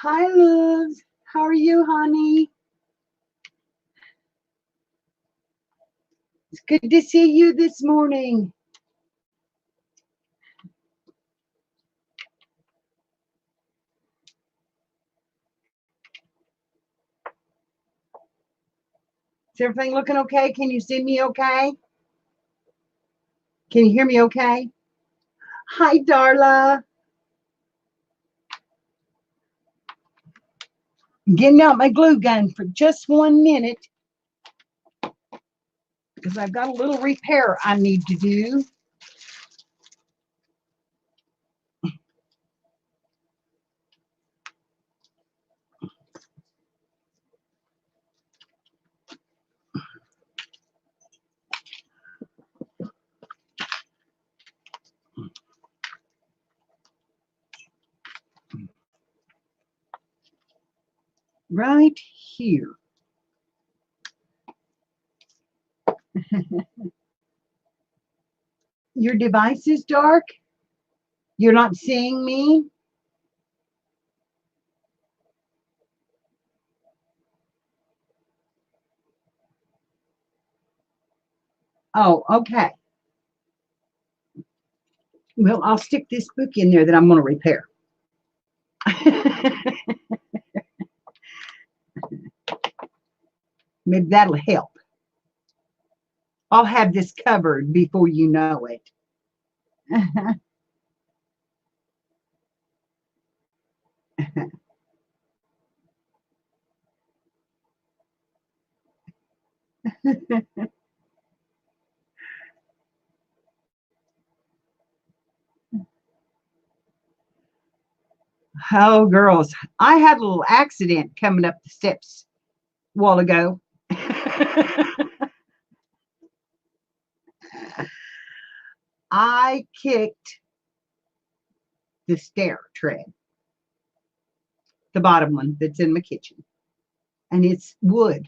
Hi, Liz. How are you, honey? It's good to see you this morning. Is everything looking okay? Can you see me okay? Can you hear me okay? Hi, Darla. I'm getting out my glue gun for just 1 minute because I've got a little repair I need to do. Right here. Your device is dark? You're not seeing me? Oh, okay. Well, I'll stick this book in there that I'm going to repair. Maybe that'll help. I'll have this covered before you know it. Oh, girls, I had a little accident coming up the steps a while ago. I kicked the stair tread, the bottom one that's in my kitchen, and it's wood,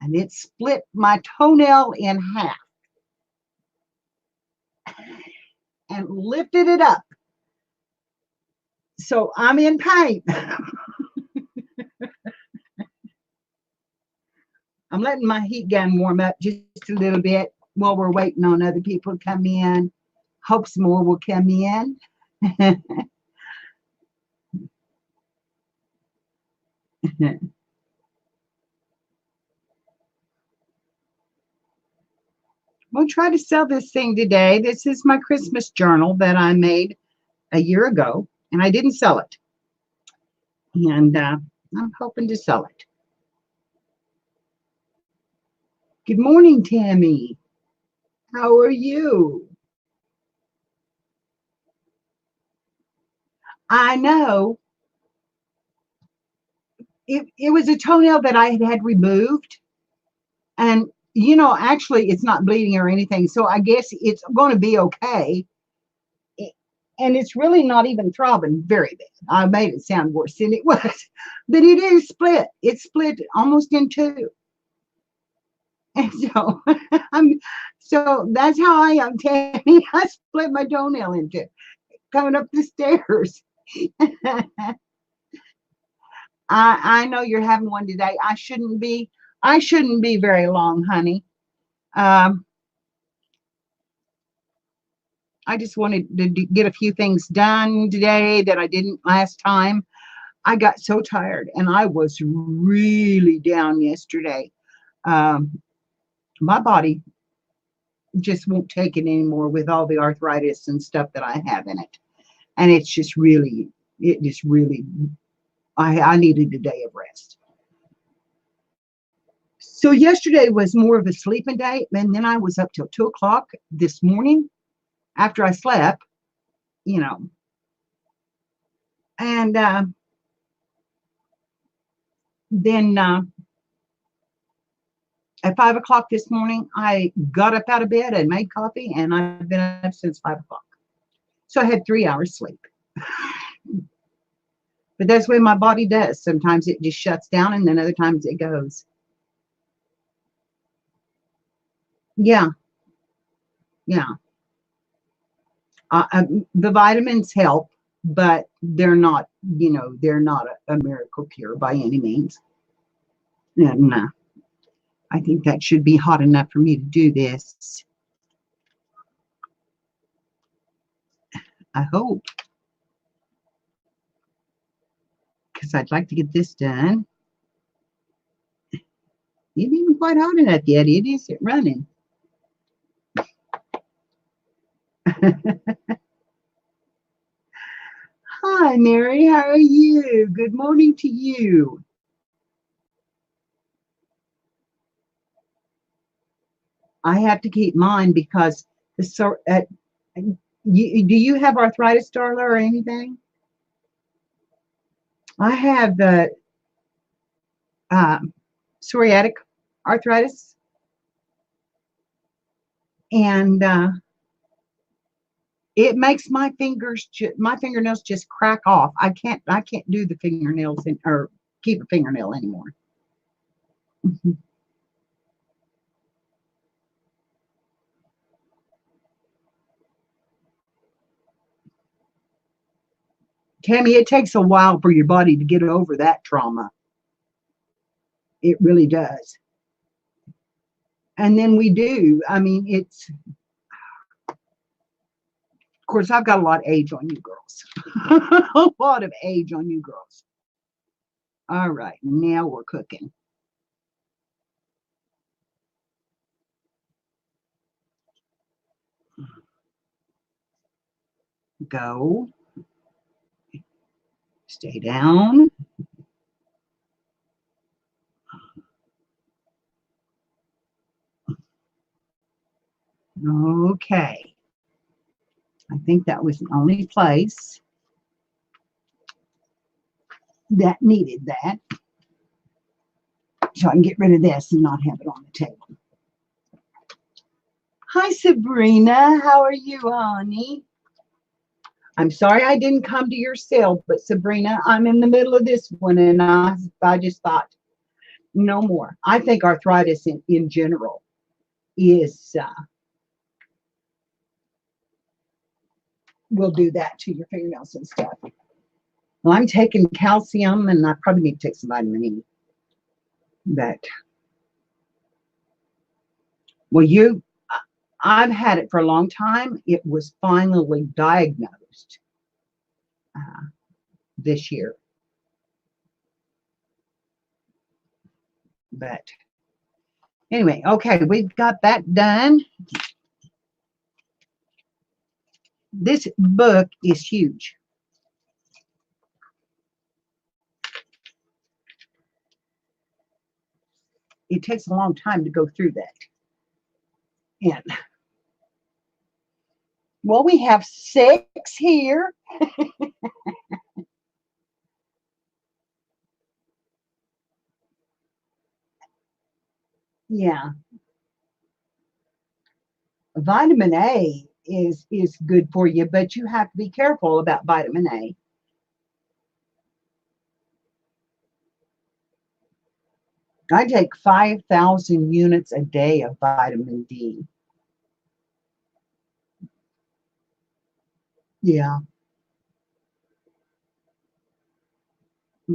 and it split my toenail in half and lifted it up. So I'm in pain. I'm letting my heat gun warm up just a little bit while we're waiting on other people to come in. Hope some more will come in. We'll try to sell this thing today. This is my Christmas journal that I made a year ago, and I didn't sell it. And I'm hoping to sell it. Good morning, Tammy. How are you? I know it was a toenail that I had removed. And, actually, it's not bleeding or anything. So I guess it's going to be okay. And it's really not even throbbing very bad. I made it sound worse than it was. But it is split. It's split almost in two. And so so that's how I am, Tammy. I split my toenail in two coming up the stairs. I know you're having one today. I shouldn't be very long, honey. Um, I just wanted to get a few things done today that I didn't last time. I got so tired and I was really down yesterday. Um, my body just won't take it anymore with all the arthritis and stuff that I have in it. And it just really, I needed a day of rest. So yesterday was more of a sleeping day. And then I was up till 2 o'clock this morning after I slept, you know, and then at 5 o'clock this morning, I got up out of bed and made coffee, and I've been up since 5 o'clock. So I had 3 hours sleep. But that's what my body does. Sometimes it just shuts down, and then other times it goes. Yeah, yeah. The vitamins help, but they're not you know, they're not a miracle cure by any means. And I think that should be hot enough for me to do this. I hope, because I'd like to get this done. It isn't quite hot enough yet. It isn't running. Hi, Mary. How are you? Good morning to you. I have to keep mine because do you have arthritis, Darla, or anything? I have the psoriatic arthritis, and it makes my my fingernails just crack off. I can't do the fingernails or keep a fingernail anymore. Tammy, it takes a while for your body to get over that trauma. It really does. And then we do. I mean, of course, I've got a lot of age on you girls. A lot of age on you girls. All right, now we're cooking. Go. Stay down. Okay. I think that was the only place that needed that. So I can get rid of this and not have it on the table. Hi, Sabrina. How are you, honey? I'm sorry I didn't come to your sale, but Sabrina, I'm in the middle of this one, and I just thought, no more. I think arthritis in general is will do that to your fingernails and stuff. Well, I'm taking calcium, and I probably need to take some vitamin E. But well, I've had it for a long time. It was finally diagnosed this year. But anyway, okay, we've got that done. This book is huge. It takes a long time to go through that. And well, we have 6 here. Yeah. Vitamin A is good for you, but you have to be careful about vitamin A. I take 5,000 units a day of vitamin D. Yeah.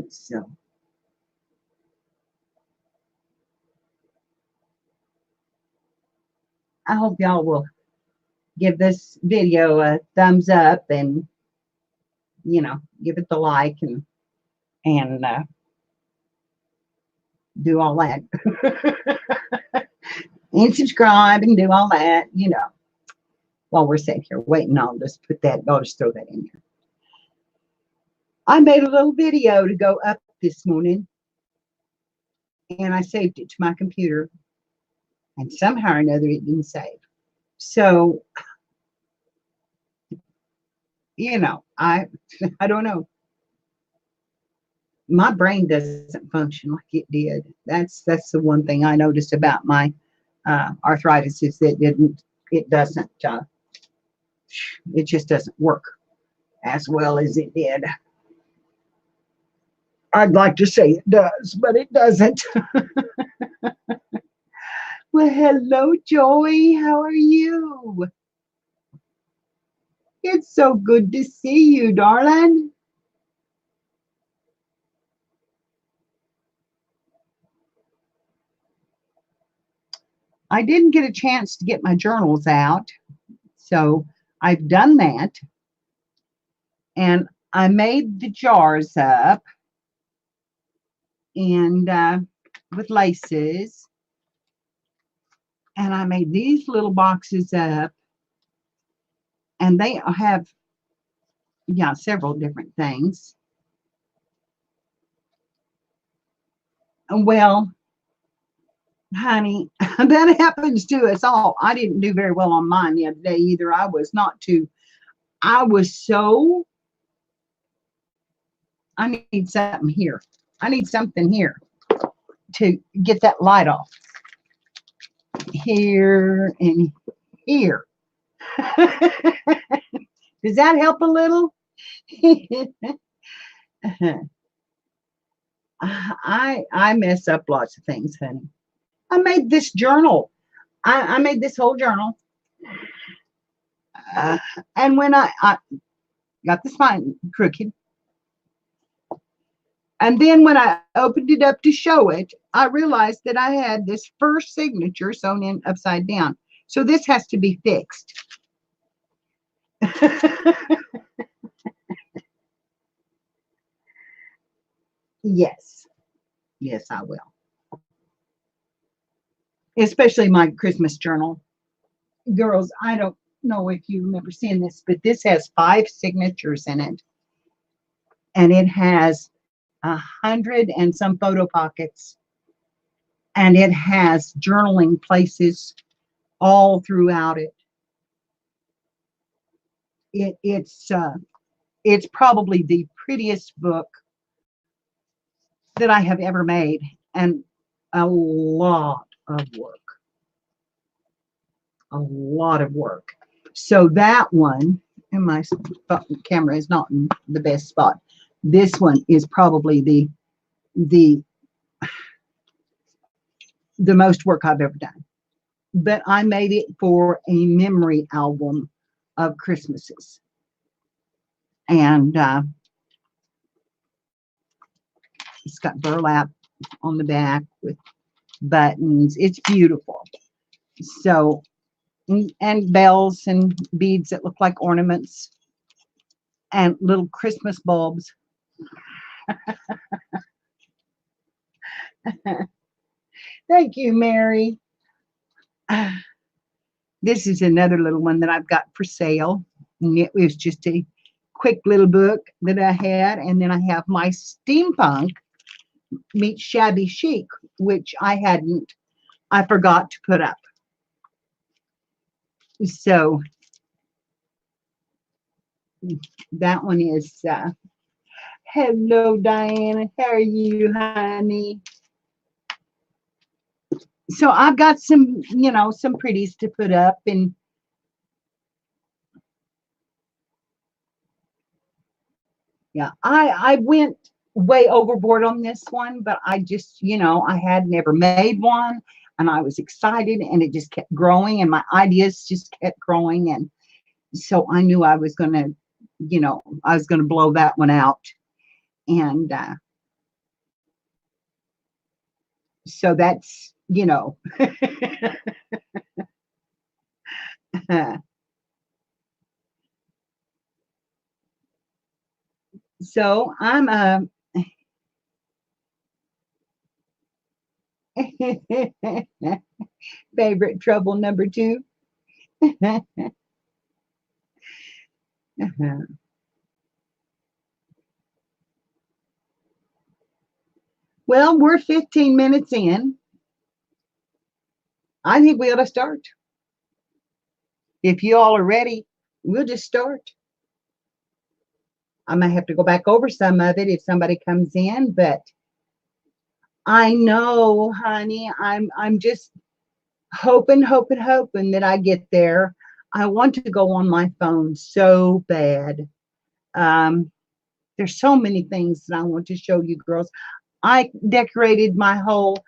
So I hope y'all will give this video a thumbs up and, you know, give it the like and do all that. And subscribe and do all that, you know. While we're sitting here waiting, I'll just throw that in there. I made a little video to go up this morning, and I saved it to my computer, and somehow or another it didn't save. So, you know, I don't know. My brain doesn't function like it did. That's the one thing I noticed about my arthritis is that it doesn't it just doesn't work as well as it did. I'd like to say it does, but it doesn't. Well, hello, Joey. How are you? It's so good to see you, darling. I didn't get a chance to get my journals out, so I've done that, and I made the jars up and with laces, and I made these little boxes up, and they have, yeah, several different things. Well, honey, that happens to us all. I didn't do very well on mine the other day either. I was so, I need something here. I need something here to get that light off. Here and here. Does that help a little? I mess up lots of things, honey. I made this journal. I made this whole journal. Uh, and when I got the spine crooked, and then when I opened it up to show it, I realized that I had this first signature sewn in upside down. So this has to be fixed. Yes. Yes, I will. Especially my Christmas journal. Girls, I don't know if you remember seeing this, but this has 5 signatures in it. And it has 100 and some photo pockets. And it has journaling places all throughout it. It's probably the prettiest book that I have ever made, and a lot of work. A lot of work. So that one, and my camera is not in the best spot. This one is probably the the most work I've ever done. But I made it for a memory album of Christmases, and it's got burlap on the back with buttons. It's beautiful. So, and bells and beads that look like ornaments and little Christmas bulbs. Thank you, Mary. This is another little one that I've got for sale. And it was just a quick little book that I had. And then I have my steampunk meets shabby chic, which I forgot to put up. So that one is, hello, Diana. How are you, honey? So I've got some, some pretties to put up, and yeah, I went way overboard on this one, but I just, I had never made one, and I was excited, and it just kept growing, and my ideas just kept growing, and so I knew I was going to, I was going to blow that one out, and so that's, so I'm favorite trouble number 2. Well, we're 15 minutes in. I think we ought to start. If you all are ready, we'll just start. I might have to go back over some of it if somebody comes in, but I know, honey, I'm just hoping that I get there. I want to go on my phone so bad. There's so many things that I want to show you girls. I decorated my whole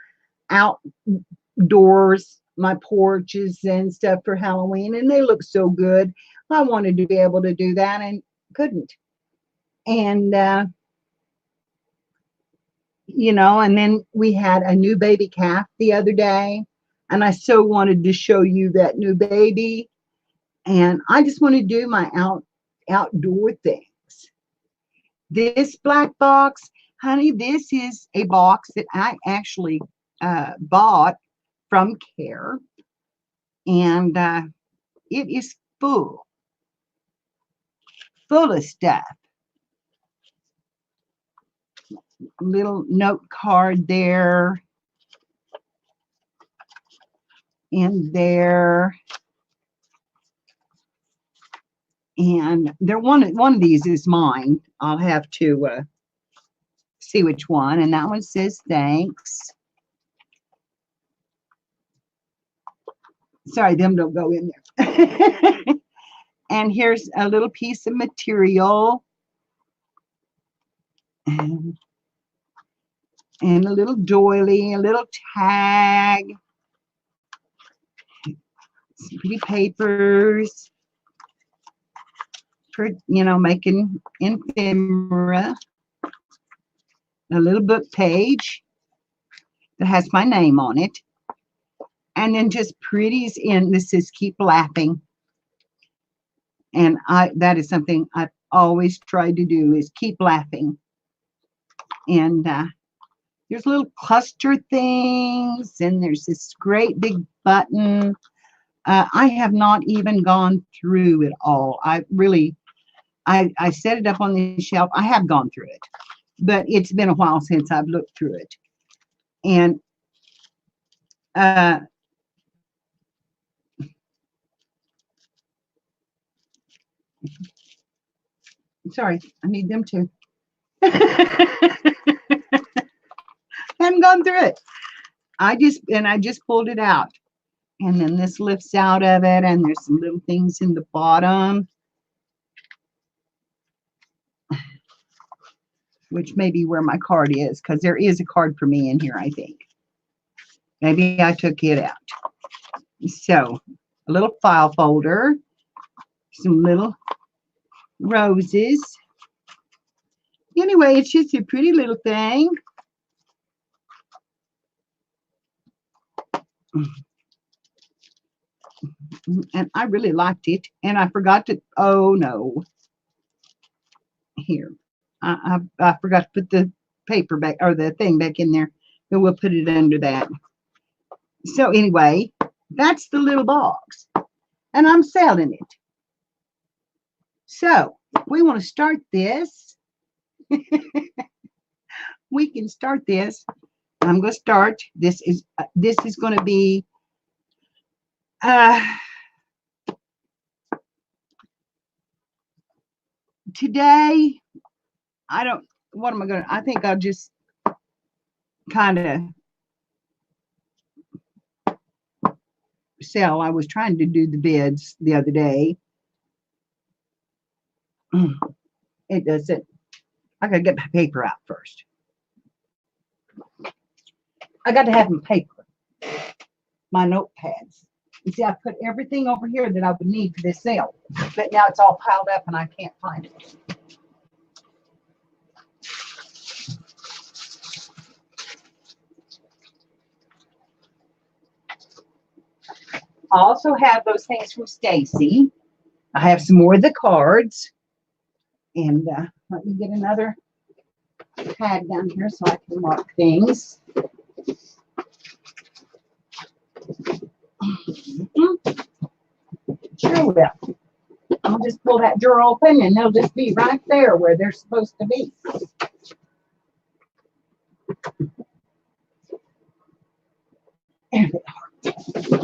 outdoors, my porches and stuff for Halloween, and they look so good. I wanted to be able to do that and couldn't. And and then we had a new baby calf the other day, And I so wanted to show you that new baby. And I just want to do my outdoor things. This black box, honey, this is a box that I actually bought from Care. And it is full of stuff. Little note card there and there. And there one of these is mine. I'll have to see which one. And that one says thanks. Sorry, them don't go in there. And here's a little piece of material. And a little doily, a little tag. Some pretty papers for, making ephemera. A little book page that has my name on it. And then just pretties in, this says keep laughing. And that is something I've always tried to do, is keep laughing. And there's little cluster things, and there's this great big button. I have not even gone through it all. I set it up on the shelf. I have gone through it, but it's been a while since I've looked through it. And sorry, I need them to. Haven't gone through it. I just pulled it out. And then this lifts out of it, and there's some little things in the bottom, which may be where my card is, because there is a card for me in here, I think. Maybe I took it out. So, a little file folder, some little roses. Anyway, it's just a pretty little thing. And I really liked it. And I forgot to, oh no. Here. I forgot to put the paper back, or the thing back in there. But we'll put it under that. So anyway, that's the little box. And I'm selling it. So we want to start this. We can start this. I'm going to start. This is going to be today. What am I going to, I think I'll just kind of sell. I was trying to do the bids the other day. It doesn't. I got to get my paper out first. I got to have my paper, my notepads. You see, I put everything over here that I would need for this sale, but now it's all piled up and I can't find it. I also have those things from Stacy. I have some more of the cards. And let me get another pad down here so I can mark things. Sure will. I'll just pull that drawer open and they'll just be right there where they're supposed to be.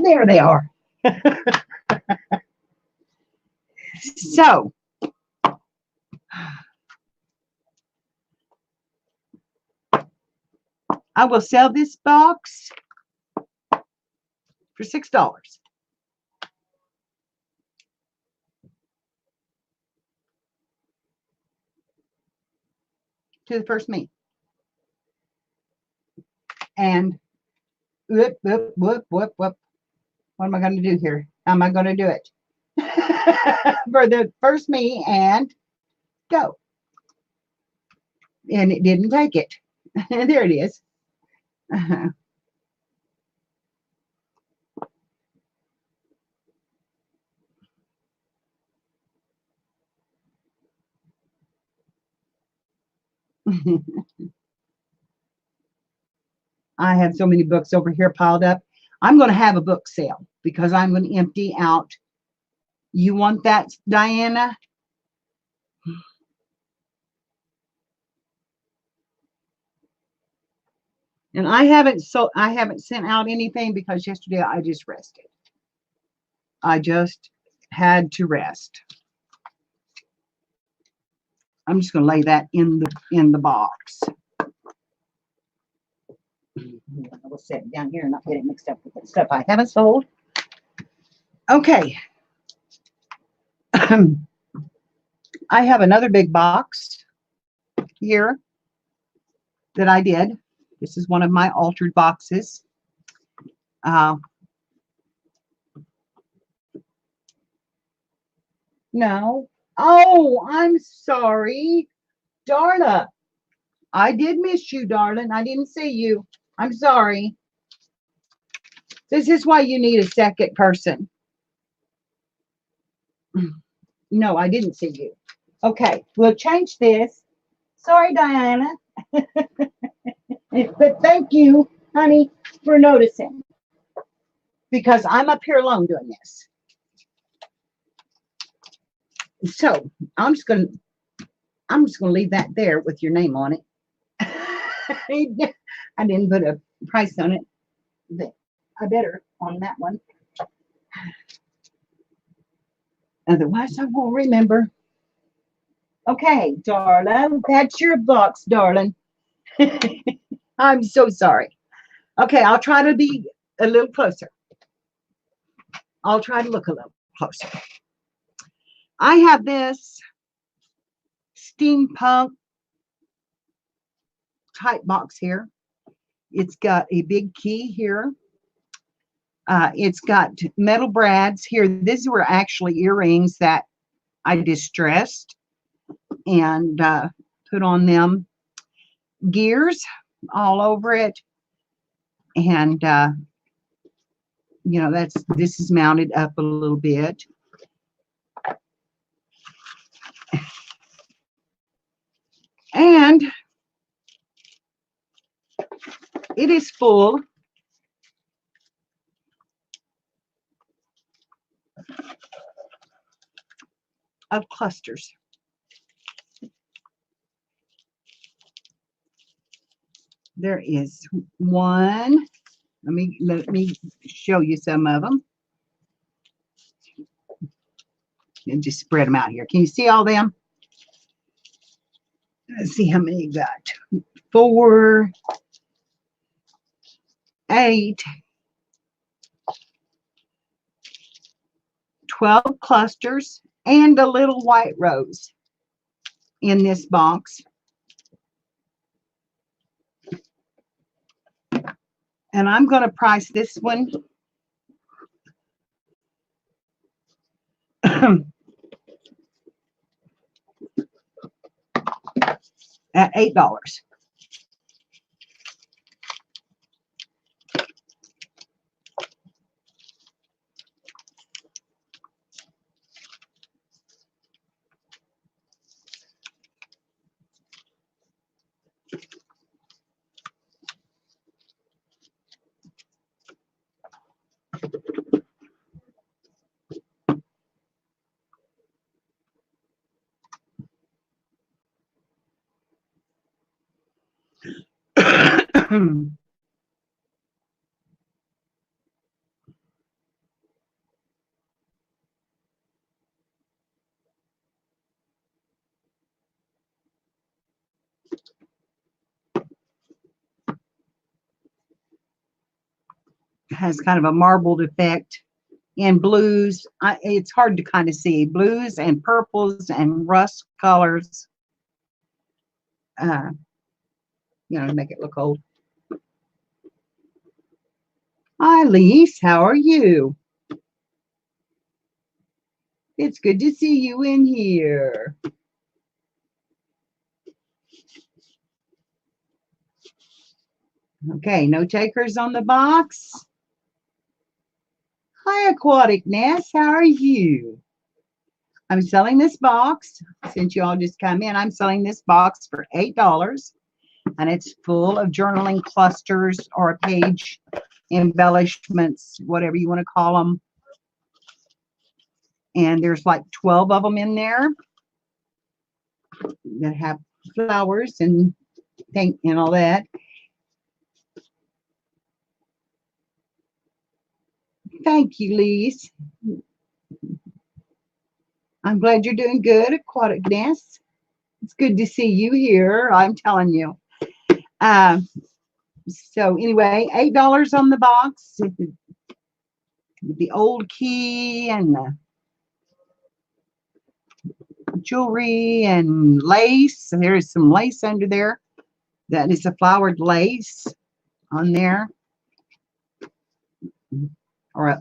There they are. So, I will sell this box for $6. To the first me. And whoop, whoop, whoop, whoop, whoop. What am I going to do here? How am I going to do it? For the first me, and go. And it didn't take it. There it is. I have so many books over here piled up. I'm going to have a book sale because I'm going to empty out. You want that, Diana? And I haven't sent out anything because yesterday I just rested. I just had to rest. I'm just going to lay that in the box. I will set it down here and not get it mixed up with the stuff I haven't sold. Okay. I have another big box here that I did. This is one of my altered boxes. No. Oh, I'm sorry. Darla, I did miss you, darling. I didn't see you. I'm sorry. This is why you need a second person. No, I didn't see you. Okay, we'll change this. Sorry, Diana. But thank you, honey, for noticing. Because I'm up here alone doing this. So I'm just gonna leave that there with your name on it. I didn't put a price on it. But I better on that one. Otherwise, I won't remember. Okay, darling, that's your box, darling. I'm so sorry. Okay, I'll try to be a little closer. I'll try to look a little closer. I have this steampunk type box here. It's got a big key here. It's got metal brads here. These were actually earrings that I distressed and put on them gears all over it. And, you know, this is mounted up a little bit. And it is full of clusters. There is one. Let me show you some of them. And just spread them out here. Can you see all them? Let's see how many you got. 4, 8, 12 clusters, and a little white rose in this box. And I'm going to price this one at $8. Has kind of a marbled effect in blues. It's hard to kind of see blues and purples and rust colors. You know, to make it look old. Hi, Lise. How are you? It's good to see you in here. Okay, no takers on the box. Hi, Aquatic Nest. How are you? I'm selling this box. Since you all just come in, I'm selling this box for $8. And it's full of journaling clusters or page embellishments, whatever you want to call them. And there's like 12 of them in there that have flowers and thing and all that. Thank you, Lise. I'm glad you're doing good, Aquaticness. It's good to see you here. I'm telling you. So anyway, $8 on the box. The old key and the jewelry and lace. There is some lace under there. That is a flowered lace on there. Or a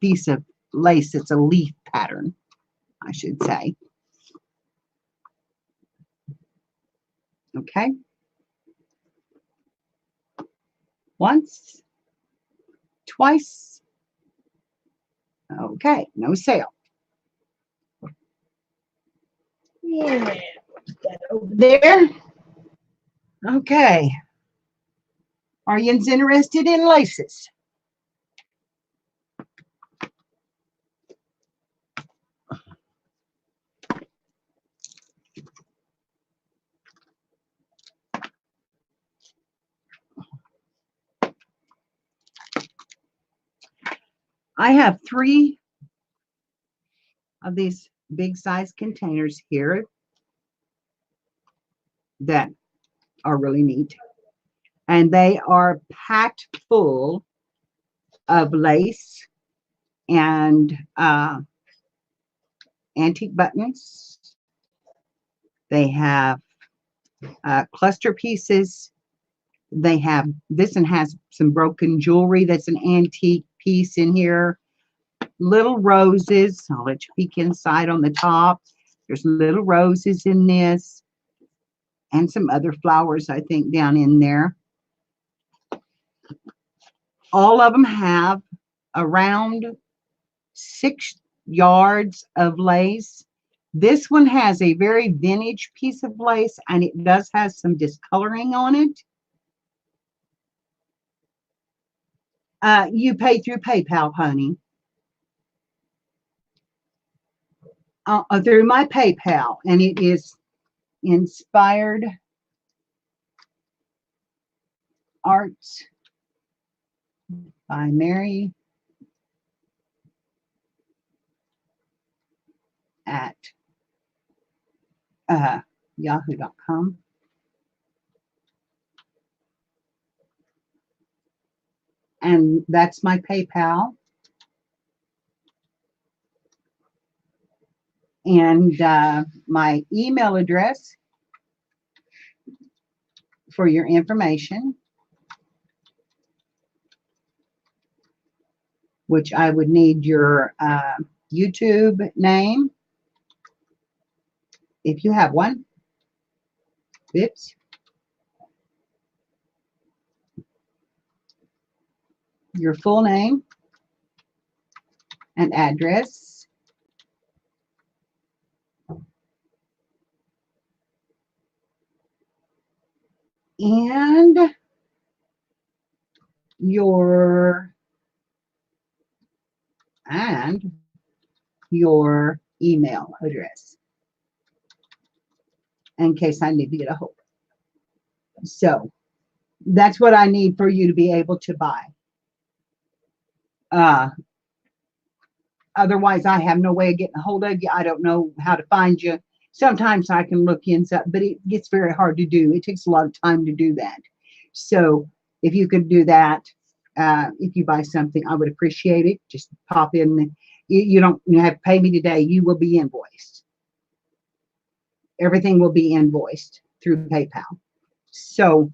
piece of lace. It's a leaf pattern, I should say. Okay. Once. Twice. Okay. No sale. Yeah. That over there. Okay. Are you interested in laces? I have 3 of these big size containers here that are really neat. And they are packed full of lace and antique buttons. They have cluster pieces. They have, this one has some broken jewelry that's an antique piece in here. Little roses. I'll let you peek inside on the top. There's little roses in this. And some other flowers, I think, down in there. All of them have around 6 yards of lace. This one has a very vintage piece of lace, and it does have some discoloring on it. You pay through PayPal, honey. Through my PayPal, and it is Inspired Arts by Mary at yahoo.com. And that's my PayPal. And my email address for your information, which I would need your YouTube name, if you have one. Oops. Your full name and address. And your email address in case I need to get a hold. So that's what I need for you to be able to buy. Otherwise, I have no way of getting a hold of you. I don't know how to find you. Sometimes I can look in, but it gets very hard to do. It takes a lot of time to do that. So if you could do that, if you buy something, I would appreciate it. Just pop in. You don't have to pay me today. You will be invoiced. Everything will be invoiced through PayPal. So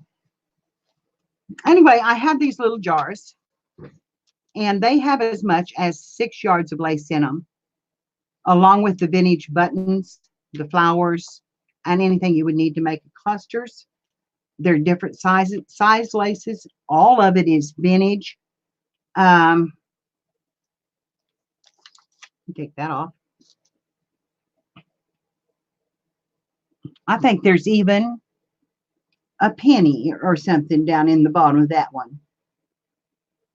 anyway, I have these little jars, and they have as much as 6 yards of lace in them, along with the vintage buttons, the flowers, and anything you would need to make clusters. They're different size laces. All of it is vintage. Take that off. I think there's even a penny or something down in the bottom of that one.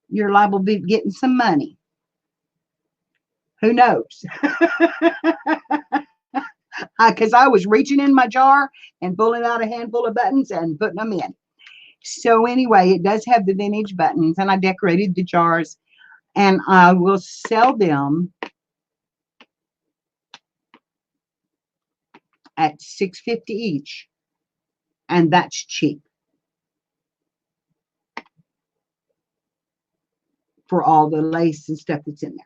You're liable to be getting some money. Who knows? Because I was reaching in my jar and pulling out a handful of buttons and putting them in. So anyway, it does have the vintage buttons, and I decorated the jars, and I will sell them at $6.50 each, and that's cheap for all the lace and stuff that's in there.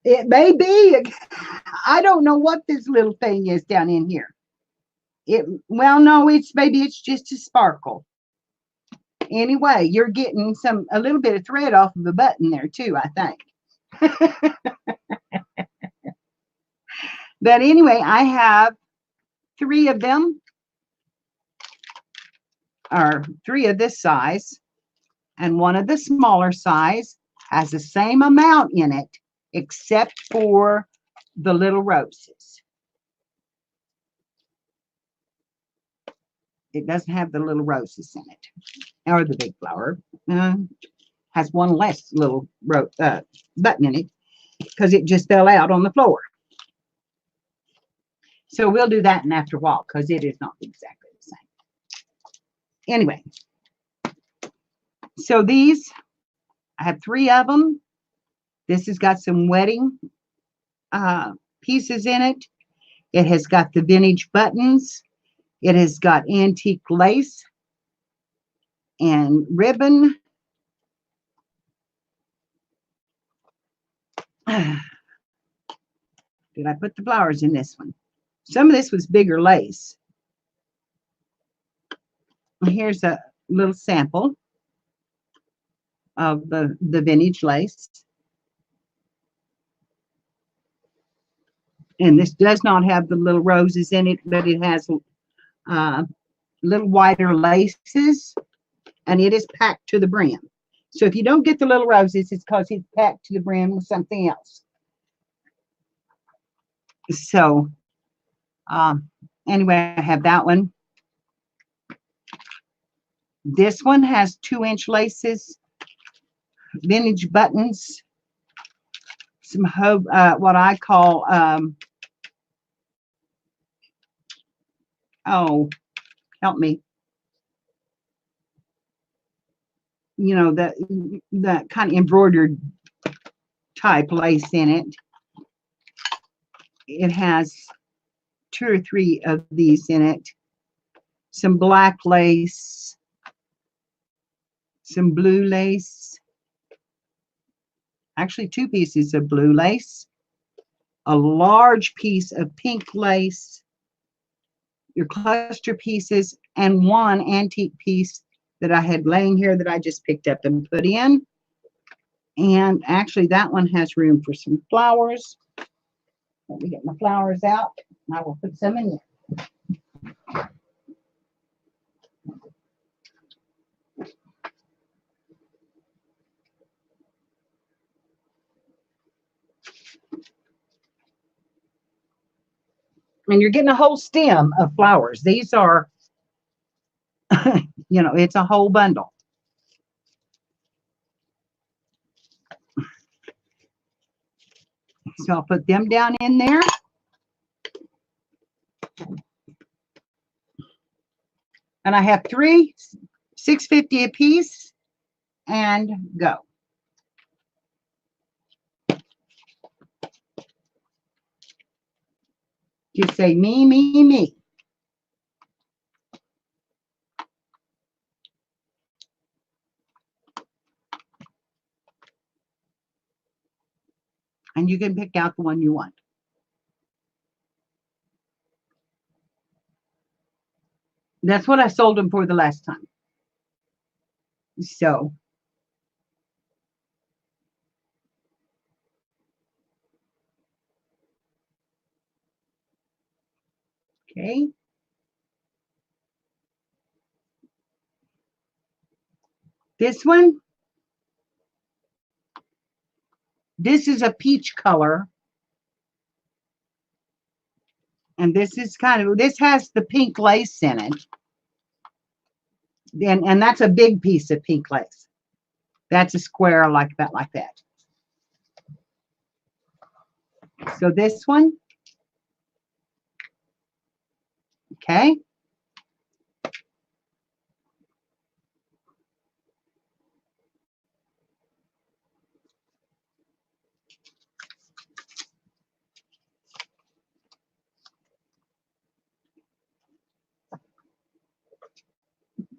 It may be. I don't know what this little thing is down in here. Well, no, maybe it's just a sparkle. Anyway, you're getting a little bit of thread off of the button there too, I think. But anyway, I have 3 of them, or 3 of this size, and 1 of the smaller size has the same amount in it, except for the little roses. It doesn't have the little roses in it, or the big flower. Has 1 less little button in it because it just fell out on the floor. So we'll do that in after a while because it is not exactly the same. Anyway, so these, I have 3 of them. This has got some wedding pieces in it. It has got the vintage buttons. It has got antique lace and ribbon. Did I put the flowers in this one? Some of this was bigger lace. Here's a little sample of the vintage lace. And this does not have the little roses in it, but it has little wider laces, and it is packed to the brim. So if you don't get the little roses, it's because it's packed to the brim with something else. So anyway, I have that one. This one has 2-inch laces, vintage buttons, some what I call oh, help me. You know, the kind of embroidered type lace in it. It has 2 or 3 of these in it. Some black lace, some blue lace, actually 2 pieces of blue lace, a large piece of pink lace, your cluster pieces, and 1 antique piece that I had laying here that I just picked up and put in. And actually that one has room for some flowers. Let me get my flowers out. I will put some in there. And you're getting a whole stem of flowers. These are, you know, it's a whole bundle. So I'll put them down in there. And I have 3, $6.50 a piece, and go. Just say me, me, me. And you can pick out the one you want. That's what I sold them for the last time. So okay. This one, this is a peach color, And this is this has the pink lace in it. And that's a big piece of pink lace. That's a square like that. So this one, okay.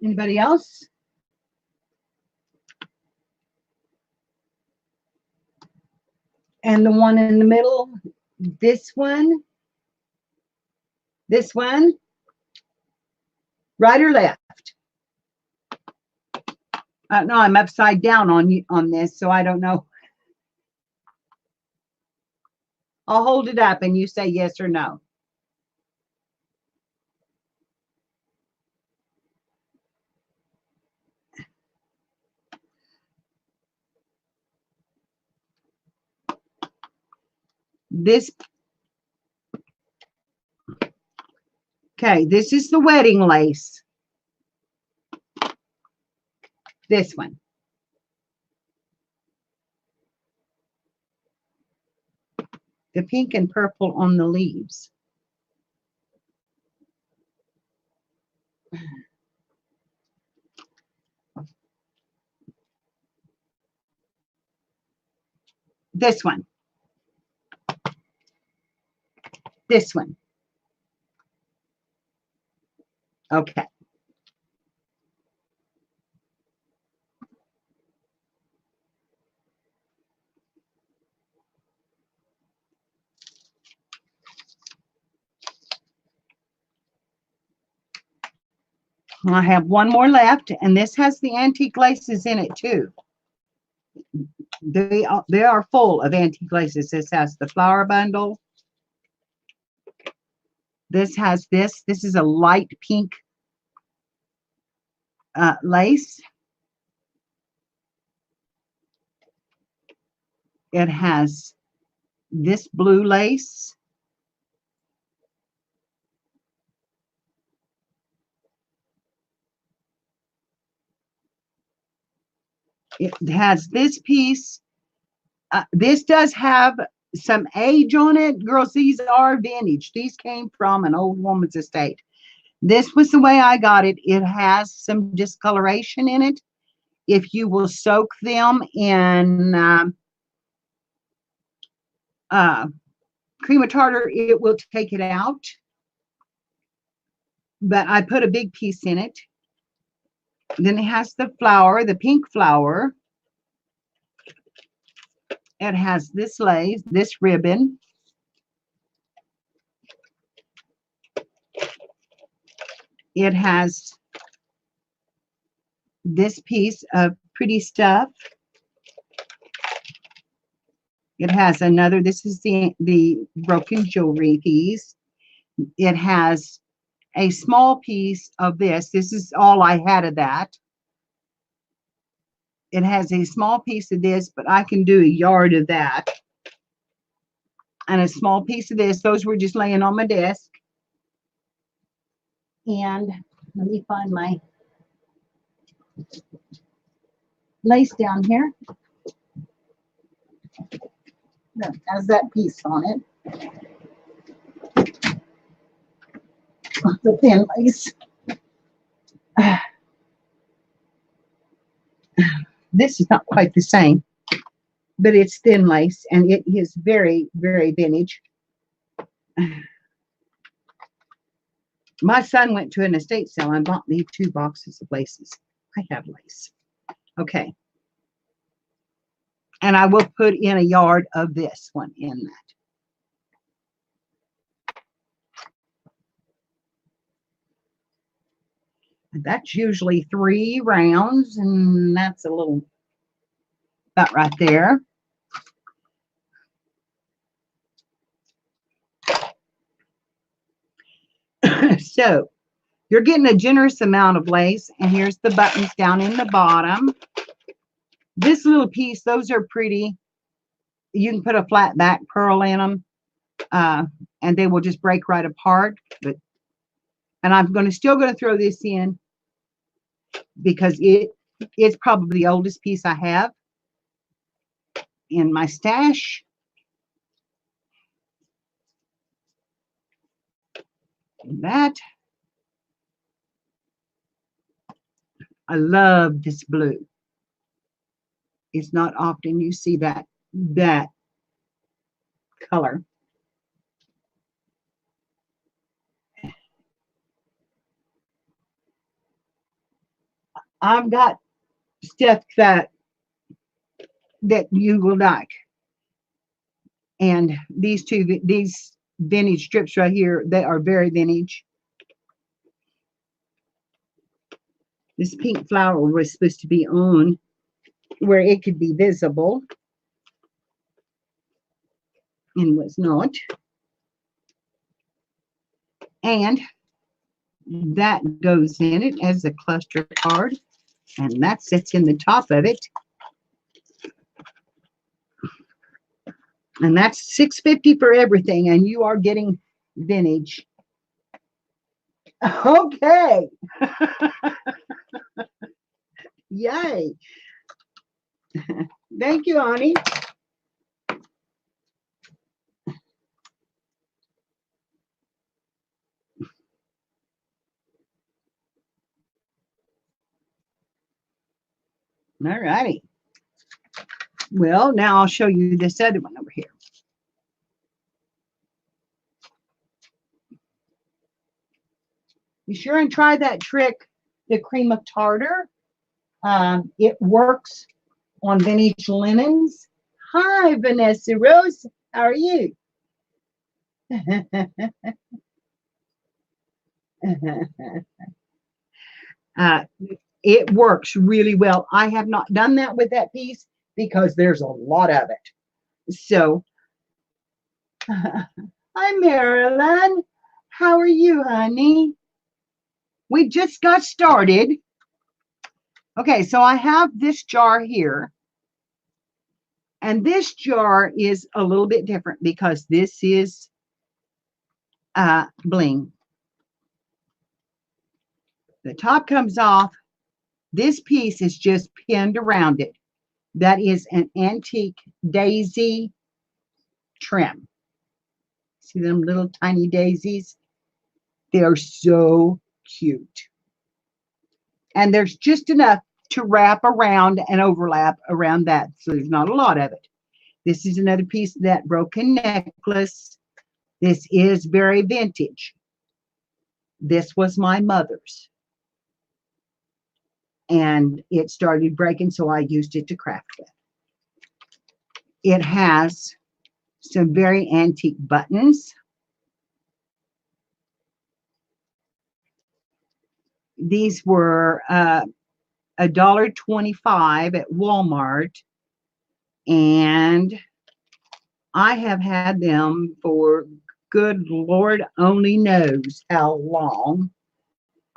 Anybody else? And the one in the middle, this one, right or left? No, I'm upside down on this, so I don't know. I'll hold it up and you say yes or no. This, okay, this is the wedding lace. This one. The pink and purple on the leaves. This one. This one. Okay. I have one more left, and this has the antique laces in it too. They are full of antique laces. This has the flower bundle. This has this. This is a light pink lace. It has this blue lace. It has this piece. This does have some age on it. Girls, these are vintage. These came from an old woman's estate. This was the way I got it. It has some discoloration in it. If you will soak them in cream of tartar, it will take it out. But I put a big piece in it. Then it has the flower, the pink flower. It has this lace, this ribbon. It has this piece of pretty stuff. It has another, this is the broken jewelry piece. It has a small piece of this. This is all I had of that. It has a small piece of this, but I can do a yard of that. And a small piece of this. Those were just laying on my desk. And let me find my lace down here. That has that piece on it. The thin lace. This is not quite the same, but it's thin lace and it is very, very vintage. My son went to an estate sale and bought me 2 boxes of laces. I have lace. Okay. And I will put in a yard of this one in that. That's usually 3 rounds, and that's a little about right there. So you're getting a generous amount of lace, and here's the buttons down in the bottom. This little piece, those are pretty. You can put a flat back pearl in them. and they will just break right apart. But and I'm still going to throw this in because it's probably the oldest piece I have in my stash. That I love this blue. It's not often you see that color. I've got stuff that you will like, and these vintage strips right here, they are very vintage. This pink flower was supposed to be on where it could be visible and was not. And that goes in it as a cluster card, and that sits in the top of it. And that's $6.50 for everything, and you are getting vintage. Okay. Yay. Thank you, Ani. All righty. Well, now I'll show you this other one over here. Be sure and try that trick, the cream of tartar. It works on vintage linens. Hi, Vanessa Rose. How are you? It works really well. I have not done that with that piece because there's a lot of it. So, hi, Marilyn. How are you, honey? We just got started. Okay, so I have this jar here. And this jar is a little bit different because this is bling. The top comes off. This piece is just pinned around it. That is an antique daisy trim. See them little tiny daisies? They are so cute. And there's just enough to wrap around and overlap around that. So there's not a lot of it. This is another piece of that broken necklace. This is very vintage. This was my mother's. And it started breaking, so I used it to craft with. It has some very antique buttons. These were $1.25 at Walmart, and I have had them for good Lord only knows how long.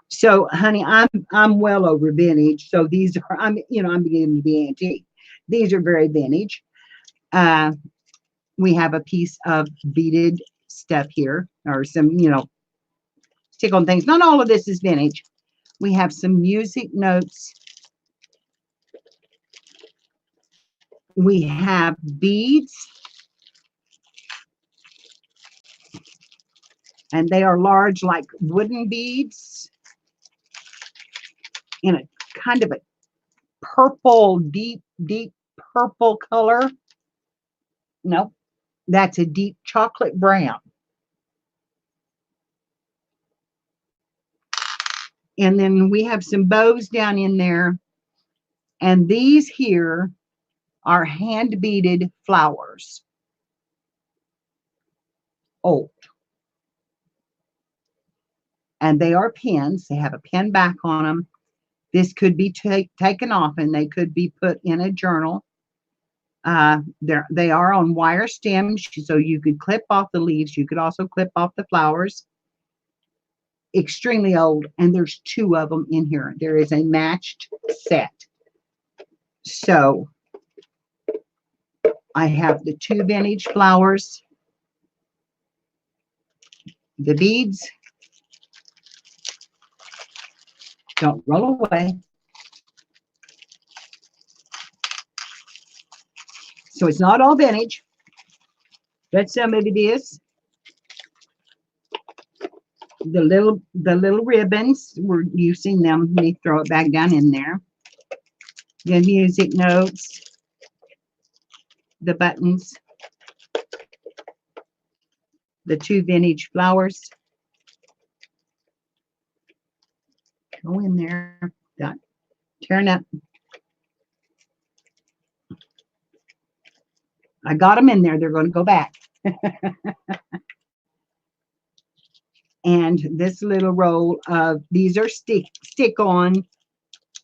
So, honey, I'm well over vintage. So these are I'm beginning to be antique. These are very vintage. We have a piece of beaded stuff here, or some stick on things. Not all of this is vintage. We have some music notes. We have beads. And they are large, like wooden beads in a kind of a purple, deep purple color. Nope, that's a deep chocolate brown. And then we have some bows down in there. And these here are hand beaded flowers. Old. And they are pins. They have a pin back on them. This could be taken off and they could be put in a journal. They are on wire stems, so you could clip off the leaves. You could also clip off the flowers. Extremely old, and there's 2 of them in here. There is a matched set. So I have the 2 vintage flowers. The beads don't roll away. So it's not all vintage, but some of it is. The little ribbons, we're using them. Let me throw it back down in there. The music notes, the buttons, the 2 vintage flowers. Go in there. Got turn up. I got them in there. They're going to go back. And this little roll of these are stick on,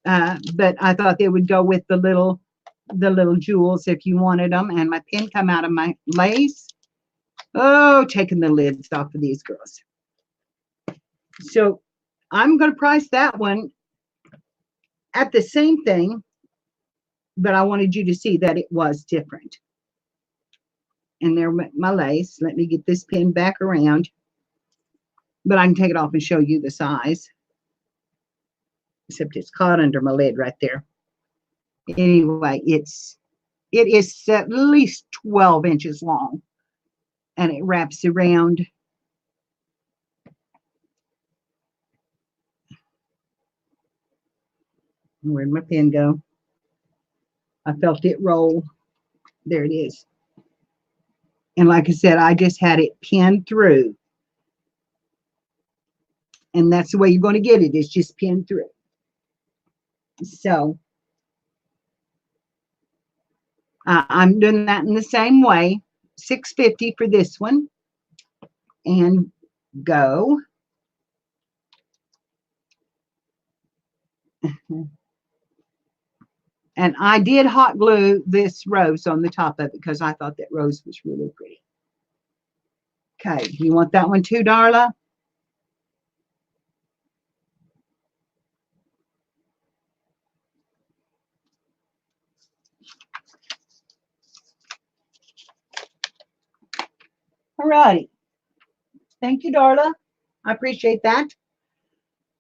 but I thought they would go with the little jewels if you wanted them. And my pin come out of my lace. Oh, taking the lids off of these girls. So I'm going to price that one at the same thing, but I wanted you to see that it was different. And there went my lace. Let me get this pin back around, but I can take it off and show you the size. Except it's caught under my lid right there. Anyway, it is at least 12 inches long, and it wraps around. Where'd my pin go? I felt it roll. There it is. And like I said, I just had it pinned through. And that's the way you're going to get it. It's just pinned through. So I'm doing that in the same way. $6.50 for this one. And go. And I did hot glue this rose on the top of it because I thought that rose was really pretty. Okay, you want that one too, Darla? All right. Thank you, Darla. I appreciate that.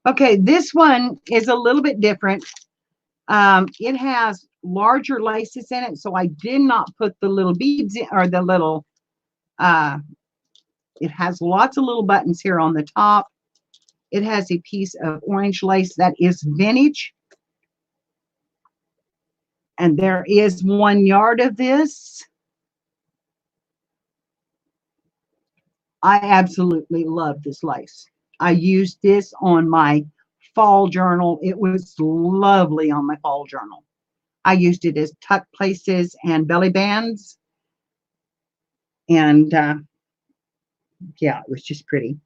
Okay, this one is a little bit different. It has larger laces in it, so I did not put the little beads in, or the little, it has lots of little buttons here on the top. It has a piece of orange lace that is vintage. And there is 1 yard of this. I absolutely love this lace. I used this on my fall journal. It was lovely on my fall journal. I used it as tuck places and belly bands. And yeah, it was just pretty.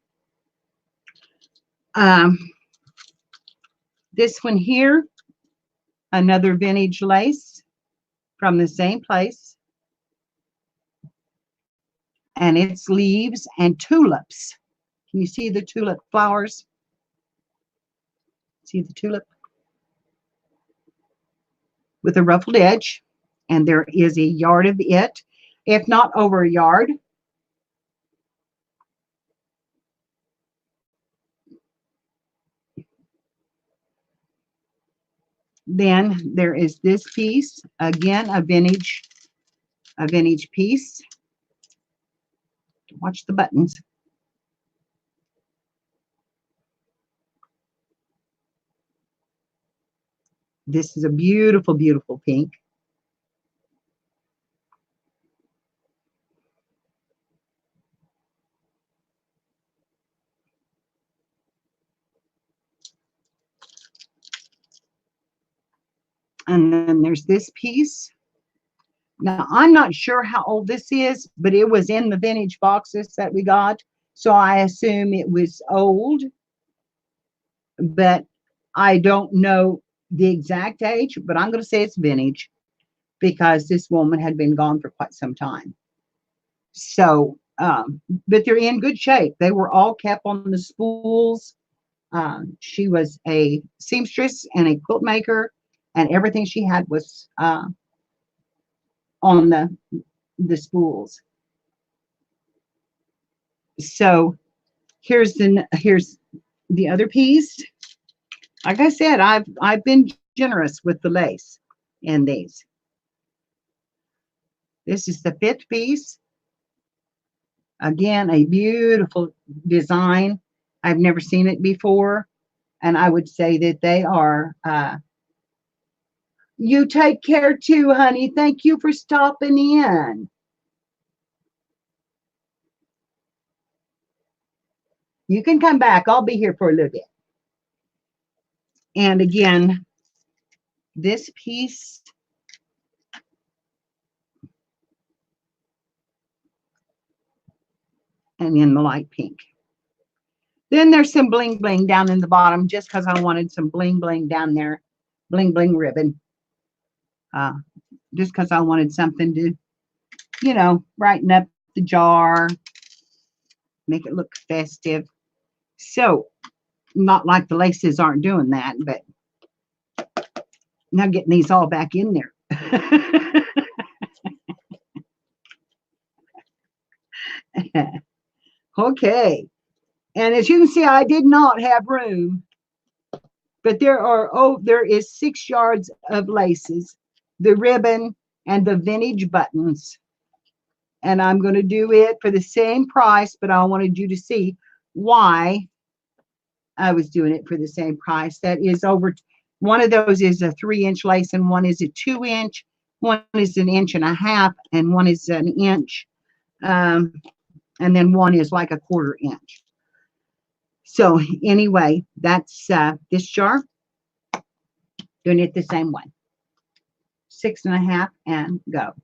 This one here, another vintage lace from the same place. And it's leaves and tulips. Can you see the tulip flowers? See the tulip? With a ruffled edge. And there is a yard of it, if not over a yard. Then there is this piece, again, a vintage piece. Watch the buttons. This is a beautiful, beautiful pink. And then there's this piece. Now, I'm not sure how old this is, but it was in the vintage boxes that we got. So I assume it was old, but I don't know the exact age, but I'm going to say it's vintage because this woman had been gone for quite some time. So, but they're in good shape. They were all kept on the spools. She was a seamstress and a quilt maker, and everything she had was on the spools. So Here's the other piece. Like I said, I've been generous with the lace in these. This is the fifth piece. Again, a beautiful design. I've never seen it before, and I would say that they are. You take care too, honey. Thank you for stopping in. You can come back. I'll be here for a little bit. And again, this piece, and in the light pink. Then there's some bling bling down in the bottom, just because I wanted some bling bling down there, bling bling ribbon. Just because I wanted something to, brighten up the jar, make it look festive. So, not like the laces aren't doing that, but now getting these all back in there. Okay. And as you can see, I did not have room, but there is 6 yards of laces, the ribbon, and the vintage buttons. And I'm going to do it for the same price, but I wanted you to see why I was doing it for the same price. That is one of those is a 3-inch lace, and one is a 2-inch, one is an inch and a half, and one is an inch. And then one is like a 1/4 inch. So anyway, that's this jar. Doing it the same way. 6 1/2 and go.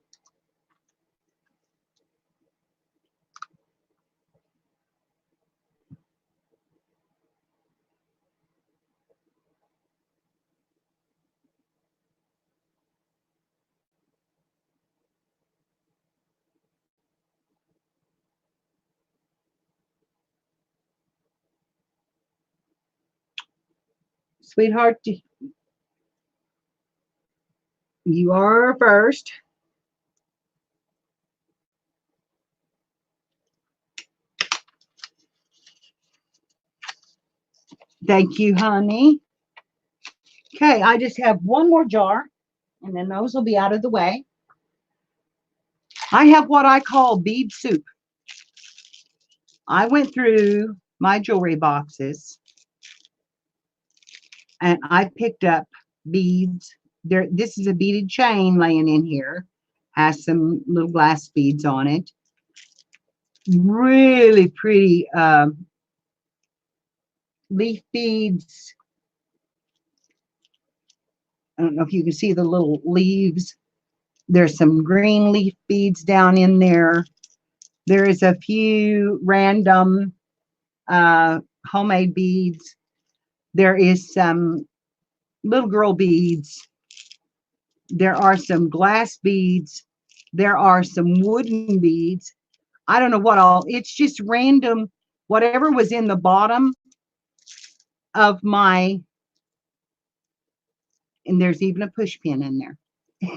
Sweetheart, you are first. Thank you, honey. Okay, I just have one more jar, and then those will be out of the way. I have what I call bead soup. I went through my jewelry boxes, and I picked up beads. This is a beaded chain laying in here. Has some little glass beads on it. Really pretty leaf beads. I don't know if you can see the little leaves. There's some green leaf beads down in there. There is a few random homemade beads. There is some little girl beads. There are some glass beads. There are some wooden beads. I don't know what all. It's just random. Whatever was in the bottom of my, and there's even a push pin in there.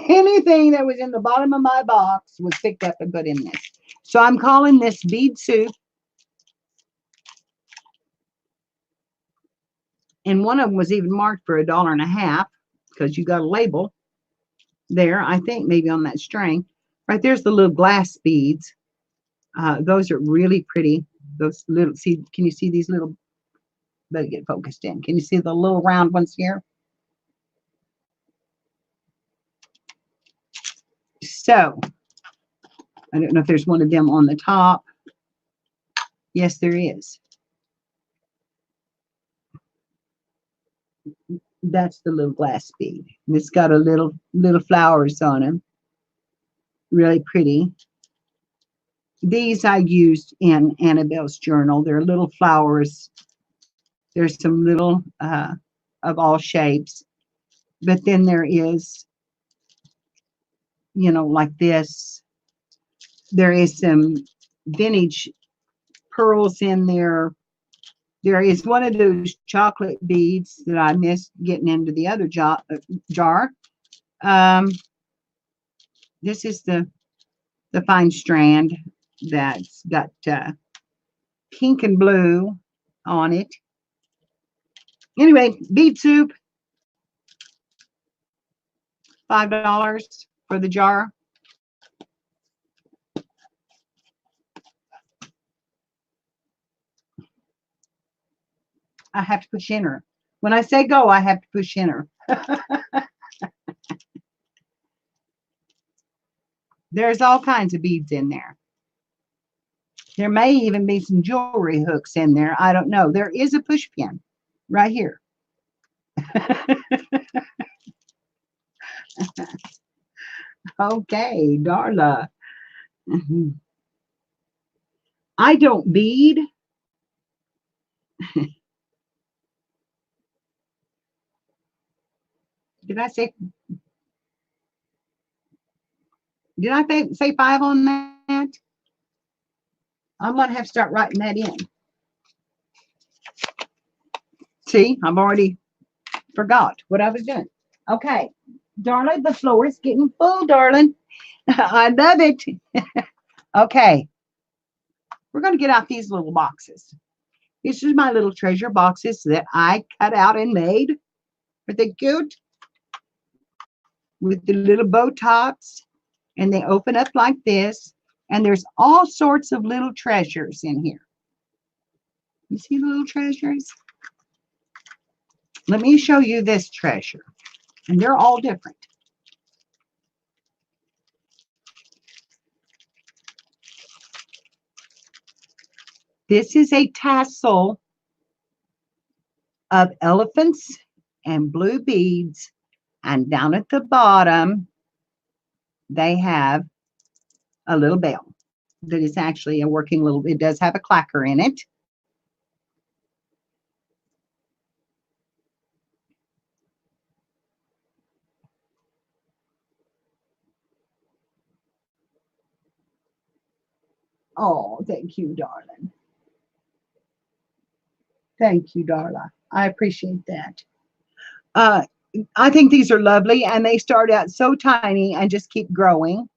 Anything that was in the bottom of my box was picked up and put in this. So I'm calling this bead soup. And one of them was even marked for $1.50 because you got a label there, I think maybe on that string. Right there's the little glass beads. Those are really pretty. Those little, see, can you see these little, better get focused in. Can you see the little round ones here? So, I don't know if there's one of them on the top. Yes, there is. That's the little glass bead. And it's got a little flowers on them. Really pretty. These I used in Annabelle's journal. They're little flowers. There's some little of all shapes. But then there is, like this. There is some vintage pearls in there. There is one of those chocolate beads that I missed getting into the other jar. This is the fine strand that's got pink and blue on it. Anyway, beet soup, $5 for the jar. I have to push enter. When I say go, I have to push enter. There's all kinds of beads in there. There may even be some jewelry hooks in there. I don't know. There is a push pin right here. Okay, Darla. I don't bead. Did I say? Did I say 5 on that? I'm gonna have to start writing that in. See, I've already forgot what I was doing. Okay, darling, the floor is getting full, darling. I love it. Okay, we're gonna get out these little boxes. These are my little treasure boxes that I cut out and made. Are they cute? With the little bow tops, and they open up like this, and there's all sorts of little treasures in here. You see the little treasures? Let me show you this treasure, and they're all different. This is a tassel of elephants and blue beads, and down at the bottom they have a little bell that is actually a working little, it does have a clacker in it. Oh, thank you, darling. Thank you, Darla. I appreciate that. I think these are lovely, and they start out so tiny and just keep growing.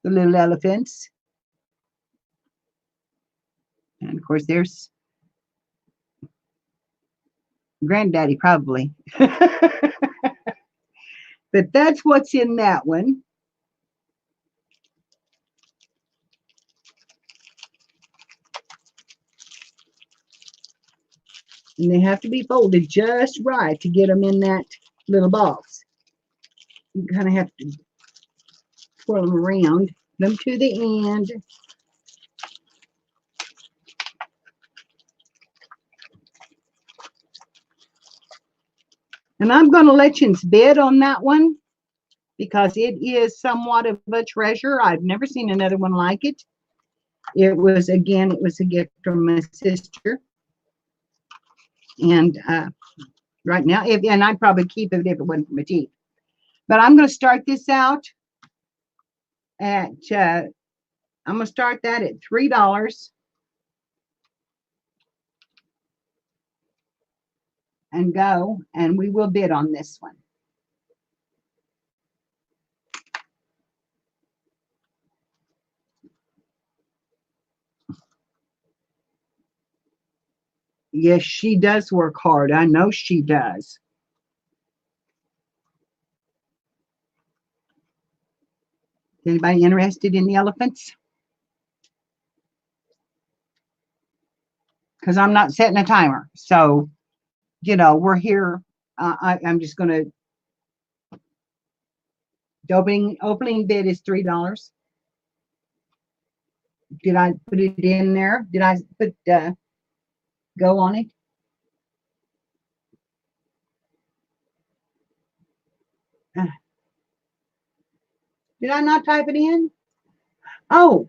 The little elephants. And of course, there's Granddaddy, probably. But that's what's in that one. And they have to be folded just right to get them in that little box. You kind of have to twirl them around, them to the end. And I'm going to let you bid on that one because it is somewhat of a treasure. I've never seen another one like it. It was, again, it was a gift from my sister. And right now, and I'd probably keep it if it wasn't for my teeth. But I'm going to start this out at, I'm going to start that at $3 and go, and we will bid on this one. Yes, she does work hard. I know she does. Anybody interested in the elephants? Because I'm not setting a timer. So, you know, we're here. I'm just going to, the opening bid is $3. Did I put it in there? Did I put go on it? Did I not type it in? Oh,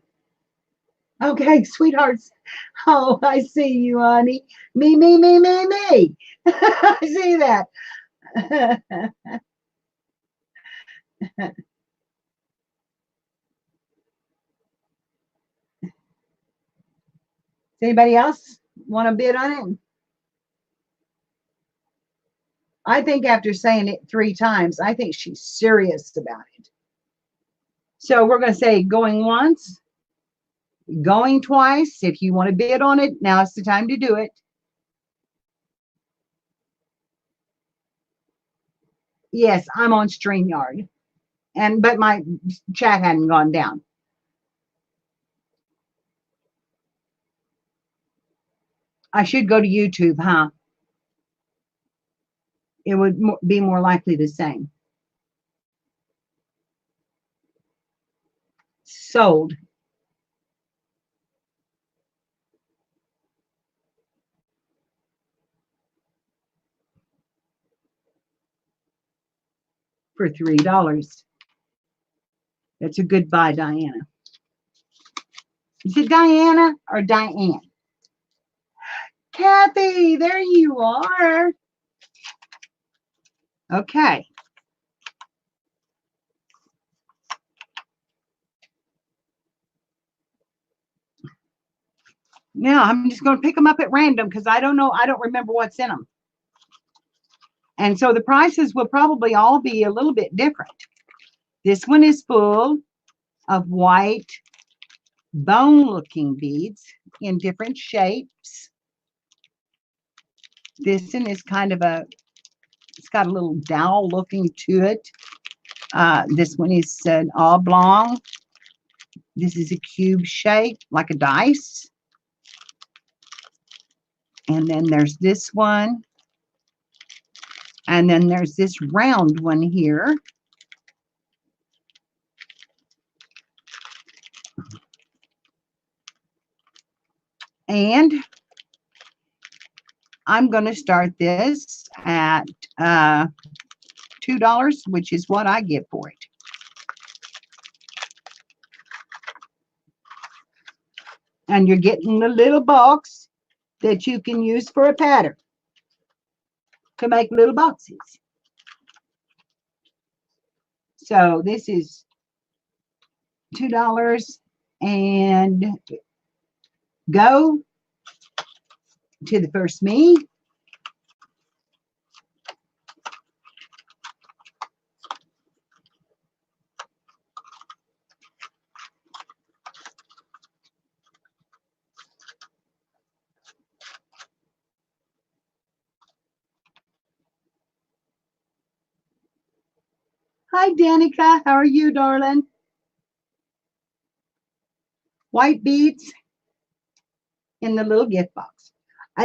okay, sweethearts. Oh, I see you, honey. Me. I see that. Does anybody else want to bid on it? I think after saying it 3 times, I think she's serious about it. So we're going to say going once, going twice. If you want to bid on it, now's the time to do it. Yes, I'm on StreamYard. But my chat hadn't gone down. I should go to YouTube, huh? It would be more likely the same. Sold. For $3. That's a good buy, Diana. Is it Diana or Diane? Kathy, there you are. Okay. Now I'm just going to pick them up at random because I don't know. I don't remember what's in them. And so the prices will probably all be a little bit different. This one is full of white bone-looking beads in different shapes. This one is kind of it's got a little dowel looking to it. This one is an oblong. This is a cube shape, like a dice. And then there's this one. And then there's this round one here. And I'm going to start this at $2, which is what I get for it. And you're getting the little box that you can use for a pattern to make little boxes. So this is $2, and go to the first me. Hi, Danica. How are you, darling? White beads in the little gift box.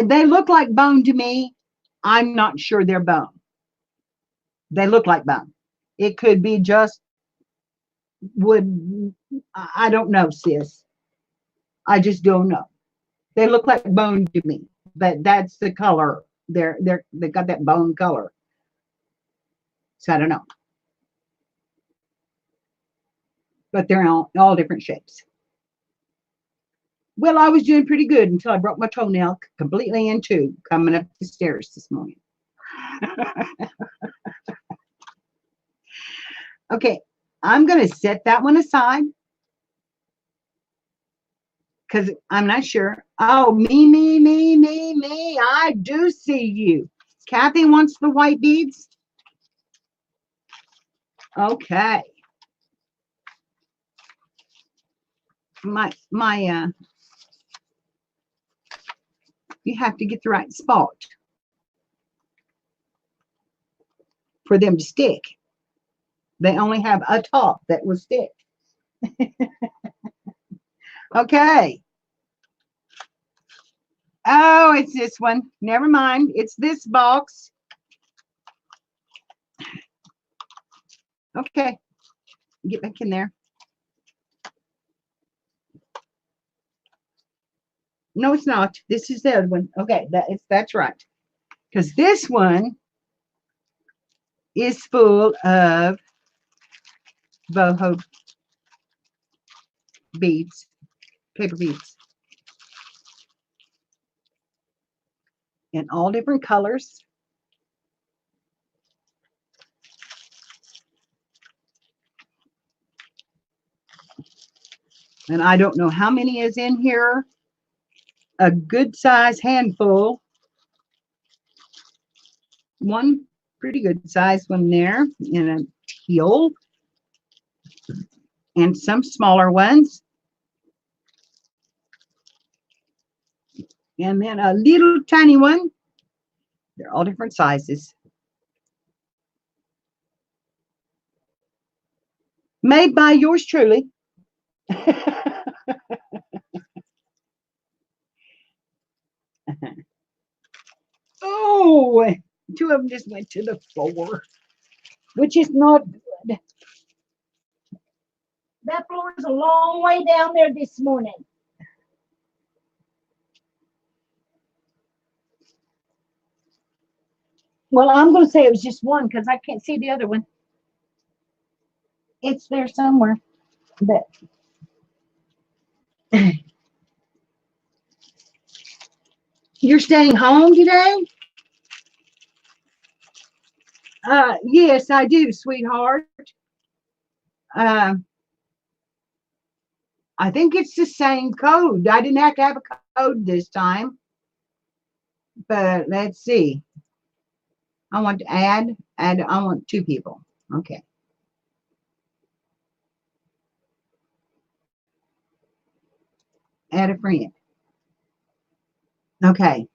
They look like bone to me. I'm not sure they're bone. They look like bone. It could be just wood. I don't know, sis. I just don't know. They look like bone to me, but that's the color. They got that bone color. So I don't know. But they're all different shapes. Well, I was doing pretty good until I broke my toenail completely in two coming up the stairs this morning. Okay, I'm going to set that one aside because I'm not sure. Oh, me. I do see you. Kathy wants the white beads. Okay. You have to get the right spot for them to stick. They only have a top that will stick. Okay. Oh, it's this one. Never mind. It's this box. Okay. Get back in there. No, it's not. This is the other one. Okay, that's right. Because this one is full of boho beads, paper beads, in all different colors. And I don't know how many is in here. A good size handful. One pretty good size one there in a teal. And some smaller ones. And then a little tiny one. They're all different sizes. Made by yours truly. Oh, two of them just went to the floor, which is not good. That floor is a long way down there this morning. Well, I'm going to say it was just one because I can't see the other one. It's there somewhere. But you're staying home today? Yes, I do, sweetheart. Uh, I think it's the same code. I didn't have to have a code this time. But let's see. I want to add, I want two people. Okay. Add a friend. Okay.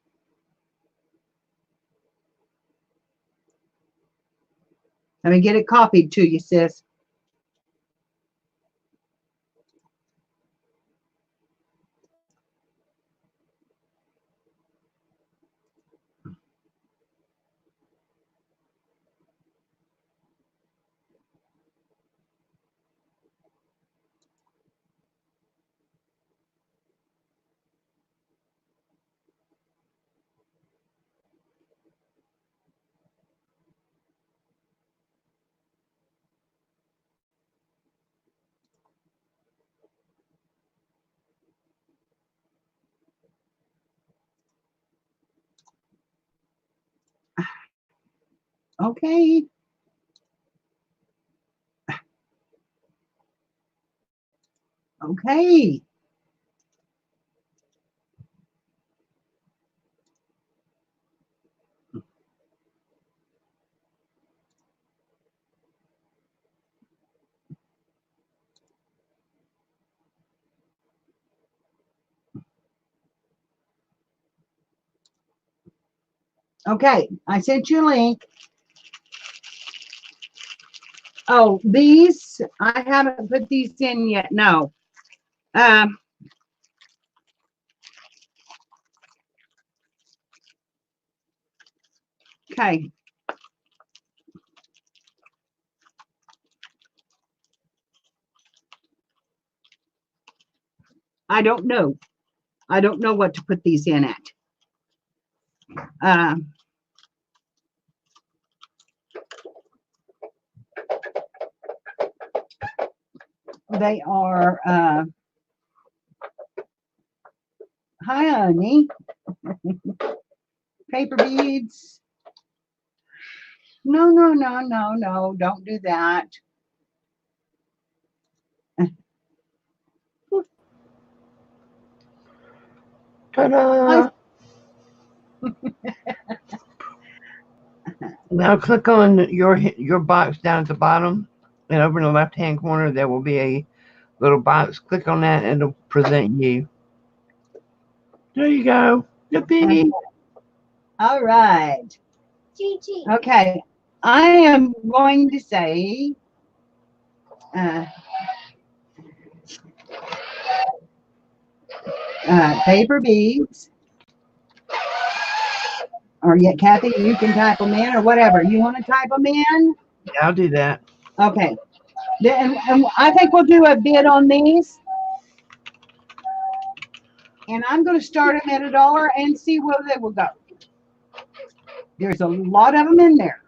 Let me get it copied to you, sis. Okay. Okay. Okay. I sent you a link. Oh, these, I haven't put these in yet. No. Um, okay. I don't know. I don't know what to put these in at. Um, they are, hi, honey. Paper beads. No, no, no, no, no. Don't do that. Ta-da! Now click on your box down at the bottom, and over in the left-hand corner there will be a little box. Click on that, and it'll present you. There you go. Yippee! All right. Gigi. Okay. I am going to say paper beads. Or yet, Kathy, you can type them in or whatever. You want to type them in? Yeah, I'll do that. Okay. And I think we'll do a bid on these. And I'm going to start them at $1 and see where they will go. There's a lot of them in there.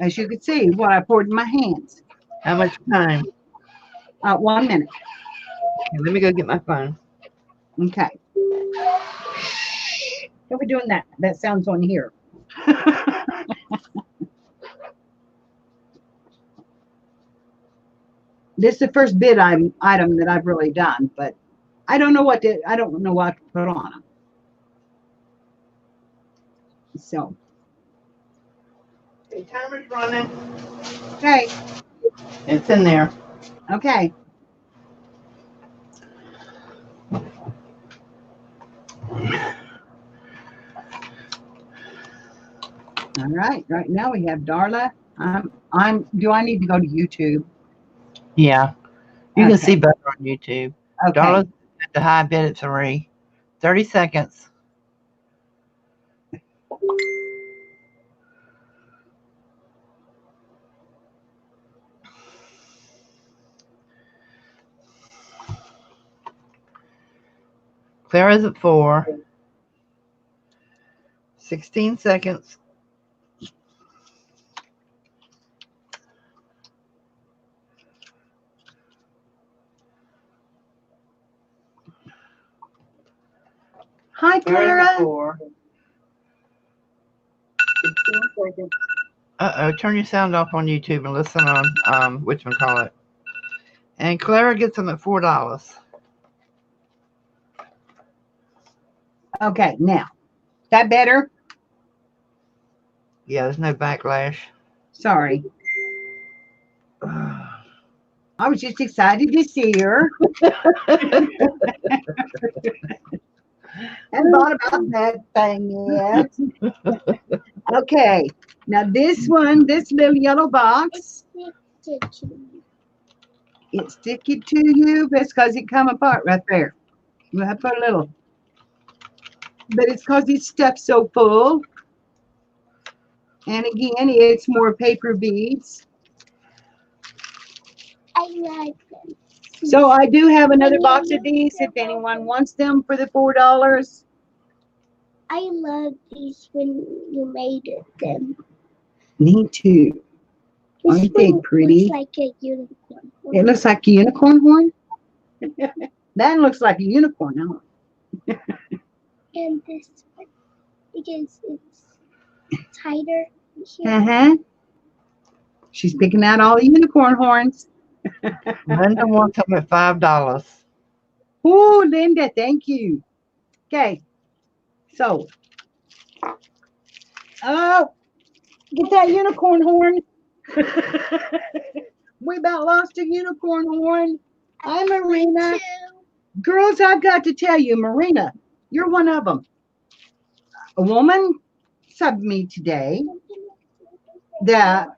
As you can see, what I poured in my hands. How much time? 1 minute. Okay, let me go get my phone. Okay. Don't be doing that. That sounds on here. This is the first bid item that I've really done, but I don't know what to put on them. So The timer's running. okay, It's in there. okay. All right. Right now we have Darla. Do I need to go to YouTube? Yeah, you can see Okay. better on YouTube. Okay. Darla's at the high bid at 3. 30 seconds. Clara's at 4. 16 seconds. Hi, Clara's at Clara. 4. Uh-oh, turn your sound off on YouTube and listen on whatchamacallit. And Clara gets them at $4. Okay. Now, that better? Yeah, there's no backlash. Sorry. I was just excited to see her and thought about that thing yet. Okay. Now this one, this little yellow box, it's sticky to you. That's because it come apart right there. We'll have to put a little. But it's because it's stuffed so full. And again, it's more paper beads. I like them. So I do have another box of these if anyone wants them for the $4. I love these when you made them. Me too. This Aren't they one pretty? looks like a unicorn. It looks like a unicorn horn. That looks like a unicorn. Huh? And this one, because it's tighter here. Uh-huh. She's picking out all the unicorn horns. Linda wants them at $5. Oh, Linda, thank you. Okay. So, oh, get that unicorn horn. We about lost a unicorn horn. Hi, Marina. Girls, I've got to tell you, Marina, you're one of them. A woman subbed me today that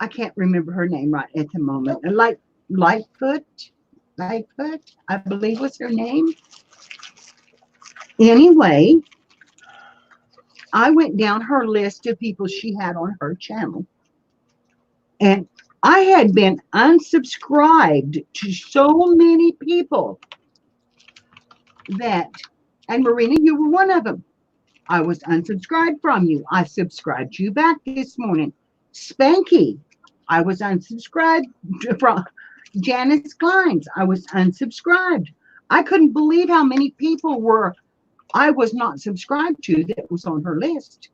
I can't remember her name right at the moment. Lightfoot, I believe was her name. Anyway, I went down her list of people she had on her channel, and I had been unsubscribed to so many people that, and Marina, you were one of them. I was unsubscribed from you. I subscribed you back this morning. Spanky, I was unsubscribed from. Janice Kleins, I was unsubscribed. I couldn't believe how many people I was not subscribed to that was on her list,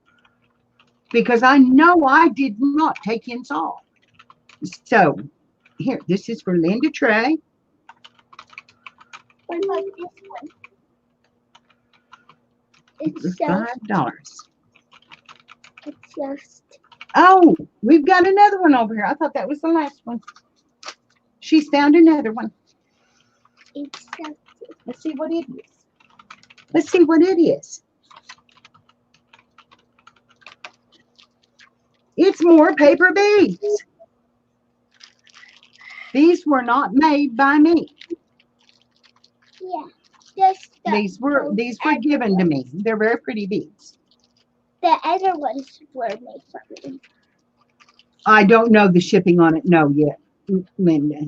because I know I did not take in all. So here, this is for Linda Trey. What about this one? It's $5. just. Oh, we've got another one over here. I thought that was the last one. She's found another one. It's just. Let's see what it is. Let's see what it is. It's more paper beads. These were not made by me. Yeah. Just These were given to me. They're very pretty beads. The other ones were made for me. I don't know the shipping on it. No, yet, Linda.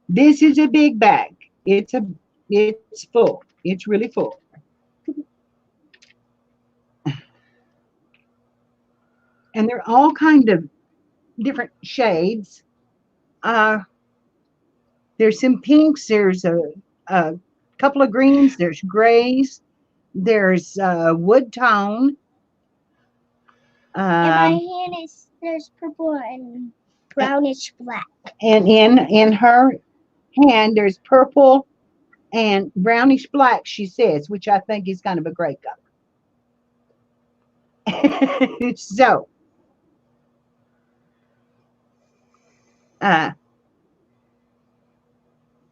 This is a big bag. It's full. It's really full. And they're all kind of different shades. There's some pinks. There's a couple of greens. There's grays. There's wood tone. In my hand there's purple and brownish black. And in her hand there's purple and brownish black, she says, which I think is kind of a gray color. So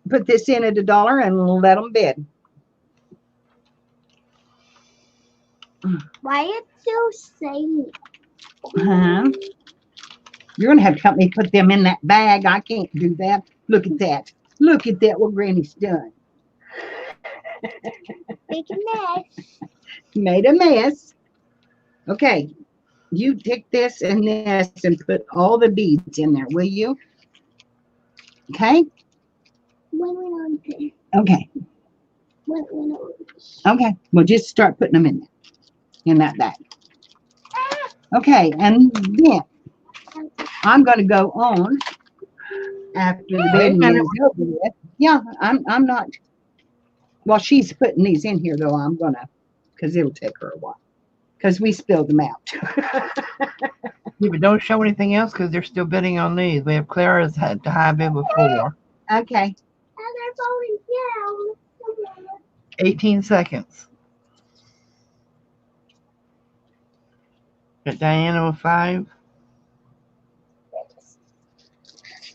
put this in at $1 and let them bid. Why it still saying Uh-huh. You're going to have to help me put them in that bag. I can't do that. Look at that. Look at that, what Granny's done. Make a mess. Made a mess. Okay, you take this and this and put all the beads in there, will you? Okay? What went on there? Okay. What went on this? Okay. Well, just start putting them in there, in that bag. Okay, and then I'm going to go on after the Wait a bedding minute. is over with. Yeah, I'm not. While she's putting these in here, though, I'm going to, because it'll take her a while, because we spilled them out. Yeah, but don't show anything else because they're still bidding on these. We have Clara's had to high bid before. Okay. And they're falling down. 18 seconds. Got Diana with 5.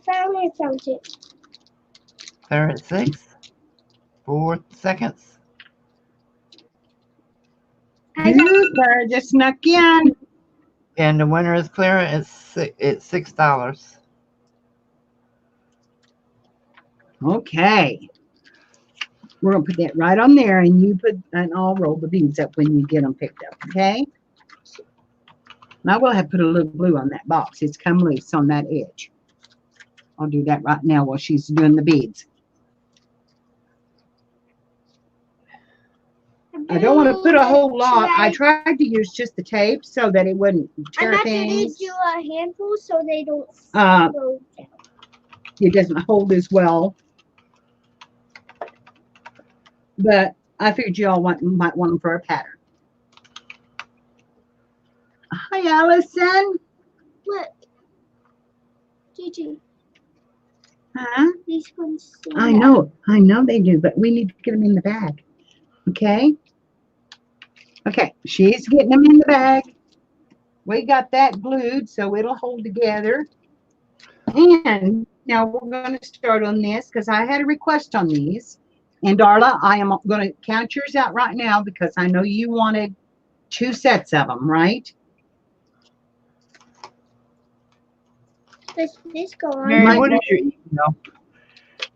Finally found it. Clara at 6. 4 seconds. Clara just snuck in. And the winner is Clara at $6. Okay. We're going to put that right on there, and you put, and I'll roll the beads up when you get them picked up, okay? And I will have put a little glue on that box. It's come loose on that edge. I'll do that right now while she's doing the beads. I don't want to put a whole lot. I tried to use just the tape so that it wouldn't tear I'm things. going to do a handful so they don't Uh, go down. It doesn't hold as well. But I figured you all might want them for a pattern. Hi, Allison. Look. Gigi, Huh? these ones. I know they do, but we need to get them in the bag. Okay? Okay, she's getting them in the bag. We got that glued so it'll hold together. And now we're going to start on this because I had a request on these. And Darla, I am going to count yours out right now because I know you wanted 2 sets of them, right? Does this go on? Mary, what is your email?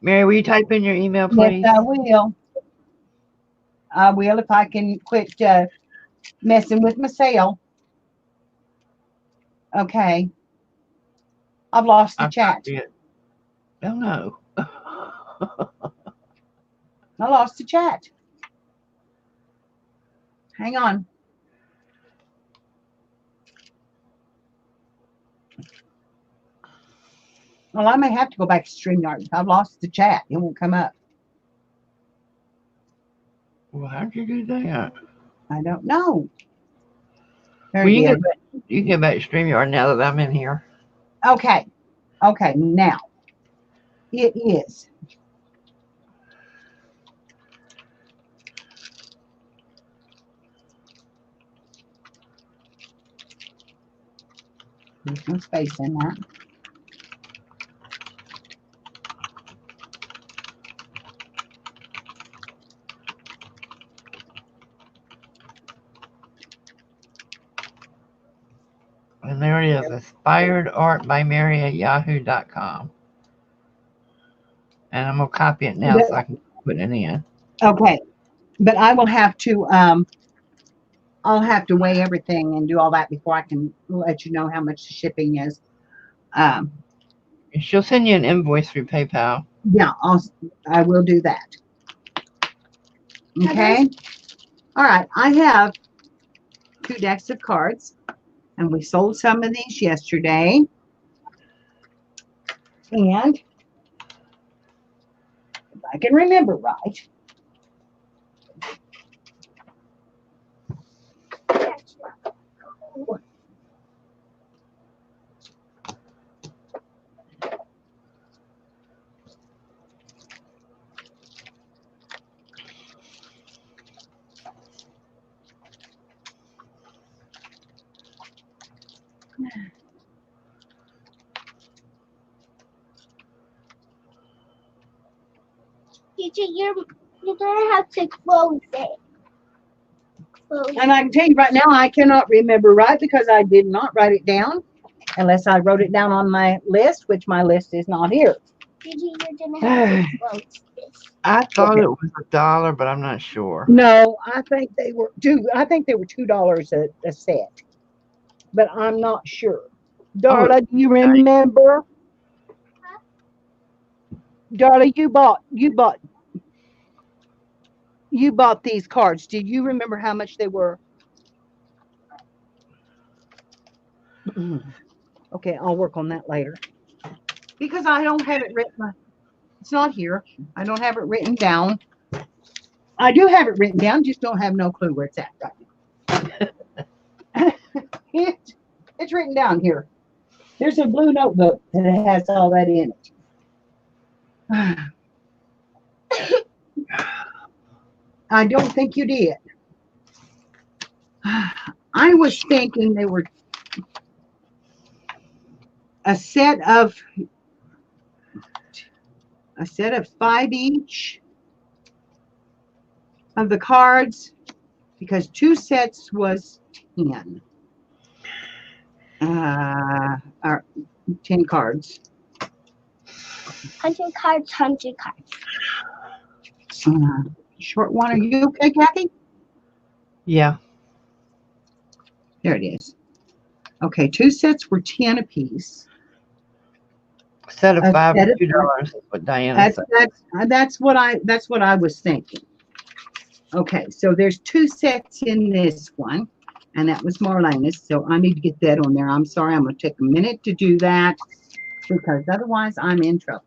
Mary, will you type in your email, please? Yes, I will. I will if I can quit messing with my sale. Okay. I've lost the chat. Oh, no. I lost the chat. Hang on. Well, I may have to go back to StreamYard. I've lost the chat. It won't come up. Well, how'd you do that? I don't know. Well, you can get back to StreamYard now that I'm in here. Okay. Okay, now. It is. There's no space in that. And there it is, Inspired Art by Mary at yahoo.com. And I'm going to copy it now so I can put it in. Okay. But I will have to, I'll have to weigh everything and do all that before I can let you know how much the shipping is. She'll send you an invoice through PayPal. Yeah, I will do that. Okay. All right. I have 2 decks of cards, and we sold some of these yesterday. And if I can remember right, Teacher, you're gonna have to close it. And I can tell you right now, I cannot remember right because I did not write it down unless I wrote it down on my list, which my list is not here. Gigi, you're gonna have to quote this. I thought it was $1, but I'm not sure. No, I think they were $2 a set, but I'm not sure. Darla, do you remember? Darla, you bought these cards. Do you remember how much they were? Okay, I'll work on that later. Because I don't have it written. It's not here. I don't have it written down. I do have it written down, just don't have no clue where it's at right now. It's written down here. There's a blue notebook and it has all that in it. I don't think you did. I was thinking they were a set of 5 each of the cards, because 2 sets was 10. Or 10 cards. 100 cards, 100 cards. Short one. Are you okay, Kathy? Yeah. There it is. Okay, 2 sets were 10 apiece. Set of 5 is $2. What Diana said. That's what I was thinking. Okay, so there's 2 sets in this one, and that was Marlena's. So I need to get that on there. I'm sorry, I'm going to take a minute to do that because otherwise I'm in trouble.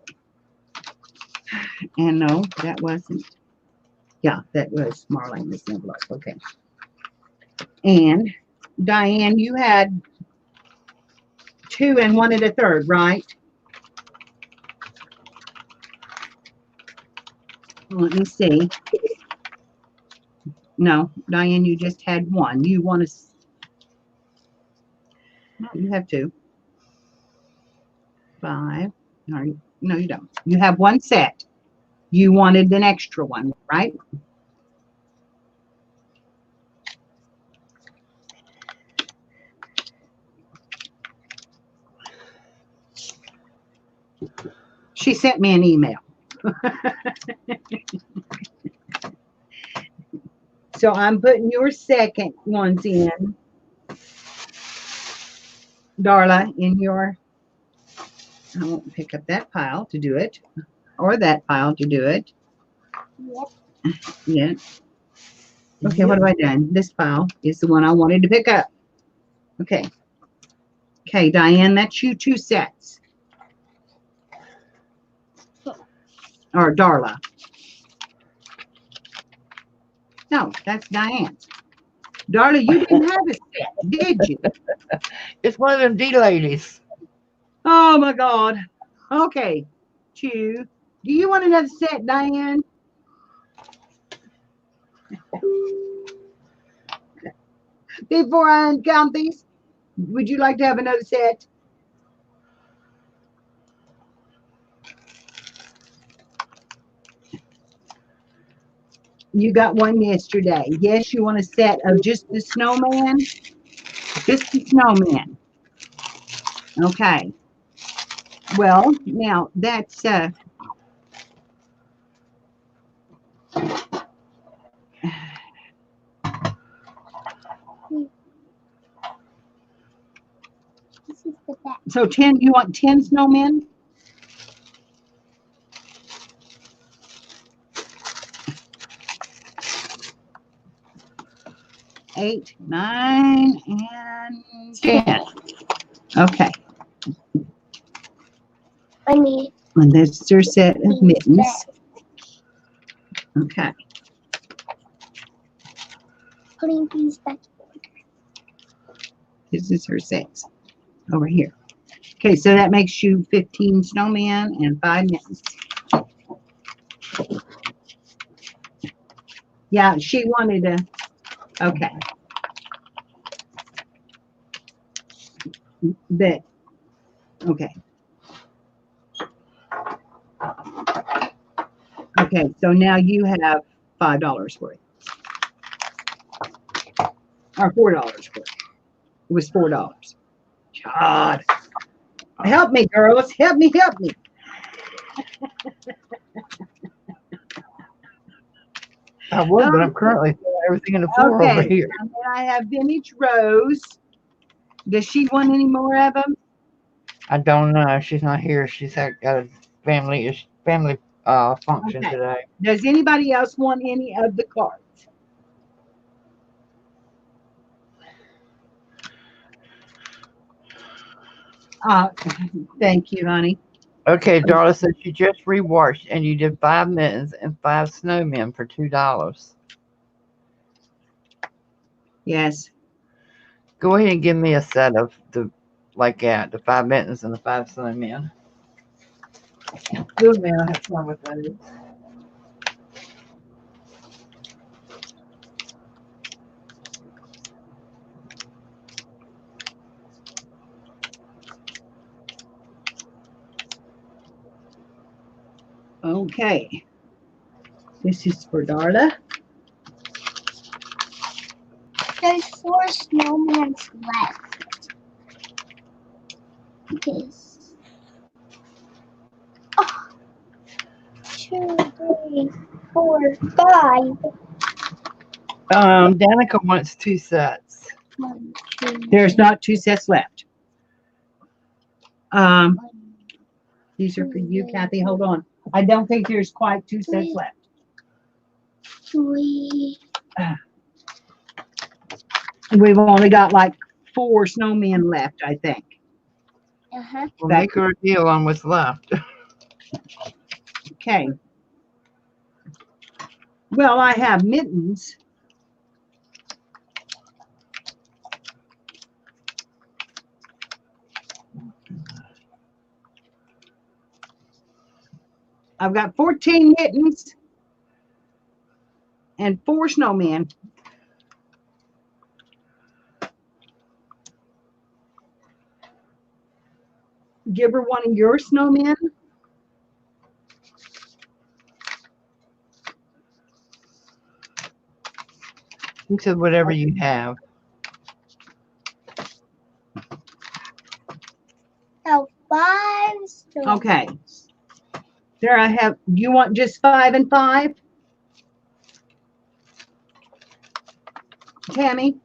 And no, that wasn't. Yeah, that was Marlena's envelope. Okay. And Diane, you had 2 and 1 1/3, right? Let me see. No, Diane, you just had 1. You want to? No, you have 2. 5. No, you don't. You have 1 set. You wanted an extra one, right? She sent me an email. So I'm putting your second ones in, Darla, in your, I won't pick up that pile to do it, or that pile to do it. Yep. Yeah. Okay, what have I done? This pile is the one I wanted to pick up. Okay. Okay, Diane, that's you 2 sets. Or Darla. No, that's Diane's. Darla, you didn't have a set, did you? It's one of them D ladies. Oh my God. Okay. 2. Do you want another set, Diane? Before I uncount these, would you like to have another set? You got 1 yesterday. Yes, you want a set of just the snowman? Just the snowman. Okay. Well, now that's This is the back. so 10. You want 10 snowmen? Eight, 9, and 10. Okay. I need. And that's their set of mittens. Okay. Putting these back. This is her sets over here. Okay, so that makes you 15 snowmen and 5 mittens. Yeah, she wanted to. Okay. That. Okay. Okay, so now you have $5 worth. or $4 for it. It was $4. God, help me, girls. Help me, help me. I would, but I'm currently throwing everything in the floor over Okay, here. and then I have Vintage Rose. Does she want any more of them? I don't know. She's not here. Got a family function Okay. today. Does anybody else want any of the cards? Thank you, honey. Okay, Darla said she just rewatched and you did 5 mittens and 5 snowmen for $2. Yes. Go ahead and give me a set of the 5 mittens and the 5 snowmen. Good man, I have fun with those. Okay. This is for Darla. There's 4 snowmans left. Yes. Oh, 2, 3, 4, 5. Danica wants 2 sets. 1, 2. There's not 2 sets left. These are for you, Kathy. Hold on. I don't think there's quite 2 sets left. 3. We've only got like 4 snowmen left, I think. Uh-huh. We'll make her a deal on what's left. Okay. Well, I have mittens. I've got 14 mittens and 4 snowmen. Give her one of your snowmen. You said whatever you have. Now 5 snowmen. Okay. There I have. You want just 5 and 5? Tammy?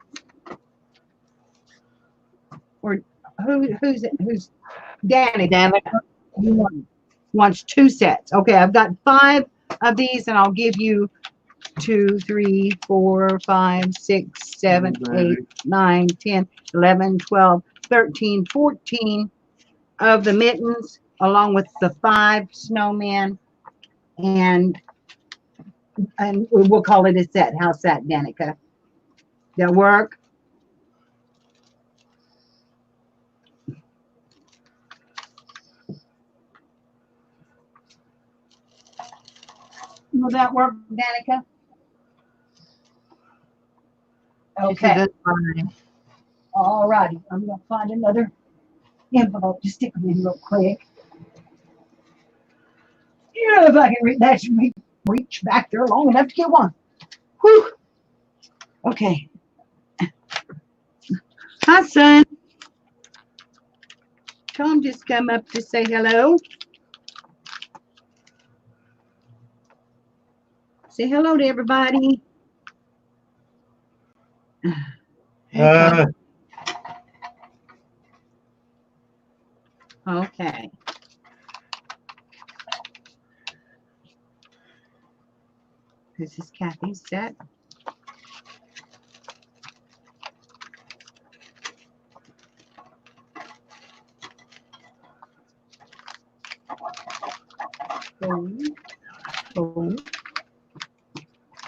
Or who's Danny? Danica? Wants 2 sets. Okay, I've got 5 of these, and I'll give you 2, 3, 4, 5, 6, 7, 8, 9, 10, 11, 12, 13, 14 of the mittens, along with the 5 snowmen, and we'll call it a set. How's that, Danica? That work? Will that work, Danica? Okay. That's fine. All righty. I'm going to find another envelope to stick them in real quick. Yeah, if I can reach back there long enough to get one. Whew. Okay. Hi, son. Tom just come up to say hello. Say hello to everybody. Okay. This is Kathy's set.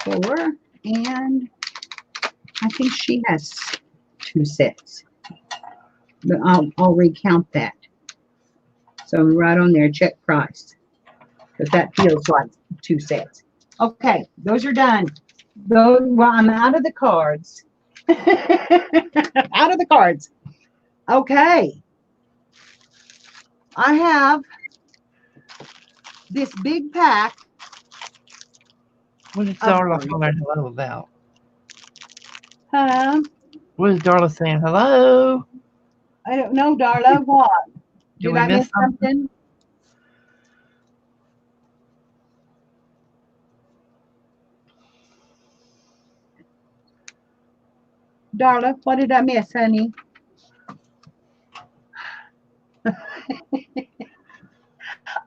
Four, and I think she has 2 sets, but I'll recount that. So right on there, check price, because that feels like 2 sets. Okay, those are done. Well, I'm out of the cards. Out of the cards. Okay. I have this big pack. What is Darla calling hello about? What is Darla saying? Hello? I don't know, Darla. What? Did Did we I miss miss something? something? Darla, what did I miss, honey?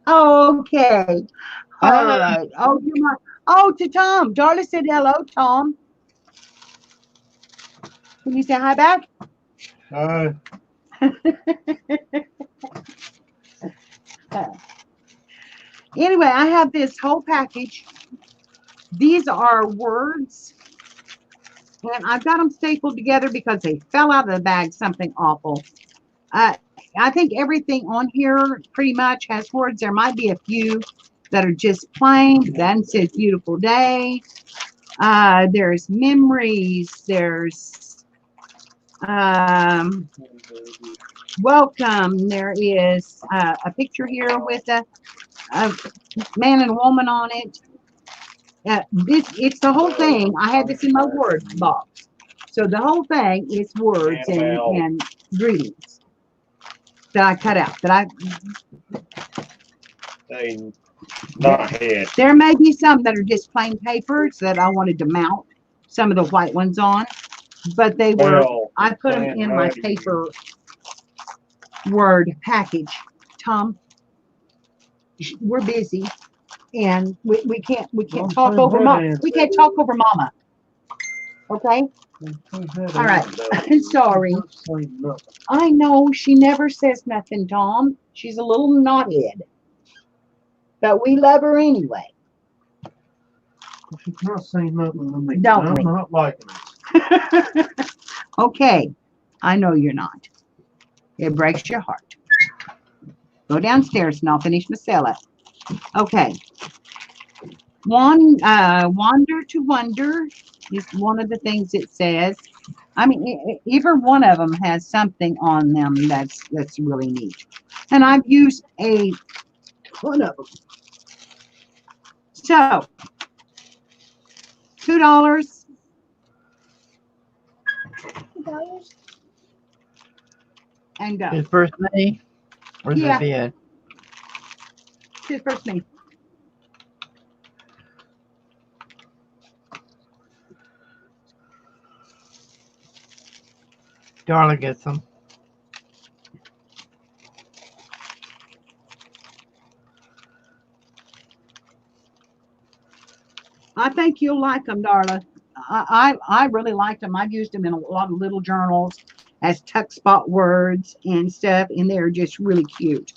Okay. All Hi. right. Oh, you my. Oh, to Tom. Darla said hello, Tom. Can you say hi back? Hi. Uh, Anyway, I have this whole package. These are words, and I've got them stapled together because they fell out of the bag. Something awful. I think everything on here pretty much has words. There might be a few that are just plain. Then says beautiful day. There's memories. There's welcome. There is a picture here with a man and a woman on it. It's the whole thing. I had this in my word box. So the whole thing is words and greetings that I cut out. Hey, not head. There may be some that are just plain papers that I wanted to mount some of the white ones on, but they were, Well, I put them in my paper word package. Tom, we're busy and we can't talk over mom. We can't talk over mama. Okay? All right. Sorry. I know she never says nothing, Tom. She's a little knothead. But we love her anyway. She's not saying nothing to me. Don't I'm we? not liking it. Okay. I know you're not. It breaks your heart. Go downstairs and I'll finish my salad. Okay. Wander to wonder is one of the things it says. I mean, either one of them has something on them that's really neat. And I've used a ton of them. So, $2 and go. His first name? Where's Yeah. the bed? His first name. Darla gets them. I think you'll like them, Darla. I really liked them. I've used them in a lot of little journals as tuck spot words and stuff, and they're just really cute.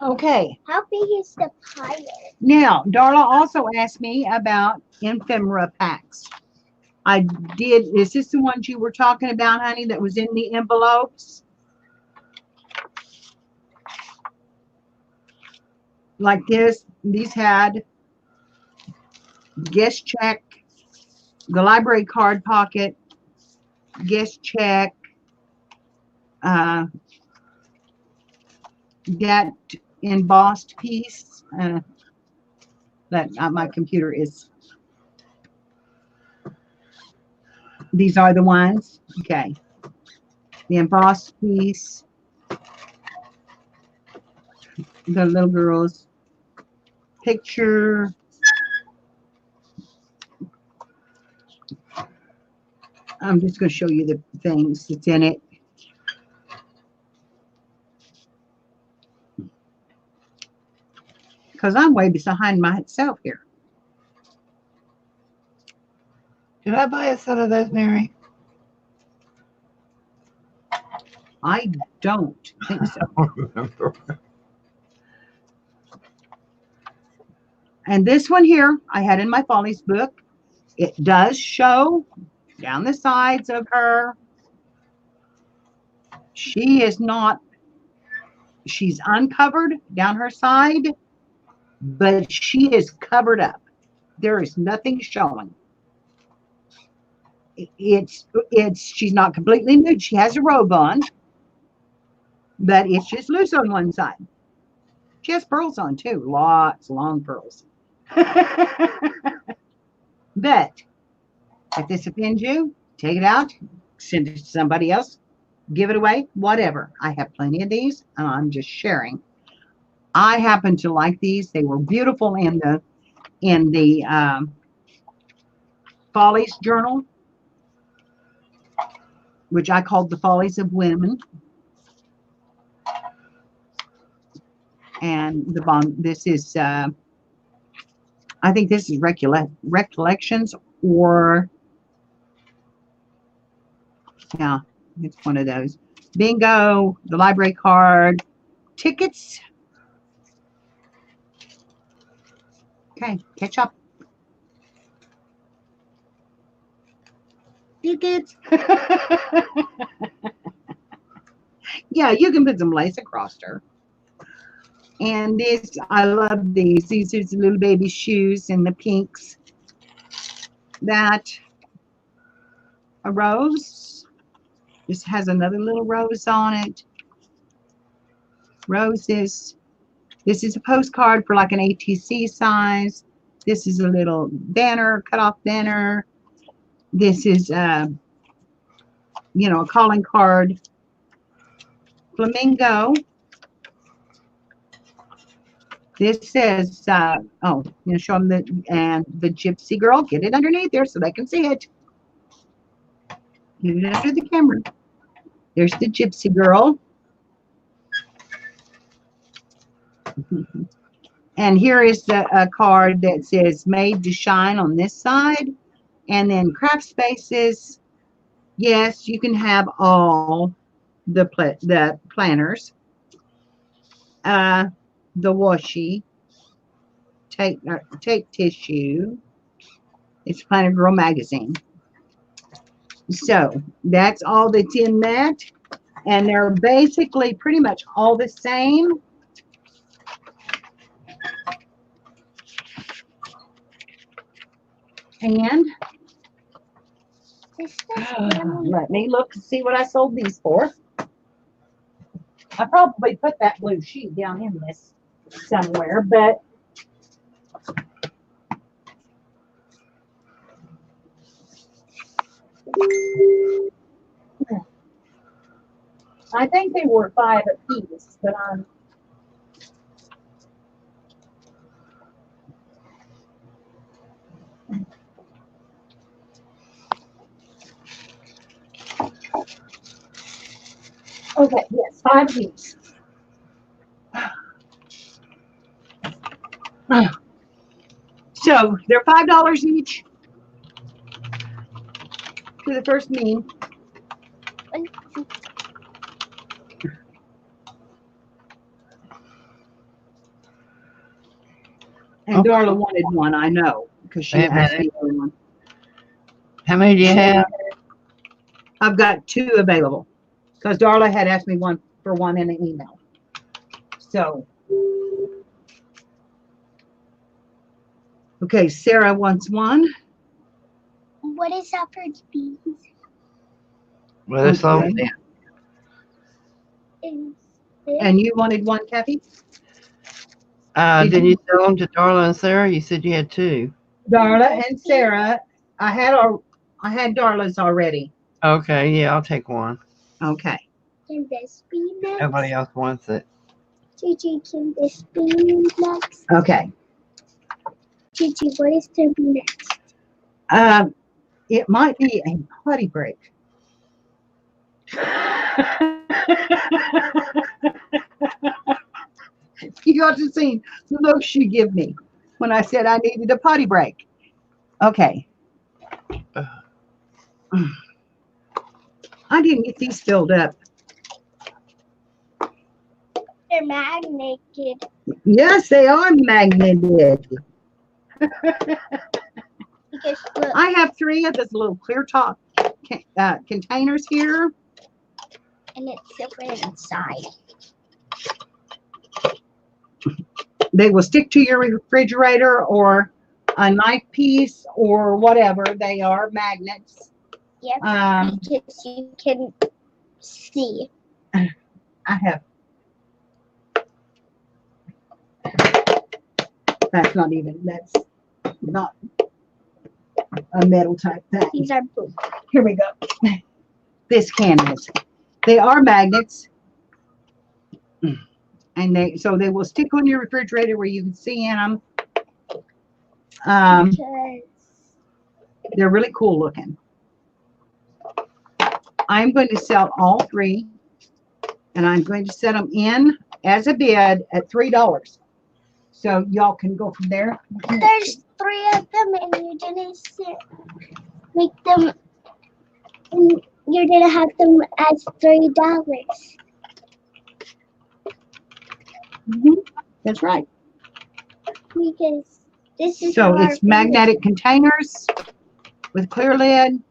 Okay. How big is the pile? Now, Darla also asked me about ephemera packs. I did. Is this the ones you were talking about, honey, that was in the envelopes? Like this. These had guest check, the library card pocket, guest check, that embossed piece. That my computer is. These are the ones. Okay. The embossed piece. The little girl's picture. I'm just going to show you the things that's in it. Because I'm way behind myself here. Did I buy a set of those, Mary? I don't think so. I don't remember. And this one here, I had in my Follies book. It does show down the sides of her. She is not, she's uncovered down her side, but she is covered up. There is nothing showing. She's not completely nude. She has a robe on, but it's just loose on one side. She has pearls on too, lots long pearls. But if this offends you, take it out, send it to somebody else, give it away, whatever. I have plenty of these, and I'm just sharing. I happen to like these. They were beautiful in the Follies journal, which I called the Follies of Women. And the bond. This is, I think this is recollections, or yeah, it's one of those. Bingo, the library card, tickets. Okay, catch up. Tickets. Yeah, you can put some lace across her. And this, I love these. These are the little baby shoes in the pinks. That, a rose. This has another little rose on it. Roses. This is a postcard for like an ATC size. This is a little banner, cut off banner. This is, a calling card. Flamingo. This says, show them the Gypsy Girl. Get it underneath there so they can see it. Get it under the camera. There's the Gypsy Girl. And here is a card that says Made to Shine on this side. And then craft spaces. Yes, you can have all the planners. The washi. Tape tissue. It's Planner Girl magazine. So that's all that's in that. And they're basically pretty much all the same. And let me look and see what I sold these for. I probably put that blue sheet down in this somewhere, but I think they were $5 apiece, but I'm okay, yes, 5 apiece. So they're $5 each for the first mean. And Darla wanted one, I know, because she asked me for one. How many do you have? I've got 2 available because Darla had asked me for one in an email. So, okay, Sarah wants one. What is that for bees? Well, that's all. Okay. And you wanted one, Kathy? Did you sell them to Darla and Sarah? You said you had 2. Darla and Sarah. I had Darla's already. Okay, yeah, I'll take one. Okay. Can this be next? Everybody else wants it. Gigi, can this be next? Okay. Gigi, what is to be next? It might be a potty break. You ought to see the look she gave me when I said I needed a potty break. Okay. I didn't get these filled up. They're magneted. Yes, they are magneted. Because look, I have 3 of those little clear top containers here. and it's separate inside. They will stick to your refrigerator or a knife piece or whatever. They are magnets. Yep. Because you can see. I have. That's not even, that's not a metal type thing. These are blue. Here we go. This can is. They are magnets. And they will stick on your refrigerator where you can see in them. Because They're really cool looking. I'm going to sell all three, and I'm going to set them in as a bid at $3. So y'all can go from there. there's 3 of them, and you're gonna make them. And you're gonna have them as $3. That's right. Because this is So how our it's magnetic containers with clear lid,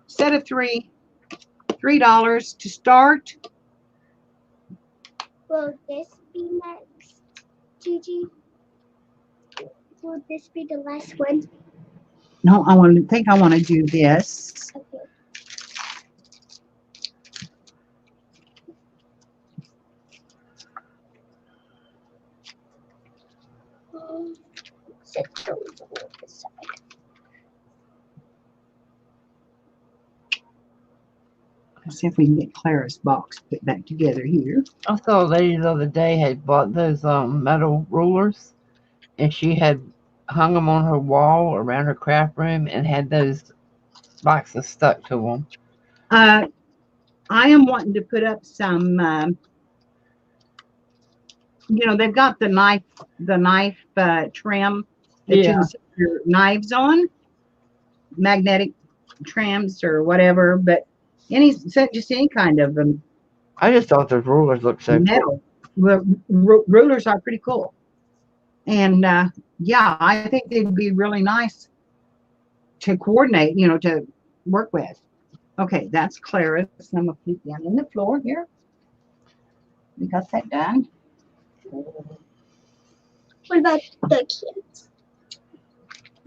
set of three, $3 to start. Will this be next, Gigi? Will this be the last one? No, I want to do this. Okay. Set those on the side. Let's see if we can get Clara's box put back together here. I saw a lady the other day had bought those metal rulers, and she had hung them on her wall around her craft room and had those boxes stuck to them. I am wanting to put up some, they've got the knife trim that you Yeah. can set your knives on, magnetic trims or whatever, but just any kind of I just thought those rulers looked so cool. metal. Rulers are pretty cool. And yeah, I think they'd be really nice to coordinate, to work with. Okay, that's Clara's. I'm going to put down in the floor here. We got that done. What about the kids?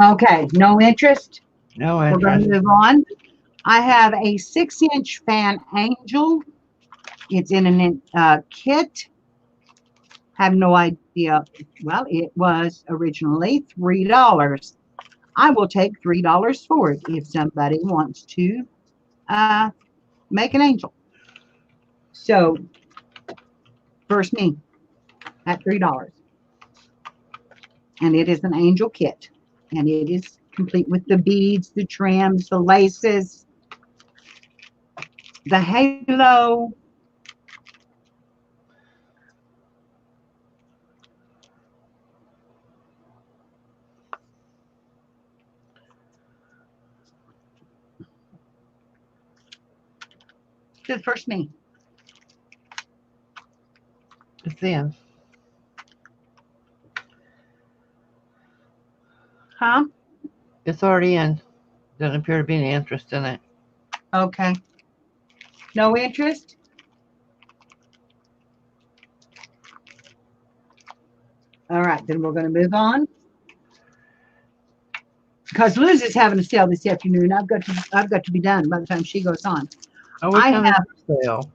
Okay, no interest. No We're going to interest. move on. I have a 6-inch fan angel. It's in a kit. Have no idea. Well, it was originally $3. I will take $3 for it if somebody wants to make an angel. So, first me at $3. And it is an angel kit. And it is complete with the beads, the trims, the laces, the halo. This is first me. It's in. Huh? It's already in. Doesn't appear to be any interest in it. Okay. No interest? All right, then we're going to move on. Because Liz is having a sale this afternoon. I've got to be done by the time she goes on. Oh, what I time have is the sale?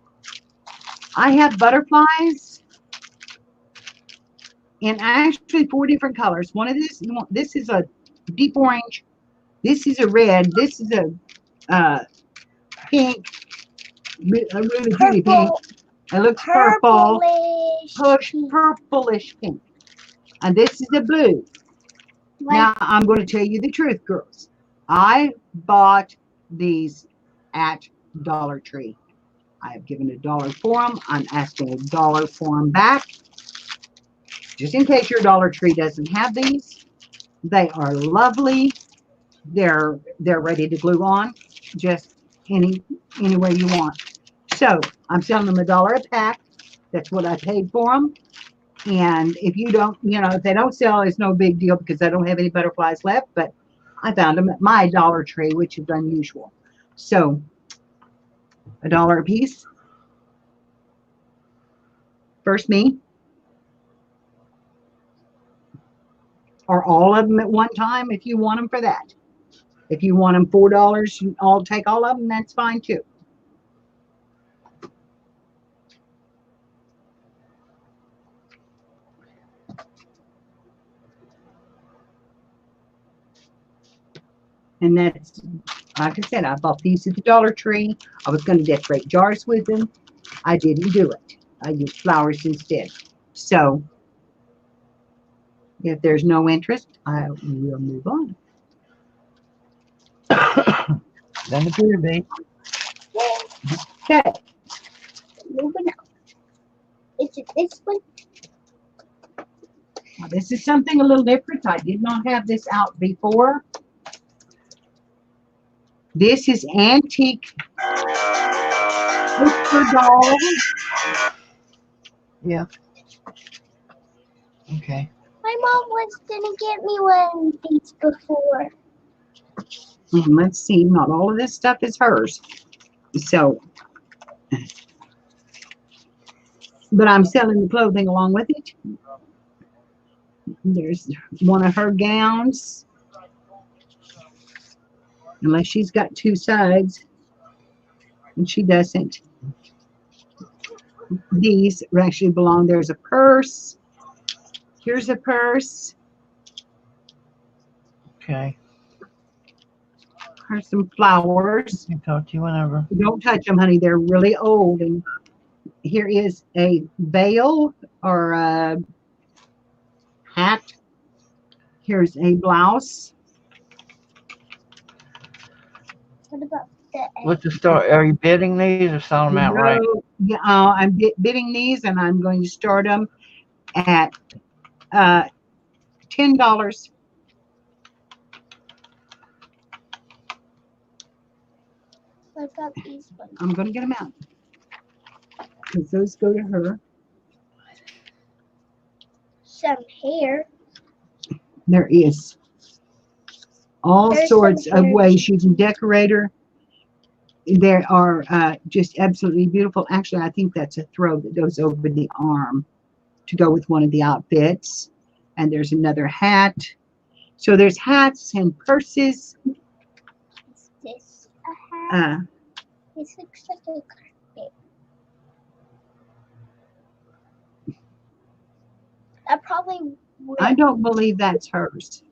I have butterflies in actually 4 different colors. One of this is a deep orange. This is a red. This is a pink, a really pretty pink. It looks purple, purplish pink. And this is a blue. Now, I'm going to tell you the truth, girls. I bought these at Dollar Tree. I have given $1 for them. I'm asking $1 for them back. Just in case your Dollar Tree doesn't have these. They are lovely. They're ready to glue on just any way you want. So I'm selling them $1 a pack. That's what I paid for them. And if you don't, if they don't sell, it's no big deal because I don't have any butterflies left. But I found them at my Dollar Tree, which is unusual. So $1 a piece. First me. Or all of them at one time if you want them for that. If you want them $4, I'll take all of them. That's fine too. And that's, like I said, I bought these at the Dollar Tree. I was going to decorate jars with them. I didn't do it. I used flowers instead. So if there's no interest, I will move on. Doesn't appear to be. Okay. Moving on. Is it this one? Now, this is something a little different. I did not have this out before. This is antique Whisper doll. Yeah. Okay. My mom was gonna get me one of these before. And let's see, not all of this stuff is hers. So, but I'm selling the clothing along with it. There's one of her gowns. Unless she's got two sides. And she doesn't. These actually belong. There's a purse. Here's a purse. Okay. Here's some flowers. I can talk to you whenever. Don't touch them, honey. They're really old. And here is a veil or a hat. Here's a blouse. What about the What's the start? Are you bidding these or selling them outright? Yeah, I'm bidding these, and I'm going to start them at $10. what about these ones? I'm going to get them out because those go to her. Some hair. There is all There's sorts some of hair. ways you can decorate her. There are just absolutely beautiful. Actually, I think that's a throw that goes over the arm to go with one of the outfits. And there's another hat. So there's hats and purses. Is this a hat? This looks like a carpet. I probably would. I don't believe that's hers.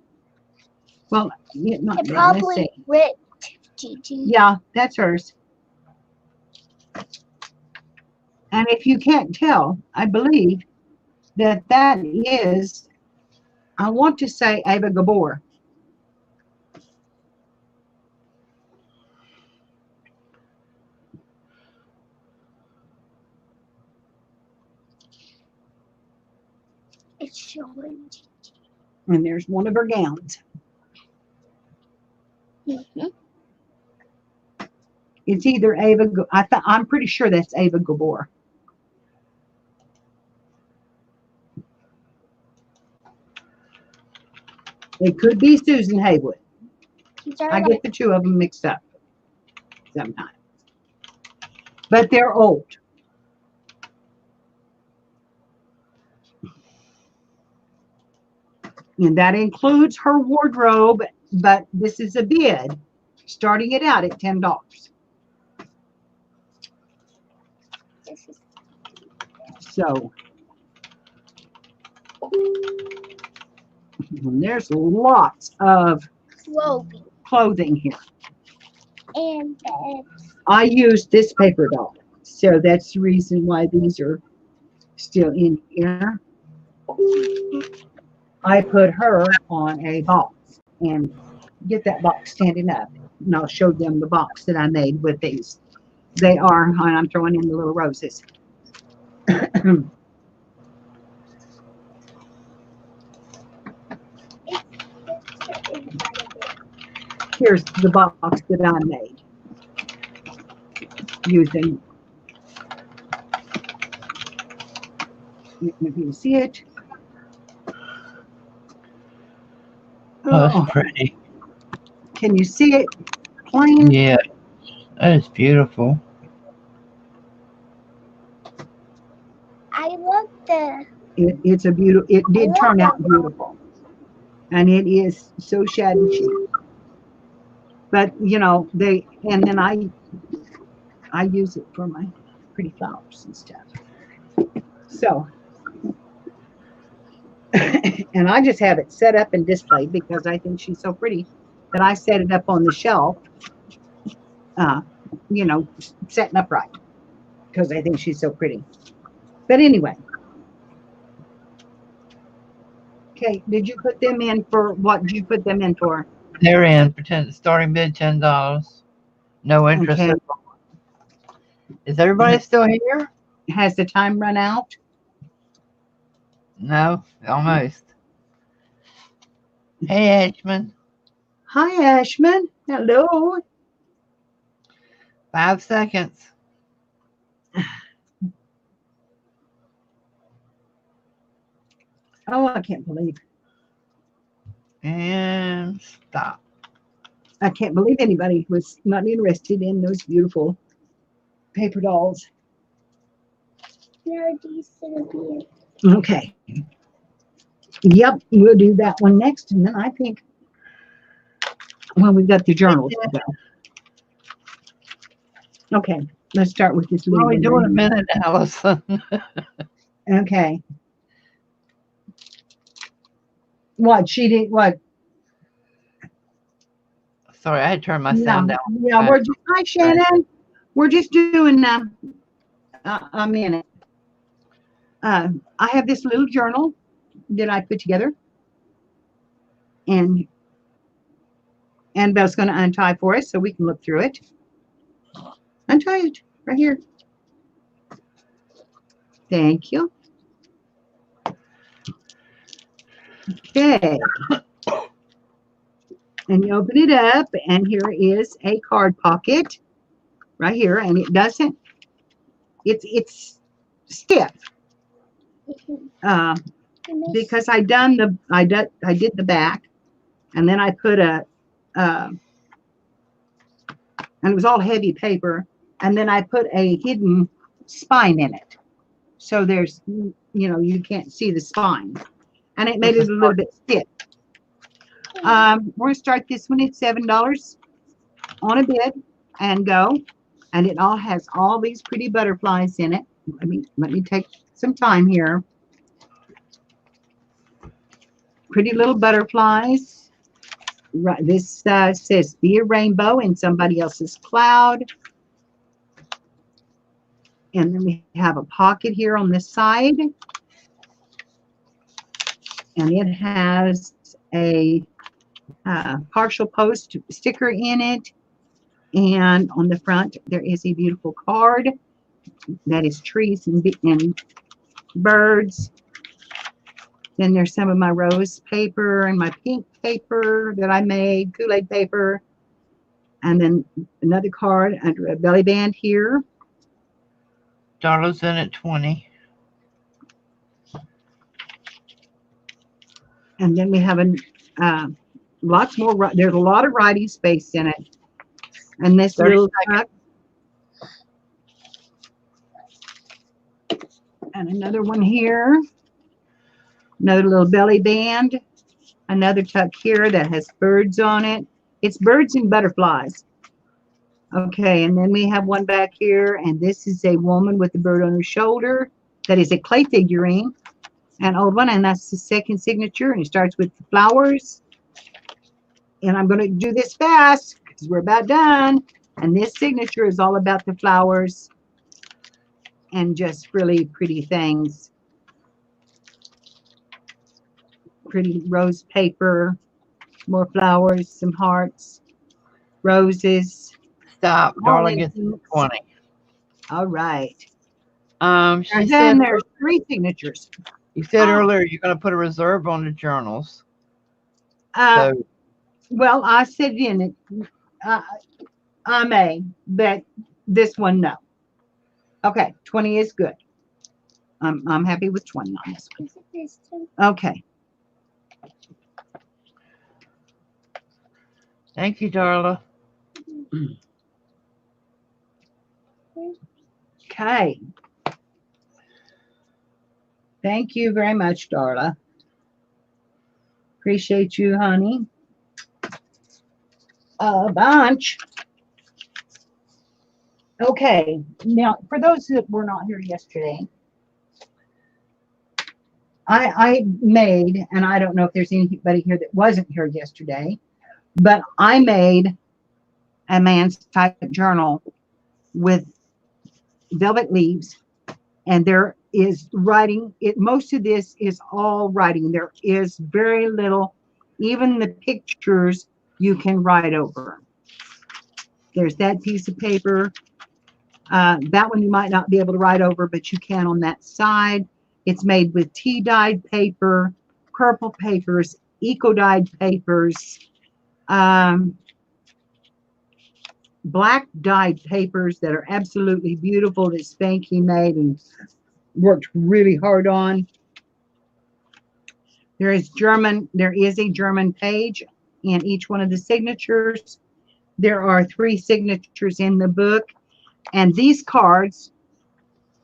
Well, not It let's probably see. ripped, Gigi. Yeah, that's hers. And if you can't tell, I believe that that is, I want to say Ava Gabor. It's showing. And there's one of her gowns. Mm-hmm. It's either Ava, I'm pretty sure that's Ava Gabor. It could be Susan Haywood. These are I like get the two of them mixed up sometimes. But they're old. And that includes her wardrobe, but this is a bid, starting it out at $10. this is So, and there's lots of clothing clothing here. and beds. I used this paper doll, so that's the reason why these are still in here. I put her on a box and get that box standing up. And I'll show them the box that I made with these. They are, and I'm throwing in the little roses. Here's the box that I made using, if you see it. Oh, that's pretty. Can you see it plain? Yeah, that is beautiful. I love the. It's a beautiful, it did turn out beautiful. And it is so shabby chic. But, you know, and then I use it for my pretty flowers and stuff. So, and I just have it set up and displayed because I think she's so pretty. that I set it up on the shelf, uh, you know, setting upright because I think she's so pretty. But anyway, okay, did you put them in for what did you put them in for? They're in for starting bid $10. No interest. Okay, Is everybody still here? has the time run out? No, almost. Hey, Ashman. Hi, Ashman. Hello. 5 seconds. Oh, I can't believe. And stop. I can't believe anybody was not interested in those beautiful paper dolls. No, these should be. Okay. Yep, we'll do that one next, and then I think, well, we've got the journals to go. Okay, let's start with this We're little only one. doing a minute, Allison. Okay. What she did? What? Sorry, I had turned my Yeah, sound down. yeah. We're just hi, Shannon. We're just doing a minute. I have this little journal that I put together, and Annabelle's going to untie for us so we can look through it. Untie it right here. Thank you. Okay. And you open it up, and here is a card pocket right here, and it doesn't. It's stiff because I did the back, and then I put and it was all heavy paper, and then I put a hidden spine in it, so there's you can't see the spine, and it made it a little bit stiff. We're gonna start this one at $7 on a bid and go, and it all has all these pretty butterflies in it. Let me take some time here. Pretty little butterflies. Right, this says be a rainbow in somebody else's cloud. And then we have a pocket here on this side. And it has a partial post sticker in it. And on the front, there is a beautiful card that is trees and birds. Then there's some of my rose paper and my pink paper that I made, Kool-Aid paper. And then another card under a belly band here. Darla's in at 20. And then we have lots more. There's a lot of writing space in it. And this little tuck. And another one here. Another little belly band. Another tuck here that has birds on it. It's birds and butterflies. Okay, and then we have one back here, and this is a woman with a bird on her shoulder. That is a clay figurine, an old one, and that's the second signature, and it starts with the flowers. And I'm going to do this fast because we're about done. And this signature is all about the flowers and just really pretty things. Pretty rose paper, more flowers, some hearts, roses. Stop. Darla gets 20. All right. She And said then there's 3 signatures. you said earlier you're going to put a reserve on the journals. Well, I said in it, I may, but this one, no. Okay, 20 is good. I'm happy with 20 on this one. Okay. Thank you, Darla. Okay. Thank you very much, Darla. Appreciate you, honey. A bunch. Okay. Now, for those that were not here yesterday, I made, and I don't know if there's anybody here that wasn't here yesterday, But I made a man's type journal with velvet leaves, and there is writing. It most of this is all writing. There is very little, even the pictures you can write over. There's that piece of paper. That one you might not be able to write over, but you can on that side. It's made with tea dyed paper, purple papers, eco dyed papers, um, black dyed papers that are absolutely beautiful that Spanky made and worked really hard on. There is a German page in each one of the signatures. There are 3 signatures in the book, and these cards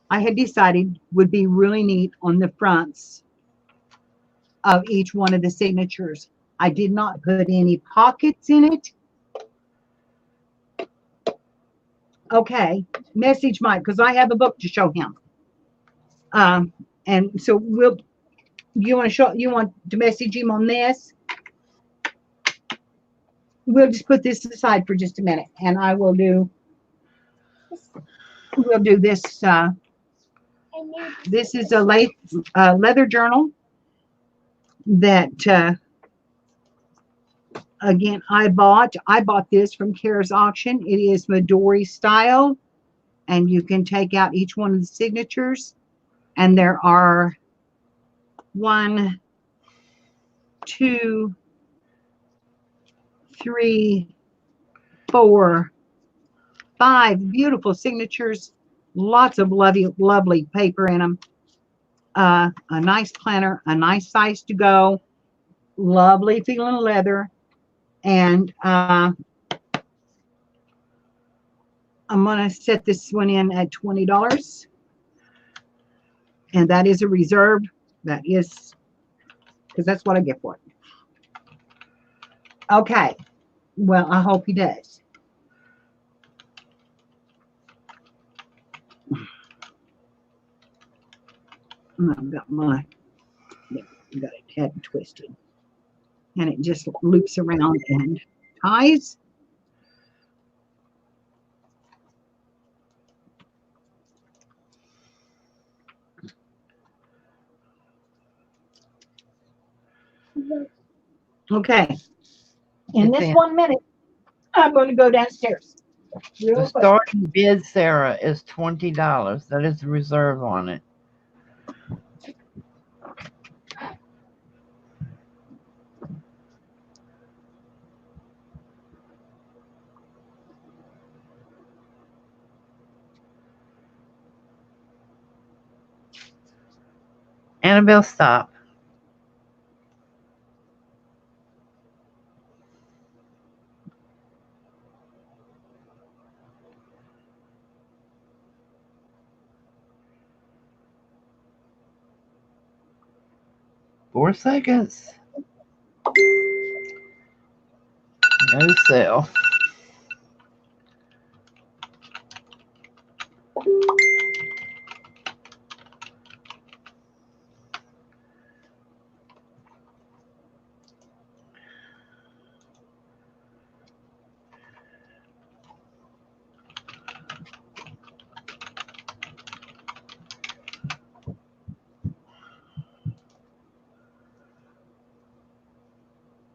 I had decided would be really neat on the fronts of each one of the signatures. I did not put any pockets in it. Okay, message Mike because I have a book to show him. And so you want to message him on this? We'll just put this aside for just a minute, and we'll do this. This is a leather journal that again I bought. I bought this from Kara's auction. It is Midori style, and you can take out each one of the signatures, and there are 1, 2, 3, 4, 5 beautiful signatures. Lots of lovely paper in them. A nice planner, a nice size to go. Lovely feeling leather, and I'm going to set this one in at $20, and that is a reserve. That is because that's what I get for it. Okay, well, I hope he does. I've got it head twisted, and it just loops around and ties. Okay. In this 1 minute, I'm going to go downstairs. The starting bid, Sarah, is $20. That is the reserve on it. Annabelle, stop. Four seconds. No sale.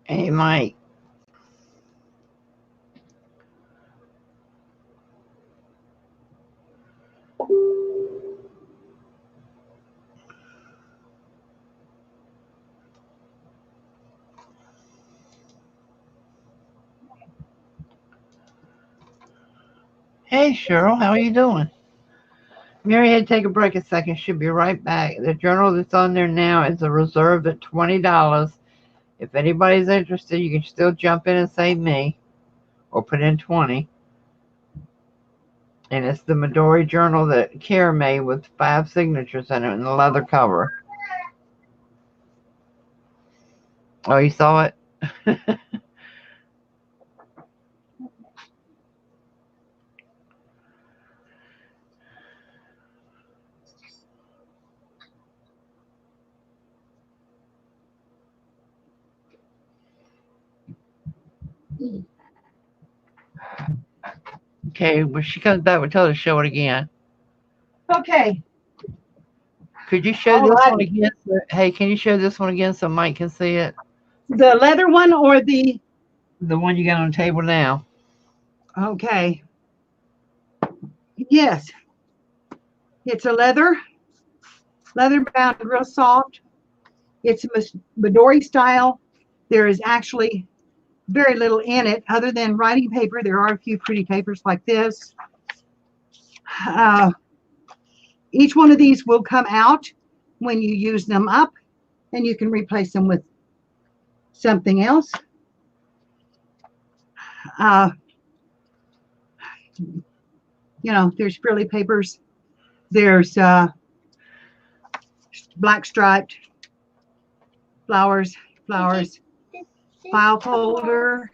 Hey, Mike. Hey, Cheryl, how are you doing? Mary had to take a break a second. She'll be right back. The journal that's on there now is a reserve at $20. If anybody's interested, you can still jump in and say me or put in 20. And it's the Midori journal that Kara made with 5 signatures in it in the leather cover. Oh, you saw it? Okay, when she comes back, we'll tell her to show it again. Okay. Could you show All this right. one again? Hey, can you show this one again so Mike can see it? The leather one or the, The one you got on the table now. okay. Yes. It's a leather bound, real soft. It's a Midori style. There is actually very little in it other than writing paper. There are a few pretty papers like this. Each one of these will come out when you use them up, and you can replace them with something else. You know, there's frilly papers. There's black striped flowers, file folder,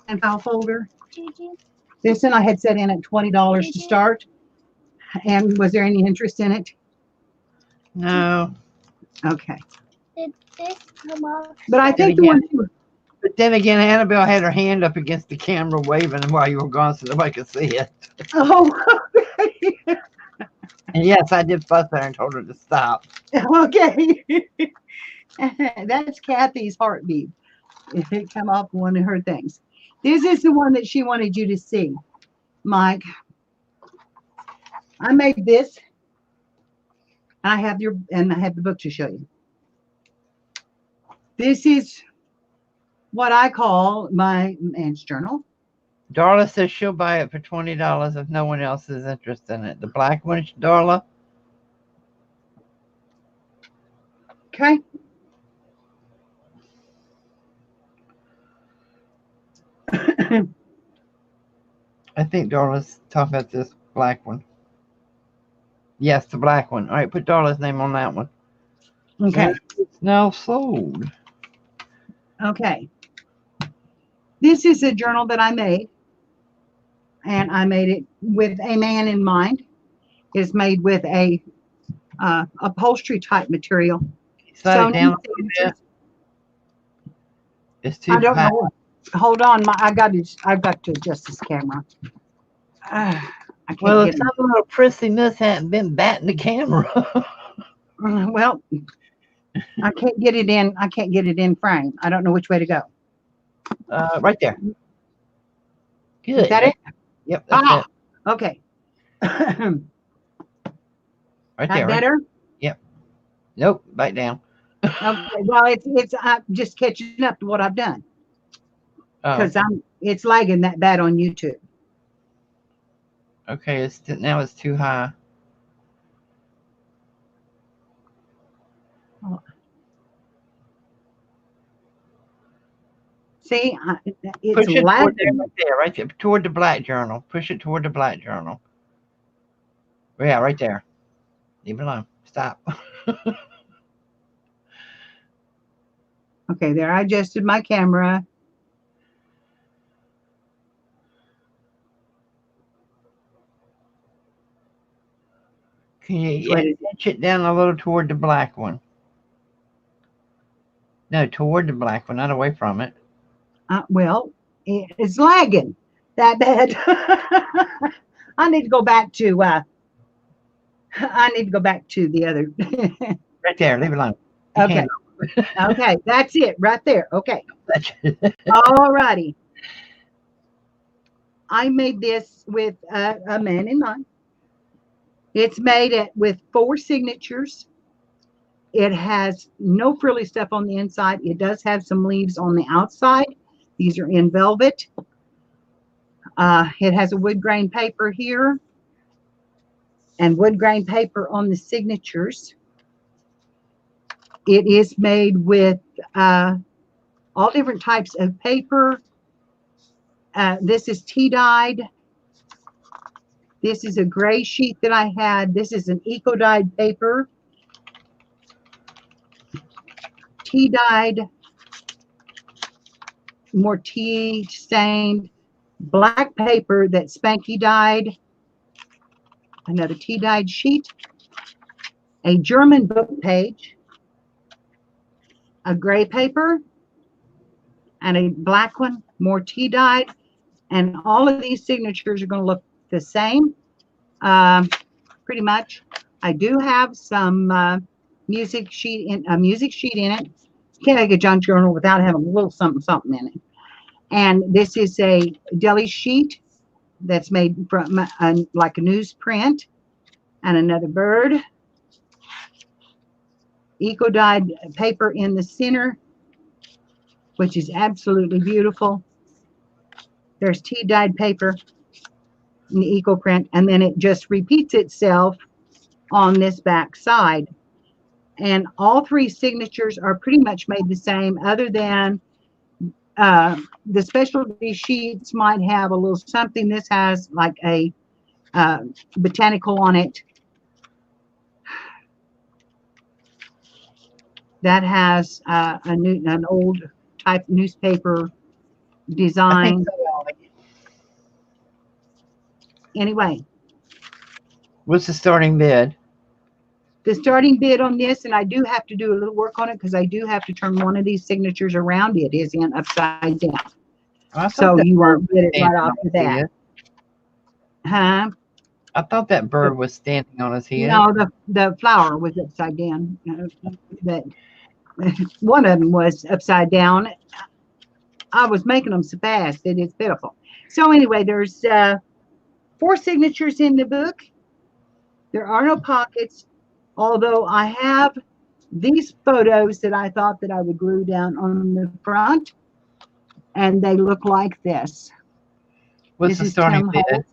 and file folder. This one I had set in at $20 to start. And was there any interest in it? No. Okay. Did this come off? But I think the one. But then again, Annabelle had her hand up against the camera waving while you were gone so nobody could see it. Oh, And yes, I did fuss at her and told her to stop. okay. That's Kathy's heartbeat. It come off one of her things. This is the one that she wanted you to see, Mike. I made this. I have the book to show you. This is what I call my man's journal. Darla says she'll buy it for $20 if no one else is interested in it. The black one, Darla? Okay. I think Darla's talking about this black one. Yes, the black one. All right, put Darla's name on that one. Okay. It's now sold. Okay. This is a journal that I made, and I made it with a man in mind. It's made with a upholstery type material. Slide it down a little bit. It's too I don't high. know. Hold on, I've got to adjust this camera. I can't Well, get if some little prissy miss hadn't been batting the camera. well, I can't get it in. I can't get it in frame. I don't know which way to go. Right there. Good. Is that it? Yep, that's it. Okay. Right That there. better? Right. Yep. Nope. Back down. Okay. Well, it's just catching up to what I've done because it's lagging that bad on YouTube. Okay. Now it's too high. See, it's Push it lagging. right there, toward the black journal. Push it toward the black journal. Yeah, right there. Leave it alone. Stop. Okay, there. I adjusted my camera. Can you inch it down a little toward the black one? No, toward the black one, not away from it. Well, it's lagging that bad. I need to go back to. I need to go back to the other. Right there. Leave it alone. Okay. Okay, that's it right there. Okay. That's it. All righty. I made this with a man in mind. It's made with 4 signatures. It has no frilly stuff on the inside. It does have some leaves on the outside. These are in velvet. It has a wood grain paper here and wood grain paper on the signatures. It is made with all different types of paper. This is tea dyed. This is a gray sheet that I had. This is an eco dyed paper. Tea dyed, more tea stained, black paper that Spanky dyed, another tea dyed sheet, a German book page, a gray paper, and a black one, more tea dyed, and all of these signatures are going to look the same, um, pretty much. I do have some music sheet in a music sheet in it. Can't make a junk journal without having a little something something in it. And this is a deli sheet that's made from like a newsprint, and another bird, eco dyed paper in the center, which is absolutely beautiful. There's tea dyed paper in the eco print, and then it just repeats itself on this back side. And all three signatures are pretty much made the same, other than the specialty sheets might have a little something. This has like a botanical on it. That has an old type newspaper I think design. so, Ollie. Anyway, What's the starting bid? the starting bid on this, and I do have to do a little work on it because I do have to turn one of these signatures around. It is in upside down, I so thought that you bird won't was get it right standing off on the his bat. head. Huh? I thought that bird was standing on his head. No, the flower was upside down. But one of them was upside down. I was making them so fast that it's pitiful. So anyway, there's 4 signatures in the book. There are no pockets, although I have these photos that I thought that I would glue down on the front, and they look like this. What's This the is starting Tim bid? Holt.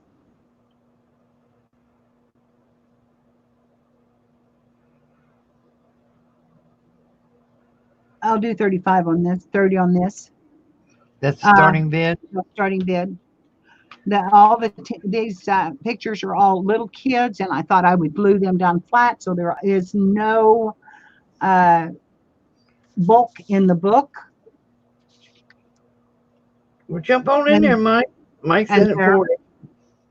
I'll do 35 on this, 30 on this. That's the Uh, starting bid. Starting bid. All these pictures are all little kids, and I thought I would glue them down flat, so there is no uh, bulk in the book. Well, jump on in And, there, Mike. Mike's and in it there for it.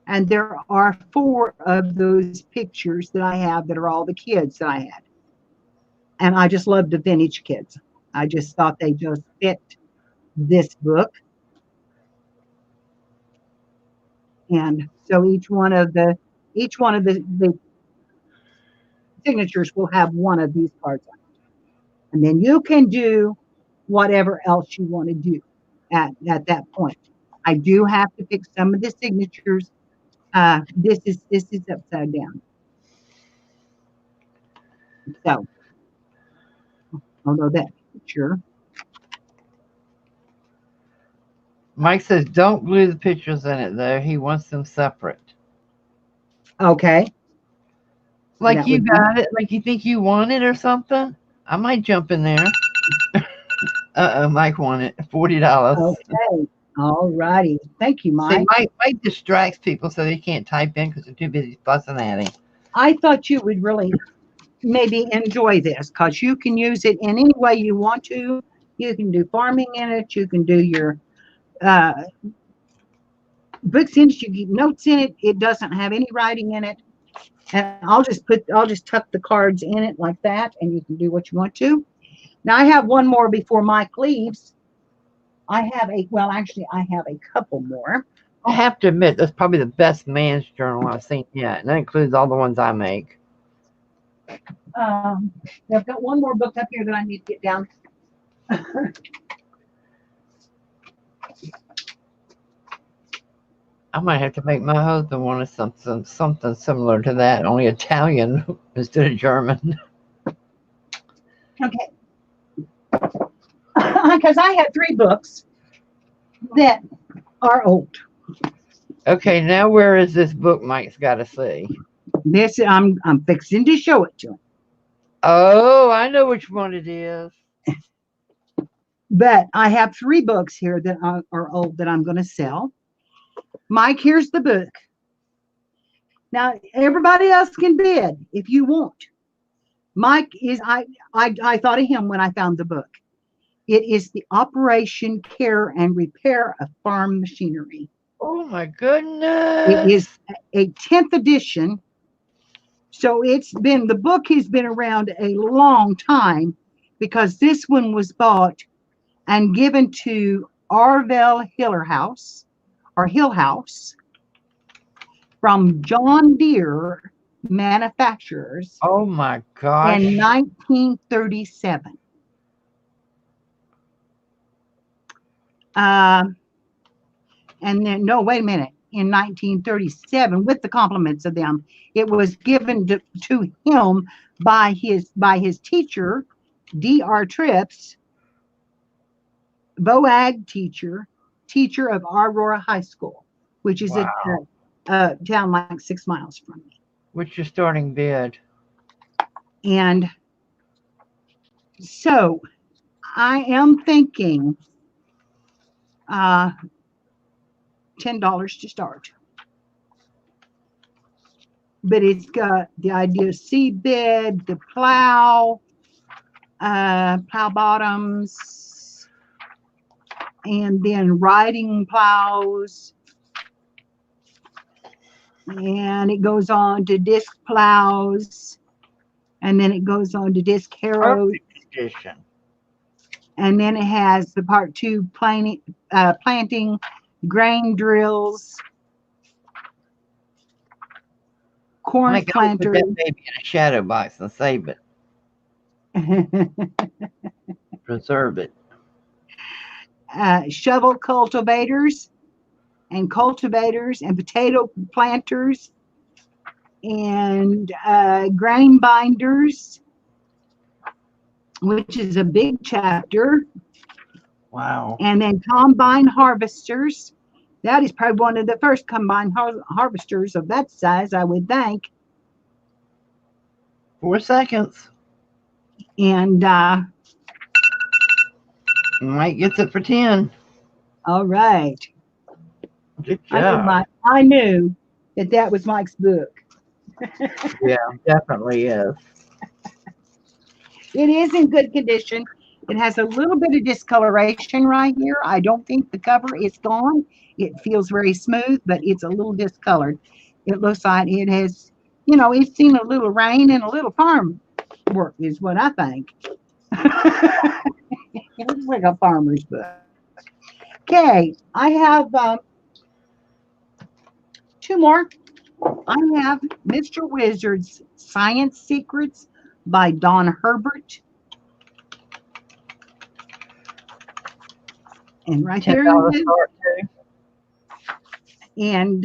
and there are 4 of those pictures that I have that are all the kids that I had. And I just love the vintage kids. I just thought they just fit this book. And so each one of the signatures will have one of these cards on it. And then you can do whatever else you want to do at that point. I do have to fix some of the signatures. This is upside down. So although that picture, Mike says don't glue the pictures in it though. He wants them separate. okay, Like that you would be got it. Like you think you want it or something. I might jump in there. Mike won it. $40. okay. All righty. Thank you, See, Mike. Mike distracts people so they can't type in because they're too busy fussing at him. I thought you would really maybe enjoy this because you can use it in any way you want to. You can do farming in it. You can do your uh, books in it. You keep notes in it. It doesn't have any writing in it. And I'll just tuck the cards in it like that, and you can do what you want to. Now I have one more before Mike leaves. Actually, I have a couple more. I have to admit, that's probably the best man's journal I've seen yet, and that includes all the ones I make. I've got one more book up here that I need to get down. I might have to make my husband want something similar to that, only Italian instead of German. Okay. Because I have 3 books that are old. Okay, now where is this book Mike's got to see? This I'm fixing to show it to him. Oh, I know which one it is. But I have 3 books here that are old that I'm going to sell. Mike, here's the book. Now everybody else can bid if you want. Mike is I thought of him when I found the book. It is the Operation Care and Repair of Farm Machinery. Oh my It goodness. is a 10th edition. So the book has been around a long time because this one was bought and given to Arvell Hiller House or Hill House from John Deere manufacturers Oh my in gosh. 1937. Um, and then, no, wait a minute. In 1937, with the compliments of them, it was given to him by his teacher, D.R. Trips, BOAG teacher of Aurora High School, which is Wow. a town like 6 miles from me. What's your starting bid? And so I am thinking uh, $10 to start. But it's got the idea of seed bed, the plow bottoms, and then riding plows. And it goes on to disc plows, and then it goes on to disc harrows, Perfect edition. and then it has the part 2 planting grain drills, corn Mike, I would put planter, that baby in a shadow box and save it. Preserve it. shovel cultivators and potato planters and grain binders, which is a big chapter, Wow. and then combine harvesters. That is probably one of the first combine harvesters of that size, I would think. 4 seconds. And Mike gets it for 10. all right, Good job. I knew that was Mike's book. Yeah, definitely is. It is in good condition. It has a little bit of discoloration right here. I don't think the cover is gone. It feels very smooth, but it's a little discolored. It looks like it has, it's seen a little rain and a little farm work, is what I think. It looks like a farmer's book. Okay, I have 2 more. I have Mr. Wizard's Science Secrets by Don Herbert. And right $10 there it is. start too. And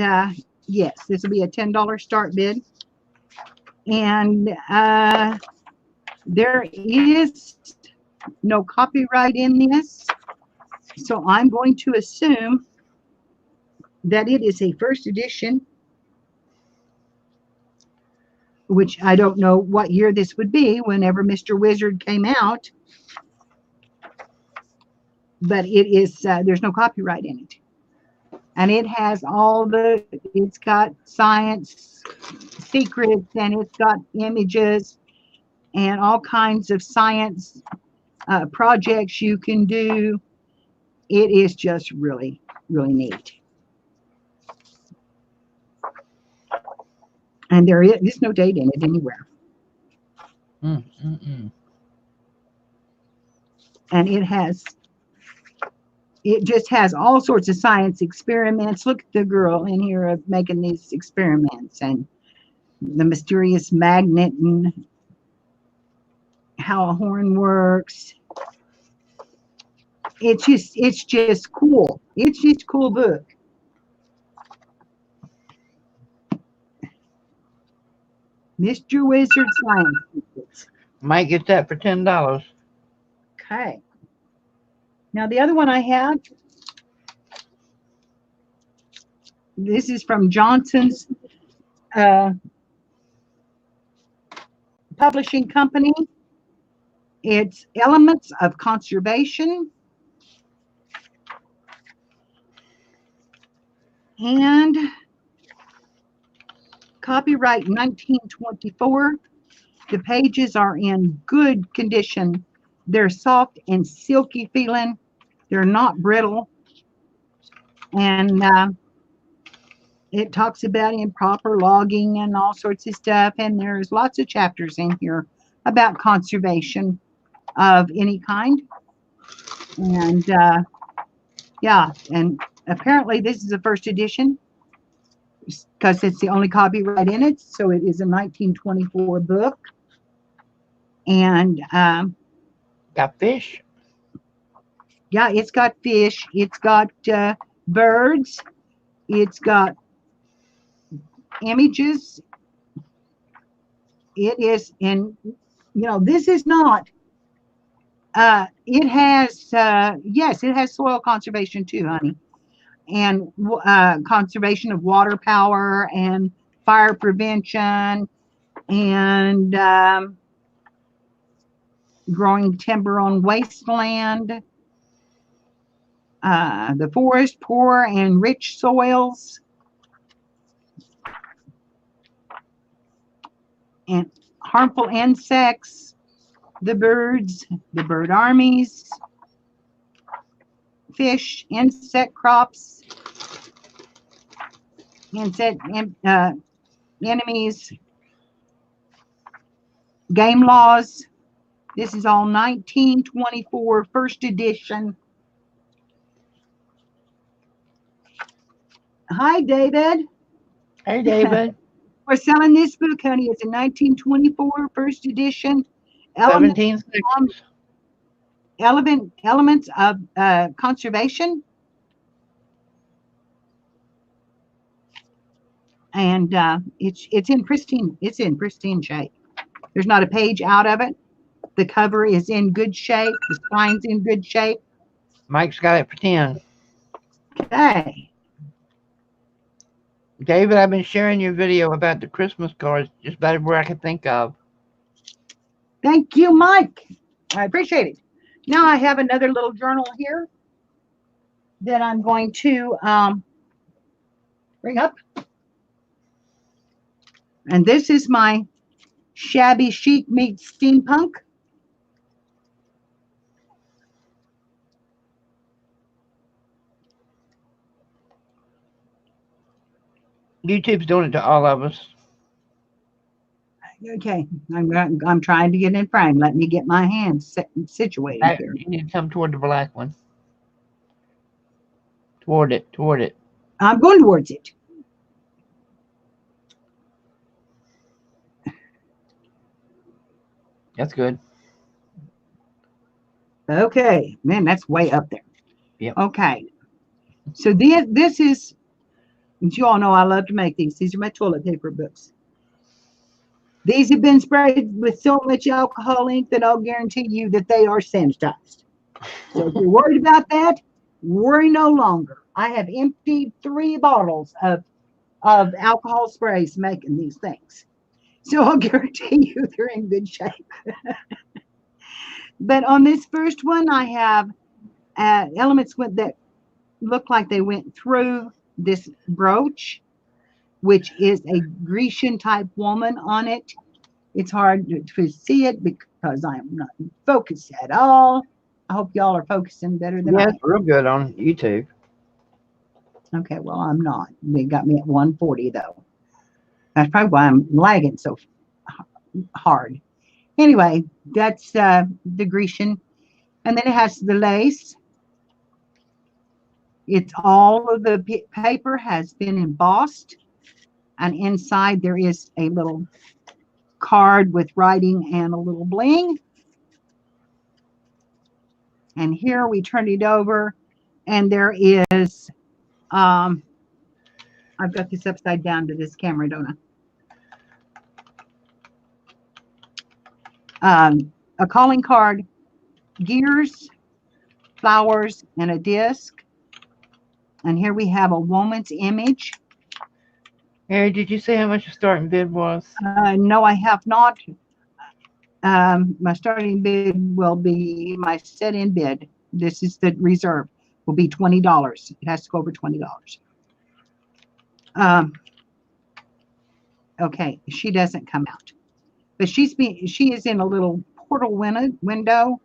yes, this will be a $10 start bid. And there is no copyright in this. So I'm going to assume that it is a first edition, which I don't know what year this would be whenever Mr. Wizard came out. But it is, there's no copyright in it. And it has it's got science secrets, and it's got images and all kinds of science projects you can do. It is just really, really neat. And there's no date in it anywhere. And it just has all sorts of science experiments. Look at the girl in here making these experiments, and the mysterious magnet, and how a horn works. It's just cool. It's just a cool book. Mr. Wizard Science Secrets. Mike gets that for $10. Okay. Now the other one I have, this is from Johnson's publishing company. It's Elements of Conservation. And copyright 1924. The pages are in good condition. They're soft and silky feeling. They're not brittle. And it talks about improper logging and all sorts of stuff. And there's lots of chapters in here about conservation of any kind. And yeah, and apparently this is the first edition because it's the only copyright in it. So it is a 1924 book. And Got fish. yeah, it's got fish, it's got birds, it's got images. It is, and this is not. It has, yes, it has soil conservation too, honey, and conservation of water power and fire prevention and growing timber on wasteland, the forest, poor and rich soils, and harmful insects, the birds, the bird armies, fish, insect crops, insect enemies, game laws. This is all 1924 first edition. Hi, David. Hey, David. We're selling this book, honey. It's a 1924 first edition. Element, 17 elements of conservation. And it's in pristine shape. There's not a page out of it. The cover is in good shape. The spine's in good shape. Mike's got it for 10. Okay. David, I've been sharing your video about the Christmas cards just about everywhere I could think of. Thank you, Mike. I appreciate it. Now I have another little journal here that I'm going to bring up. And this is my shabby chic meets steampunk. YouTube's doing it to all of us. Okay, I'm trying to get in frame. Let me get my hands situated here. You need to come toward the black one. Toward it. I'm going towards it. That's good. Okay, man, that's way up there. Yep. Okay, so this is, as you all know, I love to make these. These are my toilet paper books. These have been sprayed with so much alcohol ink that I'll guarantee you that they are sanitized. So if you're worried about that, worry no longer. I have emptied 3 bottles of alcohol sprays making these things. So I'll guarantee you they're in good shape. But on this first one, I have elements that look like they went through this brooch, which is a Grecian type woman on it. It's hard to see it because I'm not focused at all. I hope y'all are focusing better than I am. It's real good on YouTube. Okay, well, I'm not. They got me at 140 though. That's probably why I'm lagging so hard. Anyway, that's the Grecian. And then it has the lace. It's all of the paper has been embossed. And inside there is a little card with writing and a little bling. And here we turn it over and there is, I've got this upside down to this camera, don't I? A calling card, gears, flowers, and a disc. And here we have a woman's image. Harry, did you say how much your starting bid was? No, I have not. My starting bid will be my set-in bid. This is the reserve. Will be $20. It has to go over $20. Okay, she doesn't come out, but she is in a little portal window,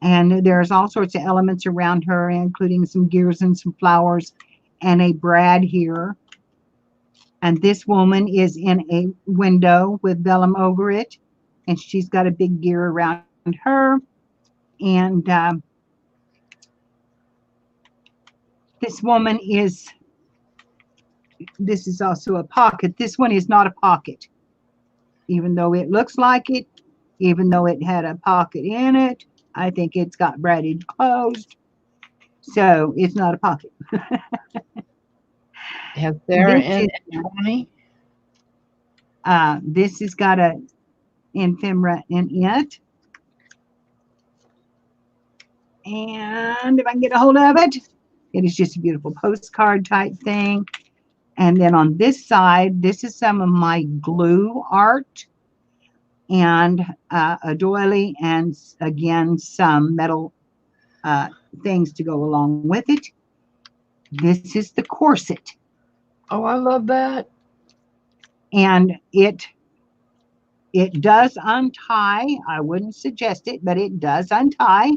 and there's all sorts of elements around her, including some gears and some flowers, and a brad here. And this woman is in a window with vellum over it, and she's got a big gear around her. And This woman is, this is also a pocket. This one is not a pocket, even though it looks like it, even though it had a pocket in it. I think it's got braided closed, so it's not a pocket. Has Sarah This in is, 20? this has got a ephemera in it. And if I can get a hold of it, it is just a beautiful postcard type thing. And then on this side, this is some of my glue art and a doily, and again, some metal things to go along with it. This is the corset, Oh, I love that. and it does untie. I wouldn't suggest it, but it does untie.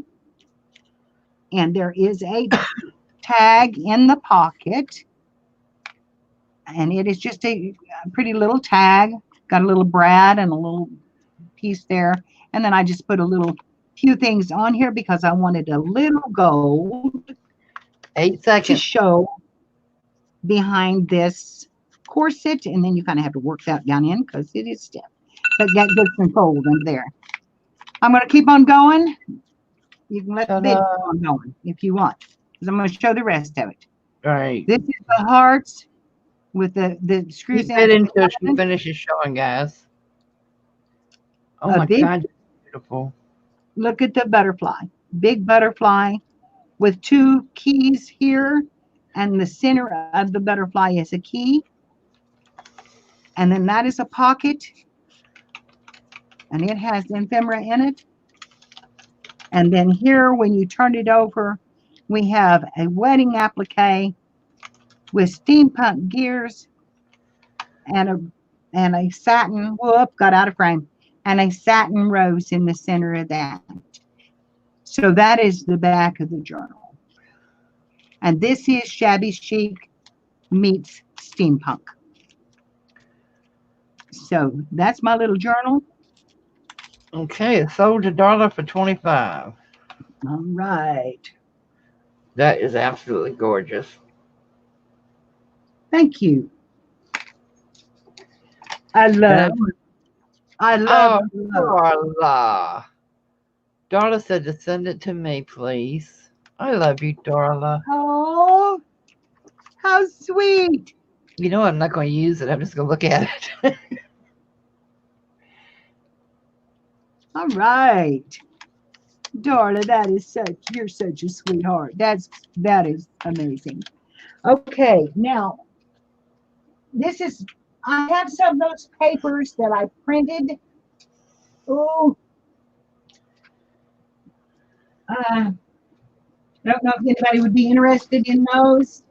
And there is a tag in the pocket, and it is just a pretty little tag. Got a little brad and a little piece there, and then I just put a little few things on here because I wanted a little gold 8 to seconds. show behind this corset, and then you kind of have to work that down in because it is stiff, but that gets some fold under there. I'm going to keep on going. You can let the bid Ta-da. keep on going if you want, because I'm going to show the rest of it. Right. This is the hearts with the screws Keep in it at the until she bottom. finishes showing, guys. Oh A my big, God, beautiful. look at the butterfly, big butterfly with 2 keys here, and the center of the butterfly is a key. And then that is a pocket, and it has ephemera in it. And then here, when you turn it over, we have a wedding applique with steampunk gears and a satin, whoop, got out of frame, and a satin rose in the center of that. So that is the back of the journal. And this is shabby chic meets steampunk. So that's my little journal. Okay, it sold to Darla for 25. All right. That is absolutely gorgeous. Thank you. I love, I love, Oh, love. Darla. Darla said to send it to me, please. I love you, Darla. Oh, how sweet. You know I'm not going to use it. I'm just going to look at it. All right. Darla, that is you're such a sweetheart. That is amazing. Okay, now I have some of those papers that I printed. Oh, I don't know if anybody would be interested in those.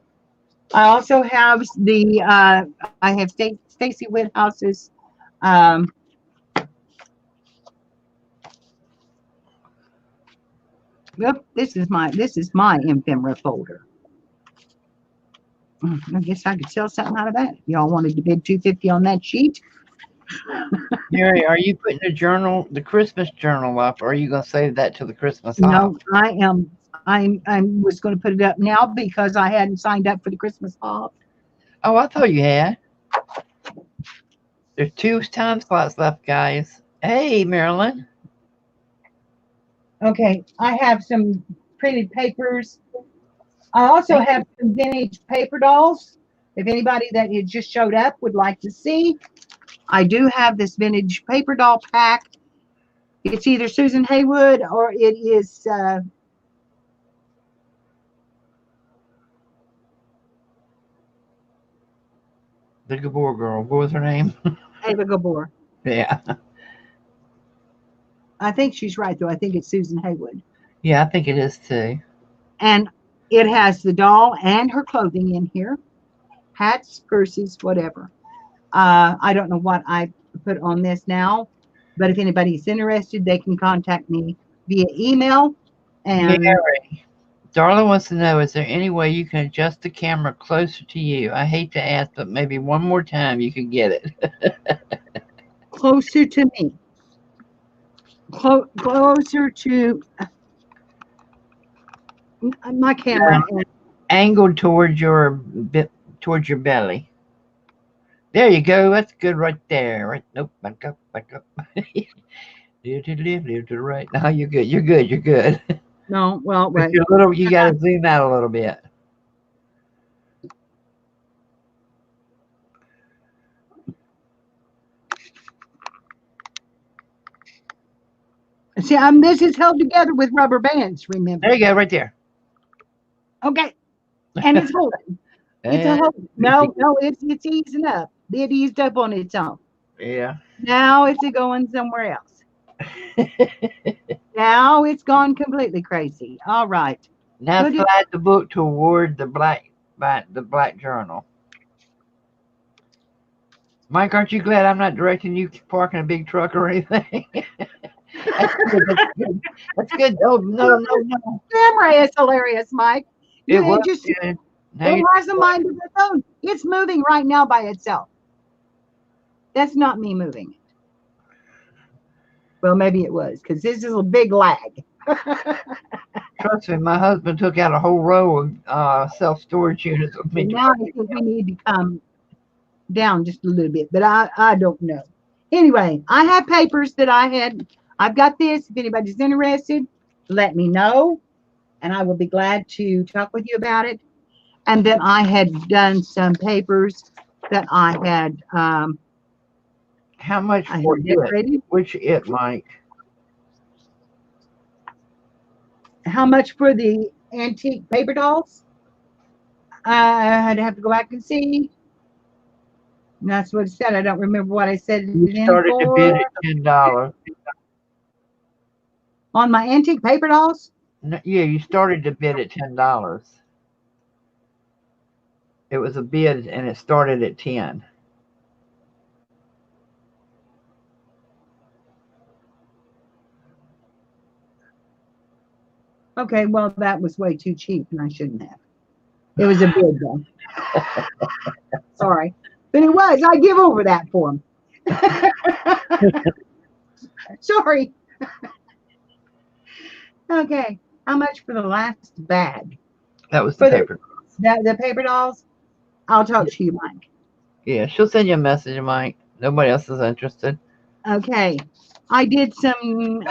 I also have I have Stacy Whithouse's yep, this is my ephemera folder. I guess I could sell something out of that. Y'all wanted to bid $250 on that sheet? Mary, are you putting the Christmas journal up, or are you going to save that till the Christmas off? No, I am. I was going to put it up now because I hadn't signed up for the Christmas off. Oh, I thought you had. There's 2 time slots left, guys. Hey, Marilyn. Okay, I have some printed papers. I also have some vintage paper dolls. If anybody that had just showed up would like to see, I do have this vintage paper doll pack. It's either Susan Haywood or it is The Gabor girl. What was her name? Ava Gabor. Yeah. I think she's right, though. I think it's Susan Haywood. Yeah, I think it is too. And it has the doll and her clothing in here. Hats, purses, whatever. I don't know what I put on this now, but if anybody's interested, they can contact me via email. And Mary, Darla wants to know, is there any way you can adjust the camera closer to you? I hate to ask, but maybe one more time you could get it. closer to me. Closer to my camera. angled towards your belly. There you go. That's good right there. Right. Nope. Back up. Back up. Live to the left, live to the right. No, you're good. You're good. You're good. No, well, But right. you're little. You got to zoom out a little bit. See, this is held together with rubber bands, remember? There you go. Right there. Okay. And it's holding. It's a And hold. No, no, it's easing up. It eased up on its own. yeah. Now it's going somewhere else. Now it's gone completely crazy. All right. Now Put it. slide the book toward the black journal. Mike, aren't you glad I'm not directing you parking a big truck or anything? That's good. That's good. That's good. Oh no, no, no. Camera is hilarious, Mike. It was It just good. Now it you're has a mind of its own. It's moving right now by itself. That's not me moving it. Well, maybe it was because this is a big lag. trust me, my husband took out a whole row of self-storage units with me. Now I think we need to come down just a little bit, but I don't know. Anyway, I have papers that I've got this. If anybody's interested, let me know, and I will be glad to talk with you about it. And then I had done some papers that I had How much I for had it? decorated. Which it, Mike? How much for the antique paper dolls? I'd have to go back and see. And that's what it said. I don't remember what I said it You in started to bid for. at $10. On my antique paper dolls? No, yeah, you started to bid at $10. It was a bid, and it started at 10. Okay, well, that was way too cheap, and I shouldn't have. It was a bid, though. Sorry. But it was. I give over that for him. Sorry. Okay. How much for the last bag? That was For the paper. the paper dolls? I'll talk to you, Mike. Yeah, she'll send you a message, Mike. Nobody else is interested. Okay. I did some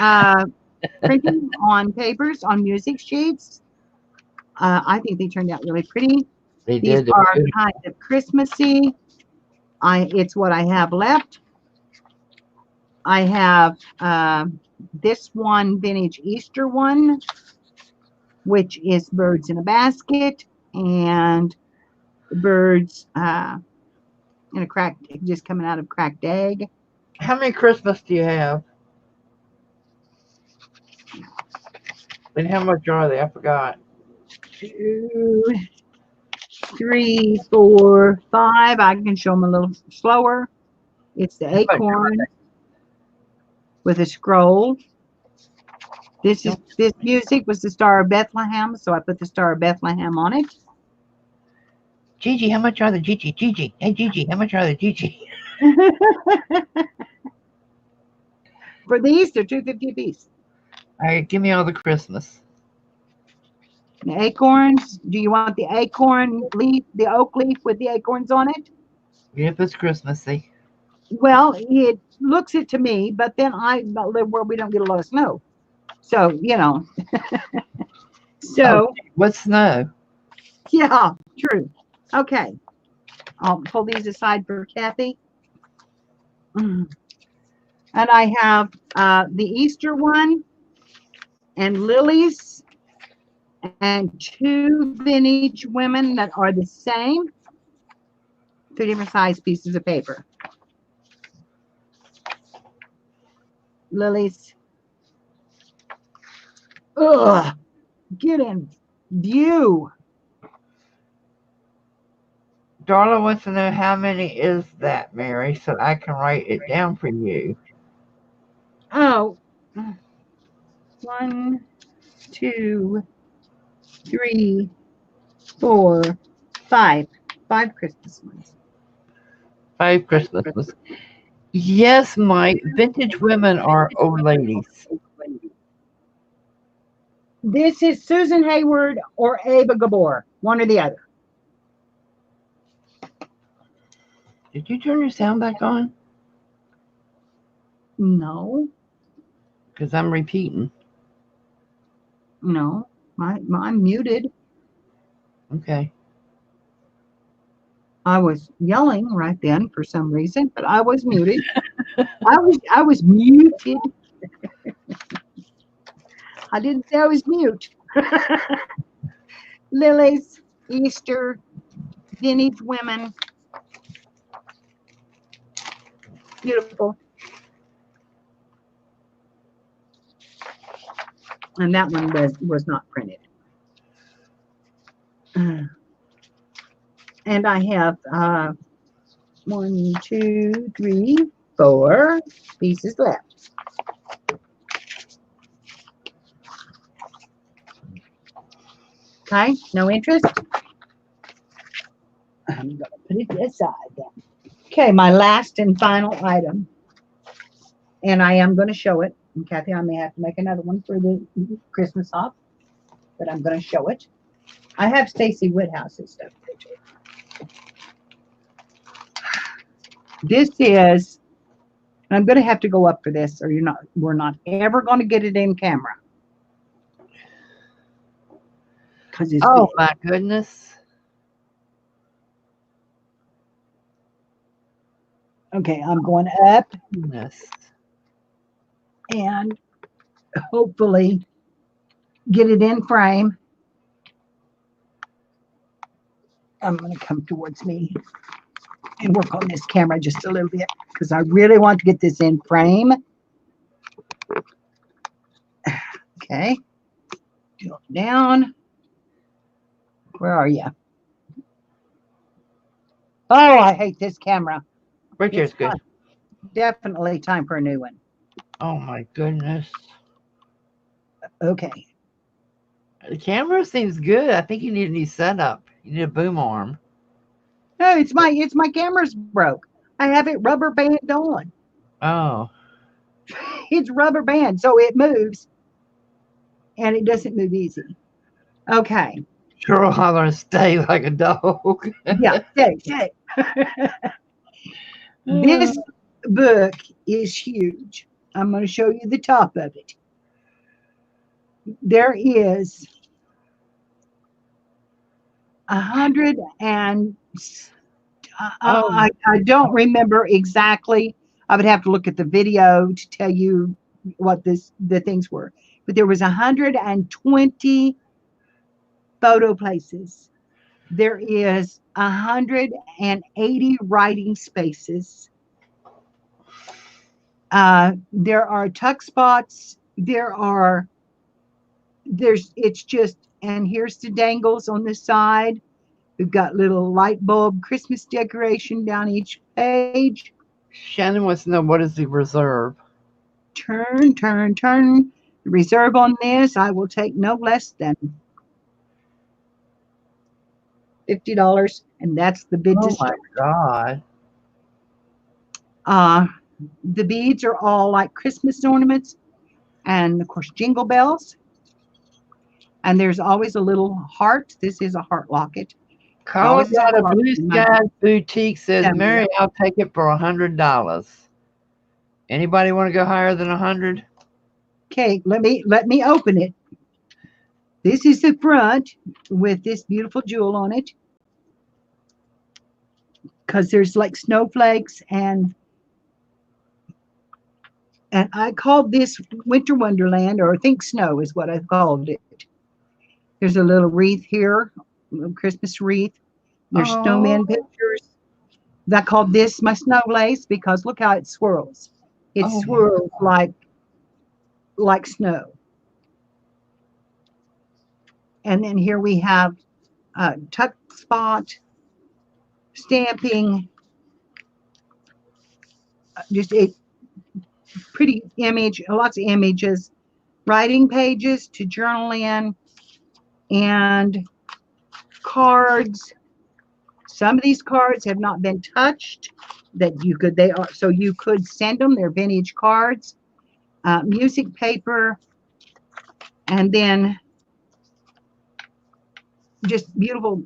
printing on papers, on music sheets. I think they turned out really pretty. They These did. They were are good. kind of Christmassy. It's what I have left. I have this one vintage Easter one, which is birds in a basket and birds in a cracked, just coming out of cracked egg. How many Christmas do you have? And how much are they? I forgot. 2, 3, 4, 5. I can show them a little slower. It's the How much are acorn with a scroll. This music was the Star of Bethlehem, so I put the Star of Bethlehem on it. Gigi, how much are the Gigi? Gigi, hey Gigi, how much are the Gigi? For these, they're $2.50 a piece. All right, give me all the Christmas. The acorns. Do you want the acorn leaf, the oak leaf with the acorns on it? If it's Christmassy. Well, it looks it to me, but then I live where we don't get a lot of snow. So, you know. So, What's snow? yeah, true. Okay. I'll pull these aside for Kathy. And I have the Easter one and lilies and 2 vintage women that are the same. 2 different size pieces of paper. Lilies. Ugh. Get in view. Darla wants to know how many is that, Mary, so I can write it down for you. Oh. 1, 2, 3, 4, 5. 5 Christmas ones. 5 Christmases. Yes, Mike. Vintage women are old ladies. This is Susan Hayward or Ava Gabor, one or the other. Did you turn your sound back on? No, Because I'm repeating. no, I'm muted. Okay. I was yelling right then for some reason, but I was muted. I was muted. I didn't say I was mute. Lilies, Easter, vintage women. Beautiful. And that one was not printed. And I have 1, 2, 3, 4 pieces left. Okay, no interest? I'm going to put it aside then. Okay, my last and final item. And I am going to show it. And Kathy, I may have to make another one for the Christmas off, but I'm going to show it. I have Stacy Woodhouse's stuff too. This is, I'm going to have to go up for this, or we're not ever going to get it in camera. Oh my goodness. Okay, I'm going up Goodness. and hopefully get it in frame. I'm going to come towards me and work on this camera just a little bit because I really want to get this in frame. Okay, drill down. Where are you? Oh, I hate this camera. Right here's good. Definitely time for a new one. Oh my goodness. Okay. The camera seems good. I think you need a new setup. You need a boom arm. No, it's my camera's broke. I have it rubber band on. Oh. It's rubber band, so it moves. And it doesn't move easy. Okay. Girl, I'm gonna stay like a dog. Yeah, stay. This book is huge. I'm going to show you the top of it. There is 100 and I don't remember exactly. I would have to look at the video to tell you what the things were. But there was 120 photo places. There is 180 writing spaces. There are tuck spots. It's just, and here's the dangles on the side. We've got little light bulb Christmas decoration down each page. Shannon wants to know, what is the reserve? Turn. The reserve on this, I will take no less than $50, and that's the bid to start. Oh my God. The beads are all like Christmas ornaments, and of course jingle bells. And there's always a little heart. This is a heart locket. Colorado Blue Sky Boutique says, Mary, I'll take it for $100. Anybody want to go higher than 100? Okay, let me open it. This is the front with this beautiful jewel on it. Because there's like snowflakes and I called this Winter Wonderland, or Think Snow is what I've called it. There's a little wreath here, a little Christmas wreath. There's snowman pictures. I called this my snow lace because look how it swirls. It swirls like snow. And then here we have tuck spot, stamping, just a pretty image, lots of images, writing pages to journal in, and cards. Some of these cards have not been touched. So you could send them. They're vintage cards, music paper, and then just beautiful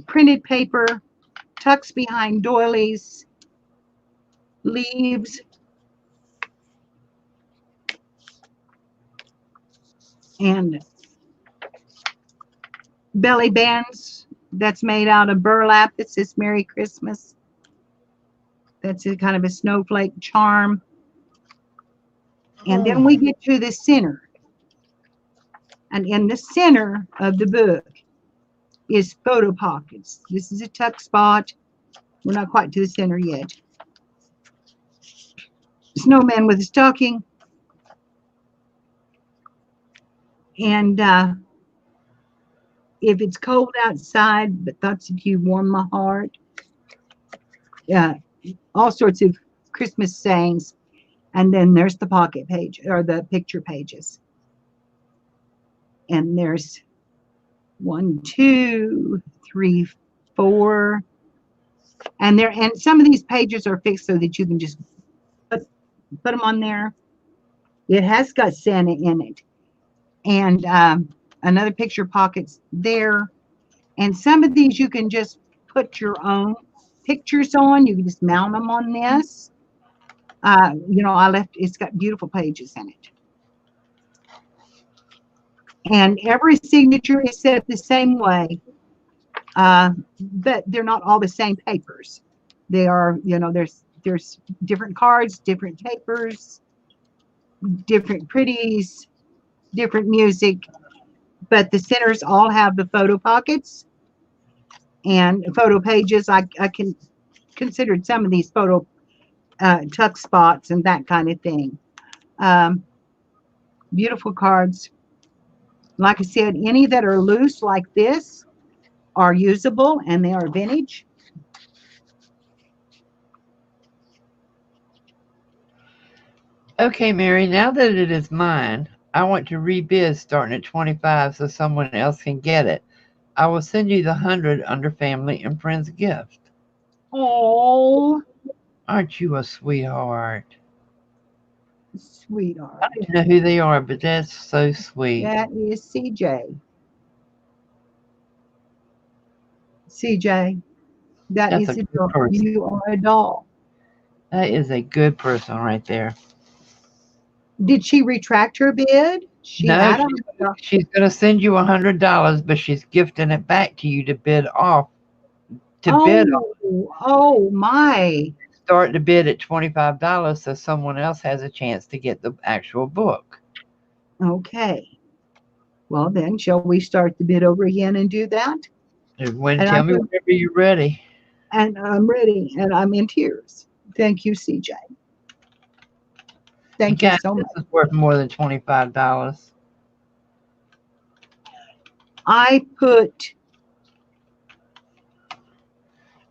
printed paper, tucks behind doilies, leaves, and belly bands that's made out of burlap that says Merry Christmas. That's a kind of a snowflake charm. And then we get to the center. And in the center of the book is photo pockets. This is a tuck spot. We're not quite to the center yet. Snowman with a stocking. And if it's cold outside, but thoughts of you warm my heart. All sorts of Christmas sayings. And then there's the pocket page or the picture pages. And there's 1, 2, 3, 4. And some of these pages are fixed so that you can just put them on there. It has got Santa in it. And another picture pockets there. And some of these you can just put your own pictures on. You can just mount them on this. It's got beautiful pages in it. And every signature is set the same way. But they're not all the same papers. They are, there's different cards, different papers, different pretties, different music, but the centers all have the photo pockets and photo pages. I considered some of these photo tuck spots and that kind of thing. Beautiful cards. Like I said, any that are loose like this are usable and they are vintage. Okay, Mary, now that it is mine, I want to rebid starting at 25 so someone else can get it. I will send you the 100 under family and friends gift. Oh, Aren't you a sweetheart? sweetheart. I don't know who they are, but that's so sweet. That is CJ. CJ, That's a good person. You are a doll. That is a good person right there. Did she retract her bid? No, she's going to send you $100, but she's gifting it back to you to bid off. Bid off. Oh my! Start the bid at $25 so someone else has a chance to get the actual book. Okay. Well then, shall we start the bid over again and do that? Tell me whenever you're ready. And I'm ready, and I'm in tears. Thank you, CJ. Thank you so much. This is worth more than $25.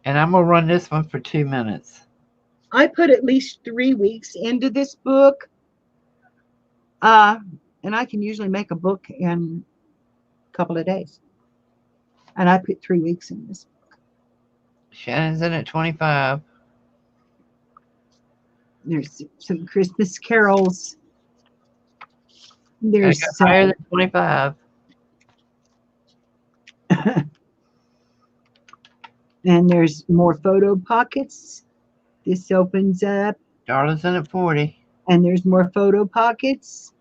And I'm going to run this one for 2 minutes. I put at least 3 weeks into this book. And I can usually make a book in a couple of days. And I put 3 weeks in this book. Shannon's in at 25. There's some Christmas carols. There's higher than 25. And there's more photo pockets. This opens up. Darla's in at 40. And there's more photo pockets.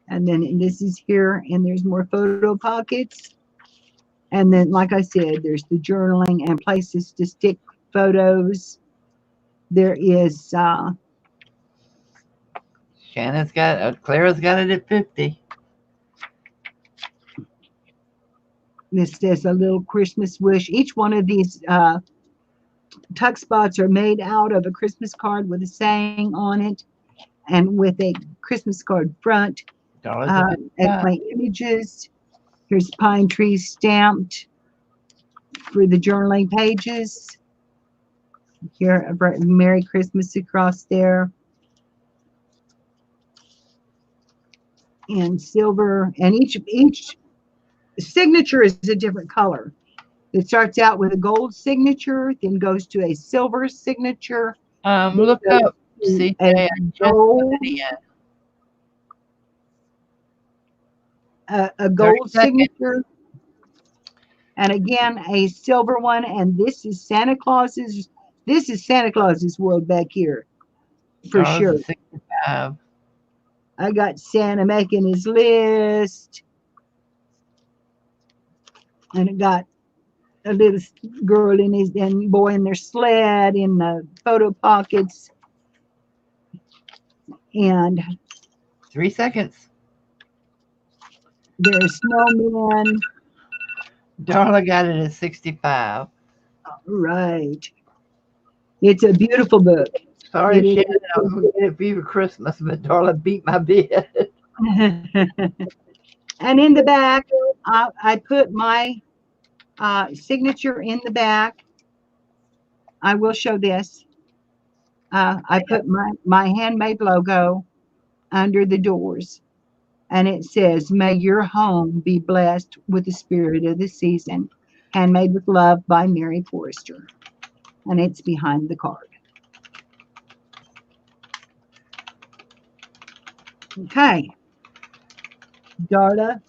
And then this is here, and there's more photo pockets. And then, like I said, there's the journaling and places to stick photos. There is Shannon's got Clara's got it at 50. This says a little Christmas wish. Each one of these tuck spots are made out of a Christmas card with a saying on it and with a Christmas card front. And my images. Here's pine trees stamped for the journaling pages. Here, a Merry Christmas across there. And silver. And each signature is a different color. It starts out with a gold signature, then goes to a silver signature. Look up CJ a gold signature. And again, a silver one. And this is Santa Claus's. This is Santa Claus's world back here for Darla's sure. a 65. I got Santa making his list, and it got a little girl in his and boy in their sled in the photo pockets, and 3 seconds. there's snowmen. Darla got it at 65. Right. It's a beautiful book. Sorry, It is. Shannon, I was going to get it for you for Christmas, but Darla beat my bed. And in the back, I put my signature in the back. I will show this. I put my handmade logo under the doors, and it says, "May your home be blessed with the spirit of the season, handmade with love by Mary Forrester." And it's behind the card. Okay. Darla,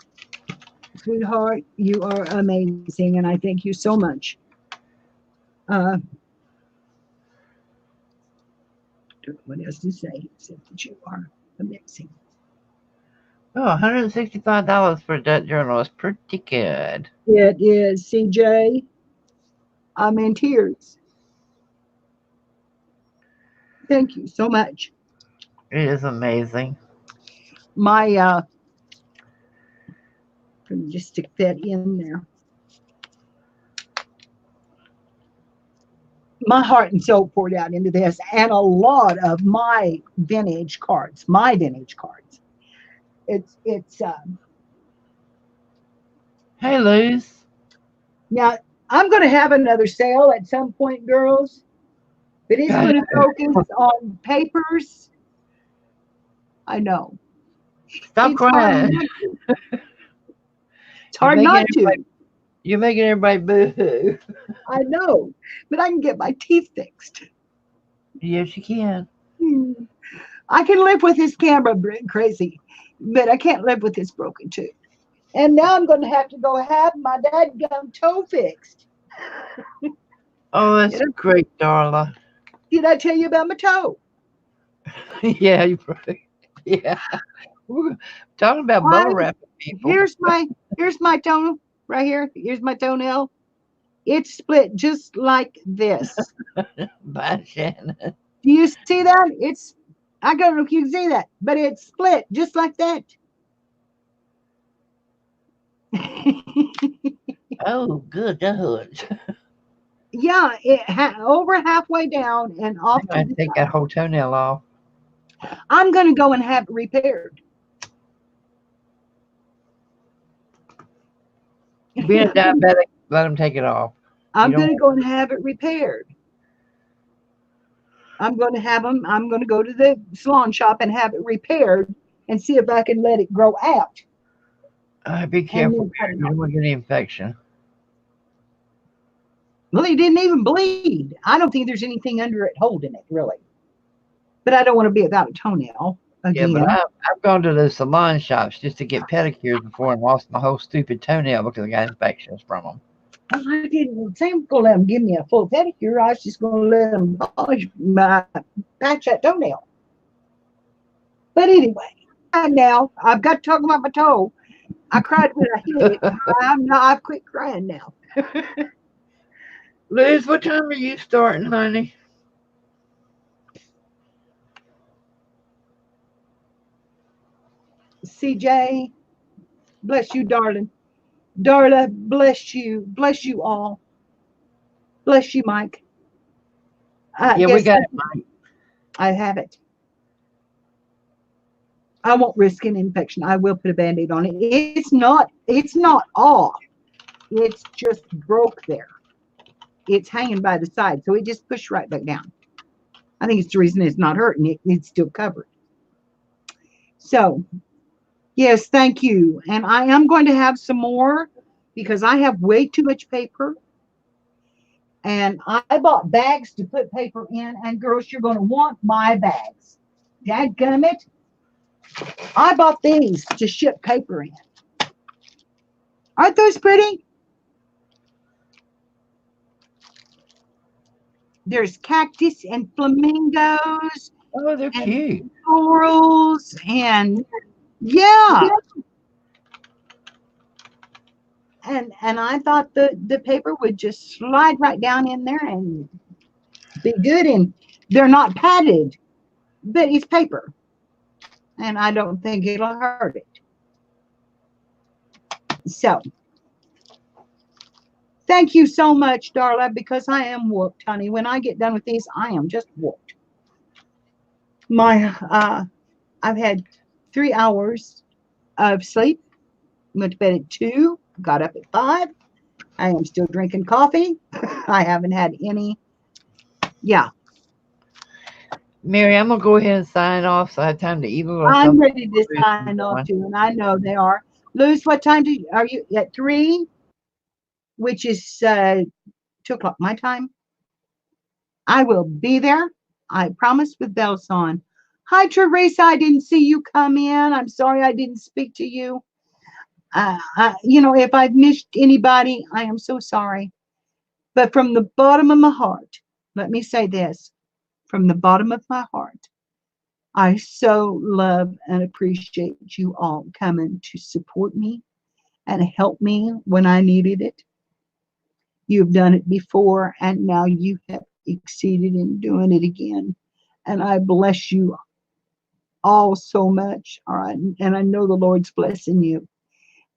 sweetheart, you are amazing, and I thank you so much. Uh, don't know what else to say except that you are amazing. Oh, $165 for that journal is pretty good. It is CJ. I'm in tears. Thank you so much. It is amazing. My let me just stick that in there. My heart and soul poured out into this, and a lot of my vintage cards. It's Hey, Luz. now I'm going to have another sale at some point, girls, but it's going to focus on papers. I know. Stop It's hard crying. not to. It's hard not to. You're making everybody boo-hoo. I know, but I can get my teeth fixed. Yes, you can. I can live with this camera crazy, but I can't live with this broken tooth. And now I'm going to have to go have my dadgum toe fixed. Oh, that's great, Darla. Did I tell you about my toe? Yeah, yeah. We're talking about bubble wrapping people. Here's my toe right here. Here's my toenail. It's split just like this. Bye, Shannon. Do you see that? I don't know if you can see that, but it's split just like that. Oh, good. That hurts. Yeah, over halfway down and off I to the take side. that whole toenail off. I'm going to go and have it repaired. Being a diabetic, let them take it off. I'm going to go and have it repaired. I'm going to go to the salon shop and have it repaired and see if I can let it grow out. Be careful. You don't want to get an infection. Well, it didn't even bleed. I don't think there's anything under it holding it, really. But I don't want to be without a toenail again. Yeah, but I've gone to the salon shops just to get pedicures before and lost my whole stupid toenail because I got infections from them. I didn't think to let them give me a full pedicure. I was just going to let them patch that toenail. But anyway, and now I've got to talk about my toe. I cried when I hit it. I've quit crying now. Liz, what time are you starting, honey? CJ, bless you, darling. Darla, bless you. Bless you all. Bless you, Mike. Yeah, yes, we got it, Mike. I have it. I won't risk an infection. I will put a Band-Aid on it. It's not off. It's just broke there. It's hanging by the side, so it just pushed right back down. I think it's the reason it's not hurting. It's still covered. So, yes, thank you. And I am going to have some more because I have way too much paper. And I bought bags to put paper in. And girls, you're going to want my bags. Dadgummit. I bought these to ship paper in. Aren't those pretty? There's cactus and flamingos Oh, they're and cute. florals and yeah. And I thought the paper would just slide right down in there and be good. And they're not padded, but it's paper, and I don't think it'll hurt it. So thank you so much, Darla, because I am whooped, honey. When I get done with these, I am just whooped. My I've had 3 hours of sleep. Went to bed at 2, got up at 5. I am still drinking coffee. I haven't had any. Yeah, Mary, I'm gonna go ahead and sign off so I have time to eat a little I'm something ready before to we sign get off going. too, and I know they are. Luz, what time are you at 3, which is 2 o'clock my time? I will be there. I promise with bells on. Hi, Teresa. I didn't see you come in. I'm sorry I didn't speak to you. If I've missed anybody, I am so sorry. But from the bottom of my heart, let me say this from the bottom of my heart, I so love and appreciate you all coming to support me and help me when I needed it. You've done it before, and now you have exceeded in doing it again. And I bless you all so much. All right. And I know the Lord's blessing you.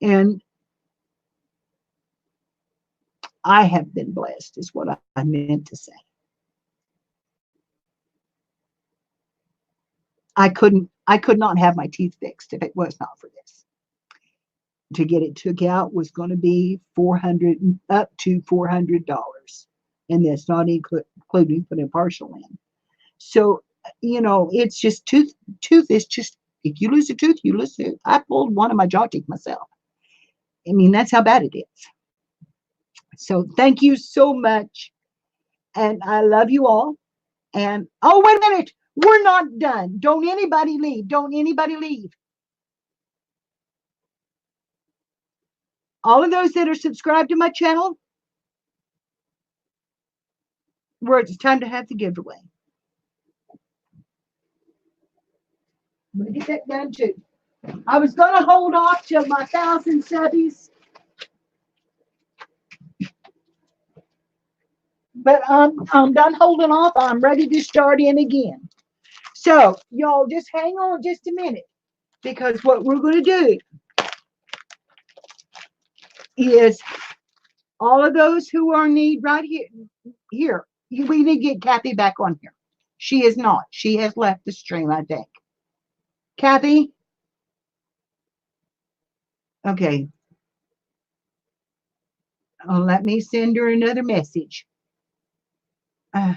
And I have been blessed, is what I meant to say. I could not have my teeth fixed if it was not for this. To get it took out was going to be 400 up to $400, and that's not including putting a partial in. So it's just tooth is just, if you lose a tooth, you lose it. I pulled one of my jaw teeth myself. I mean, that's how bad it is. So thank you so much, and I love you all. And oh, wait a minute, we're not done. Don't anybody leave. Don't anybody leave. All of those that are subscribed to my channel, it's time to have the giveaway. I'm gonna get that done too. I was gonna hold off till my 1,000 subbies, but I'm done holding off. I'm ready to start in again. So y'all just hang on just a minute, because what we're gonna do is all of those who are in need right here. We need to get Kathy back on here. She is not. She has left the stream, I think. Kathy? Okay. Let me send her another message. I'll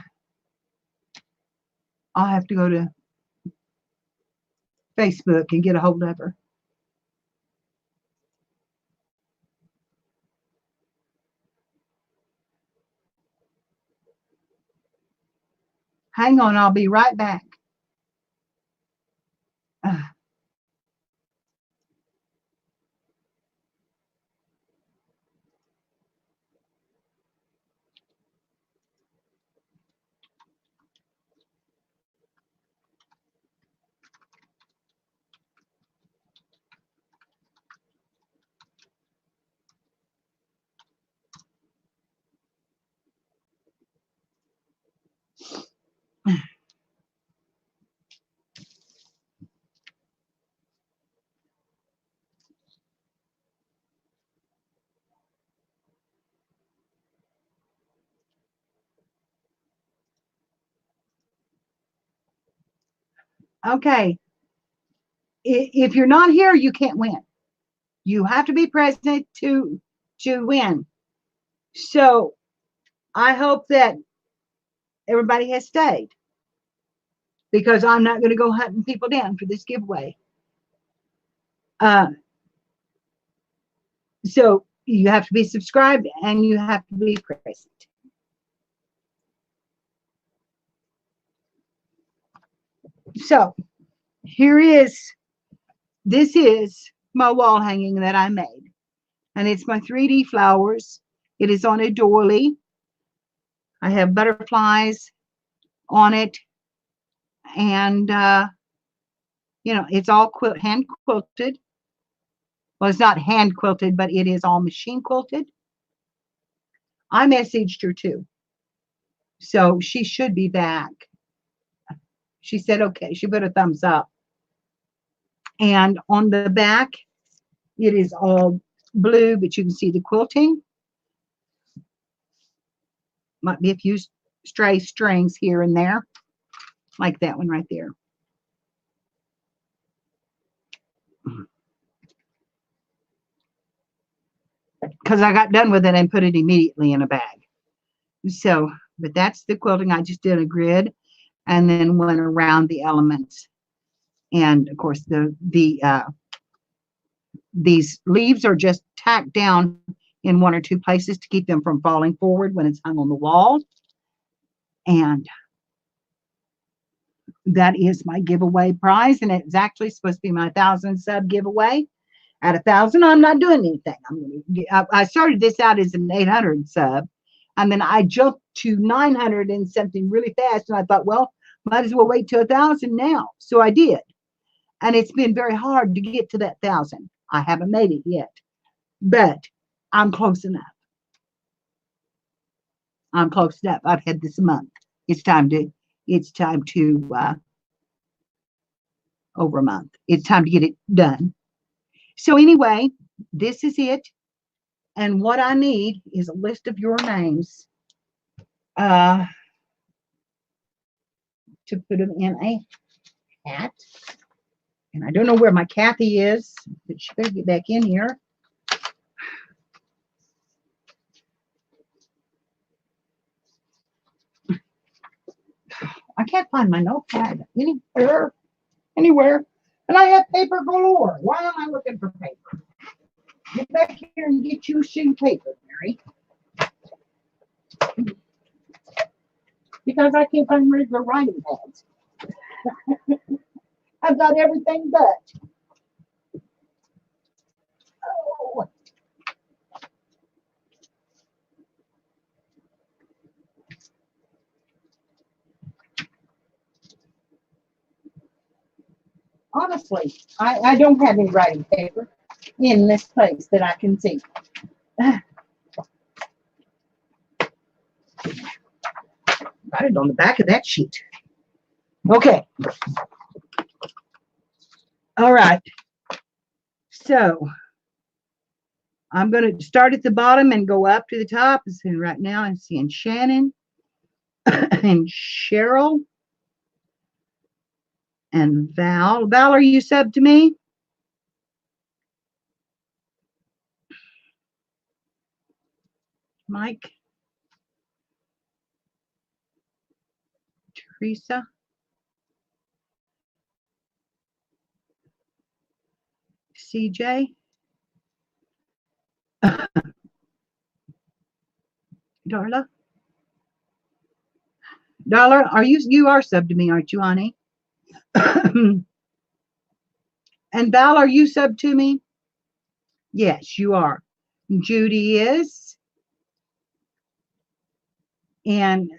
have to go to Facebook and get a hold of her. Hang on, I'll be right back. Okay. If you're not here, you can't win. You have to be present to win. So I hope that everybody has stayed, because I'm not going to go hunting people down for this giveaway. So you have to be subscribed and you have to be present. So this is my wall hanging that I made, and it's my 3D flowers. It is on a doily. I have butterflies on it, and you know, it's all hand quilted. Well, it's not hand quilted, but it is all machine quilted. I messaged her too, so she should be back. She said okay. She put a thumbs up. And on the back, it is all blue, but you can see the quilting. Might be a few stray strings here and there, like that one right there. Because I got done with it and put it immediately in a bag. So, but that's the quilting. I just did a grid and then went around the elements. And of course, these leaves are just tacked down in one or two places to keep them from falling forward when it's hung on the wall. And that is my giveaway prize, and it's actually supposed to be my 1,000 sub giveaway. At 1,000, I'm not doing anything. I started this out as an 800 sub, and then I jumped to 900 and something really fast, and I thought, well, might as well wait to 1,000 now. So I did, and it's been very hard to get to that 1,000. I haven't made it yet, but I'm close enough. I'm close enough. I've had this a month. It's time to over a month. It's time to get it done. So anyway, this is it. And what I need is a list of your names to put them in a hat. And I don't know where my Kathy is, but she better get back in here. I can't find my notepad anywhere. And I have paper galore. Why am I looking for paper? Get back here and get you some paper, Mary. Because I can't find regular writing pads. I've got everything but. Oh. Honestly, I don't have any writing paper in this place that I can see. Got it on the back of that sheet. Okay. All right. So I'm going to start at the bottom and go up to the top. And right now I'm seeing Shannon and Cheryl and Val. Val, are you sub to me? Mike? Teresa? CJ? Darla? Darla, you are sub to me, aren't you, honey? And Val, are you sub to me? Yes, you are. Judy is. And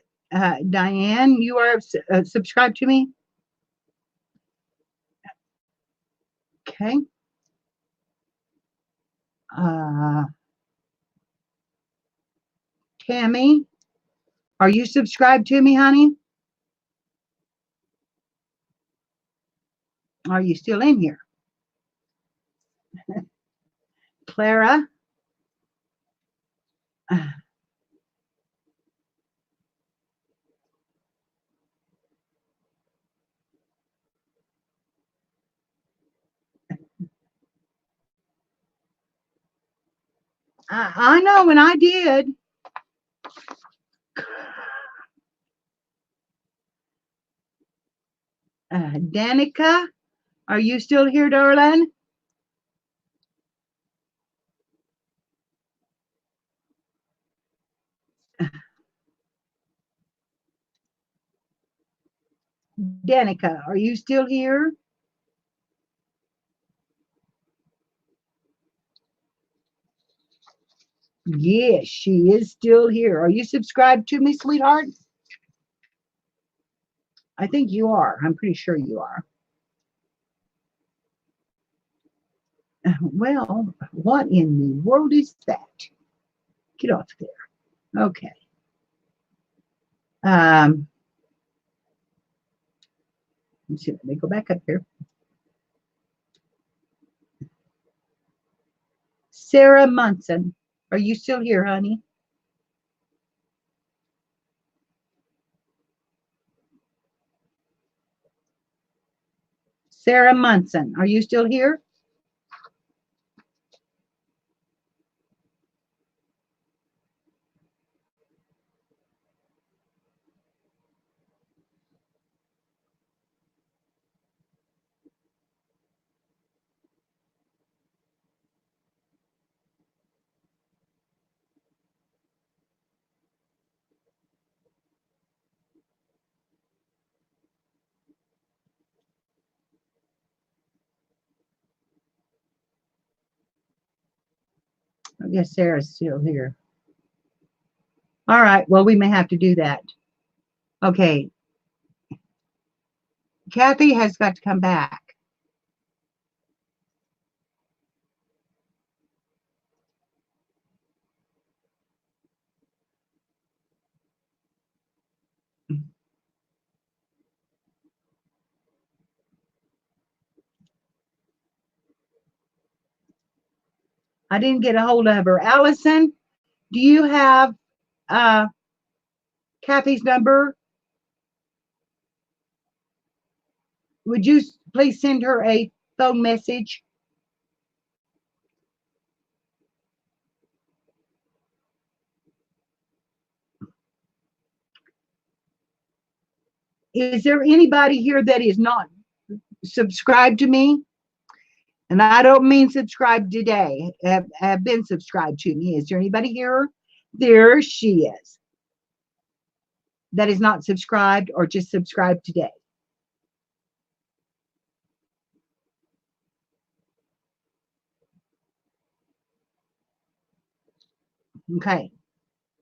Diane, you are subscribed to me? Okay. Tammy, are you subscribed to me, honey? Are you still in here? Clara? I know when I did. Danica, are you still here, darling? Danica, are you still here? Yes, she is still here. Are you subscribed to me, sweetheart? I think you are. I'm pretty sure you are. Well, what in the world is that? Get off there. Okay. Um, let's see. Let me go back up here. Sarah Munson, are you still here, honey? Sarah Munson, are you still here? I guess Sarah's still here. All right. Well, we may have to do that. Okay. Kathy has got to come back. I didn't get a hold of her. Allison, do you have uh, Kathy's number? Would you please send her a phone message? Is there anybody here that is not subscribed to me? And I don't mean subscribe today, have been subscribed to me. Is there anybody here? There she is. That is not subscribed or just subscribed today. Okay.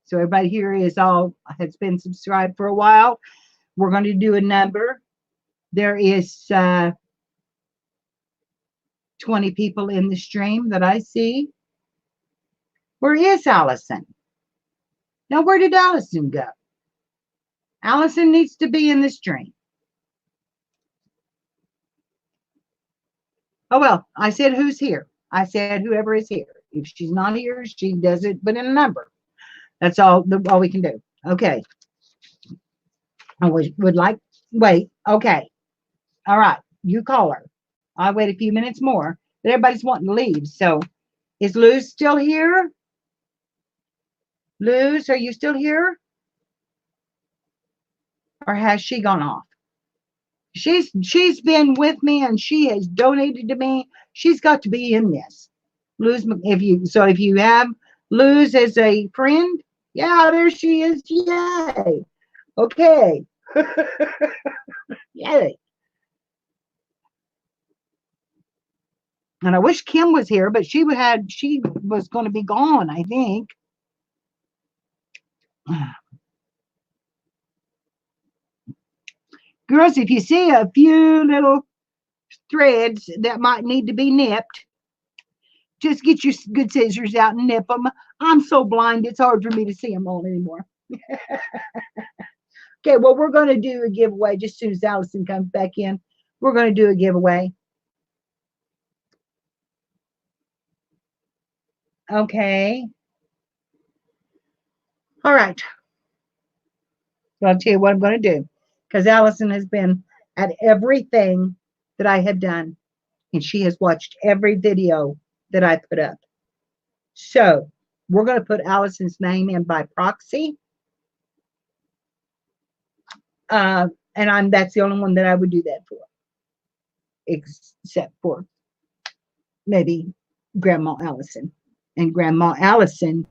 So everybody here has been subscribed for a while. We're going to do a number. There is 20 people in the stream that I see. Where is Allison? Now, where did Allison go? Allison needs to be in the stream. Oh, well, I said who's here. I said whoever is here. If she's not here, she does it, but in a number. That's all we can do. Okay. I would like, wait, okay. All right, you call her. I'll wait a few minutes more, but everybody's wanting to leave. So is Luz still here? Luz, are you still here? Or has she gone off? She's been with me and she has donated to me. She's got to be in this. Luz, if you have Luz as a friend, yeah, there she is. Yay. Okay. Yay. And I wish Kim was here, but she was going to be gone, I think. Girls, if you see a few little threads that might need to be nipped, just get your good scissors out and nip them. I'm so blind, it's hard for me to see them all anymore. Okay, well, we're going to do a giveaway just as soon as Allison comes back in. We're going to do a giveaway. Okay. All right. So I'll tell you what I'm going to do, because Allison has been at everything that I have done, and she has watched every video that I put up. So we're going to put Allison's name in by proxy. And that's the only one that I would do that for, except for maybe Grandma Allison. And Grandma Allison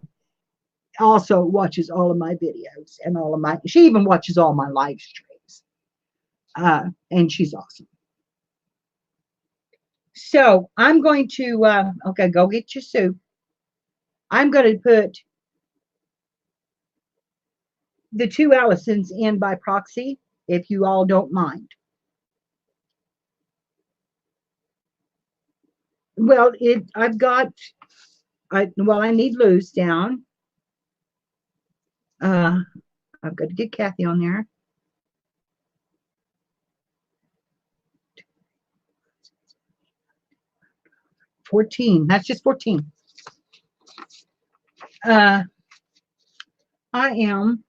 also watches all of my videos and she even watches all my live streams. And she's awesome. So I'm going to, okay, go get your soup. I'm going to put the two Allisons in by proxy, if you all don't mind. Well, I've got, I need Luz down. I've got to get Kathy on there. $14. That's just 14. I am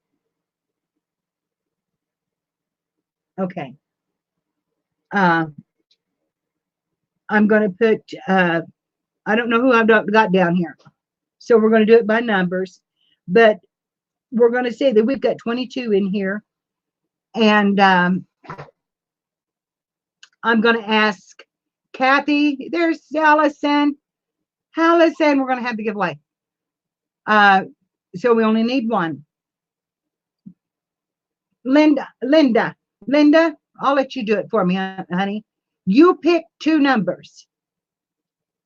okay. I'm going to put. I don't know who I've got down here, so we're going to do it by numbers. But we're going to say that we've got 22 in here, and I'm going to ask Kathy. There's Allison. Allison, we're going to have the giveaway. So we only need one. Linda, I'll let you do it for me, honey. You pick two numbers.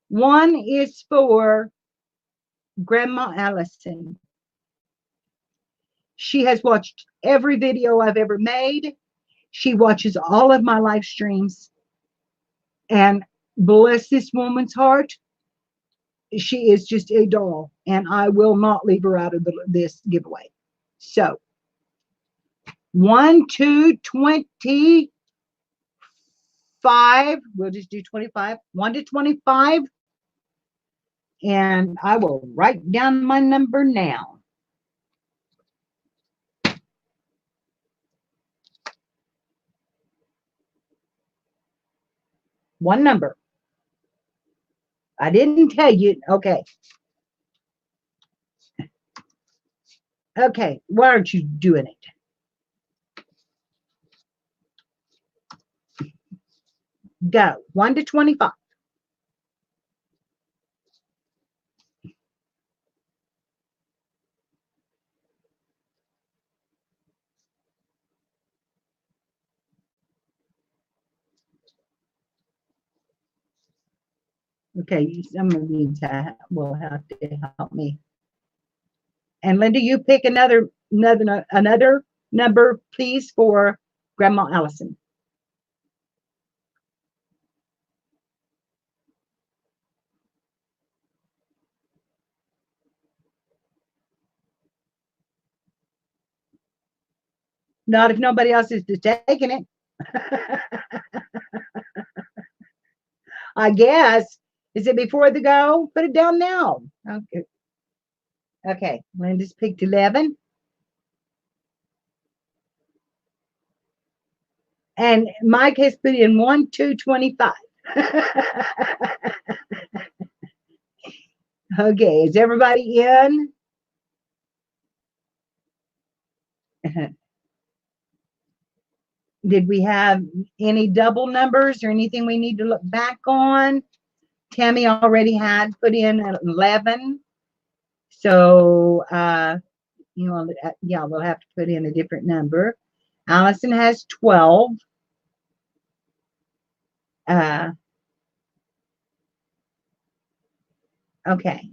One is for Grandma Allison. She has watched every video I've ever made. She watches all of my live streams. And bless this woman's heart, she is just a doll. And I will not leave her out of this giveaway. So, 1 to 25. We'll just do 25. 1 to 25. And I will write down my number now. One number. I didn't tell you. Okay. Okay. Why aren't you doing it? Go. 1 to 25. Okay, some of you will have to help me. And Linda, you pick another number, please, for Grandma Allison. Not if nobody else is taking it. I guess. Is it before the go? Put it down now. Okay. Okay. Linda's picked 11. And Mike has put in 1, 2, 25. Okay. Is everybody in? Did we have any double numbers or anything we need to look back on? Tammy already had put in 11. So, you know, yeah, we'll have to put in a different number. Allison has 12. Okay.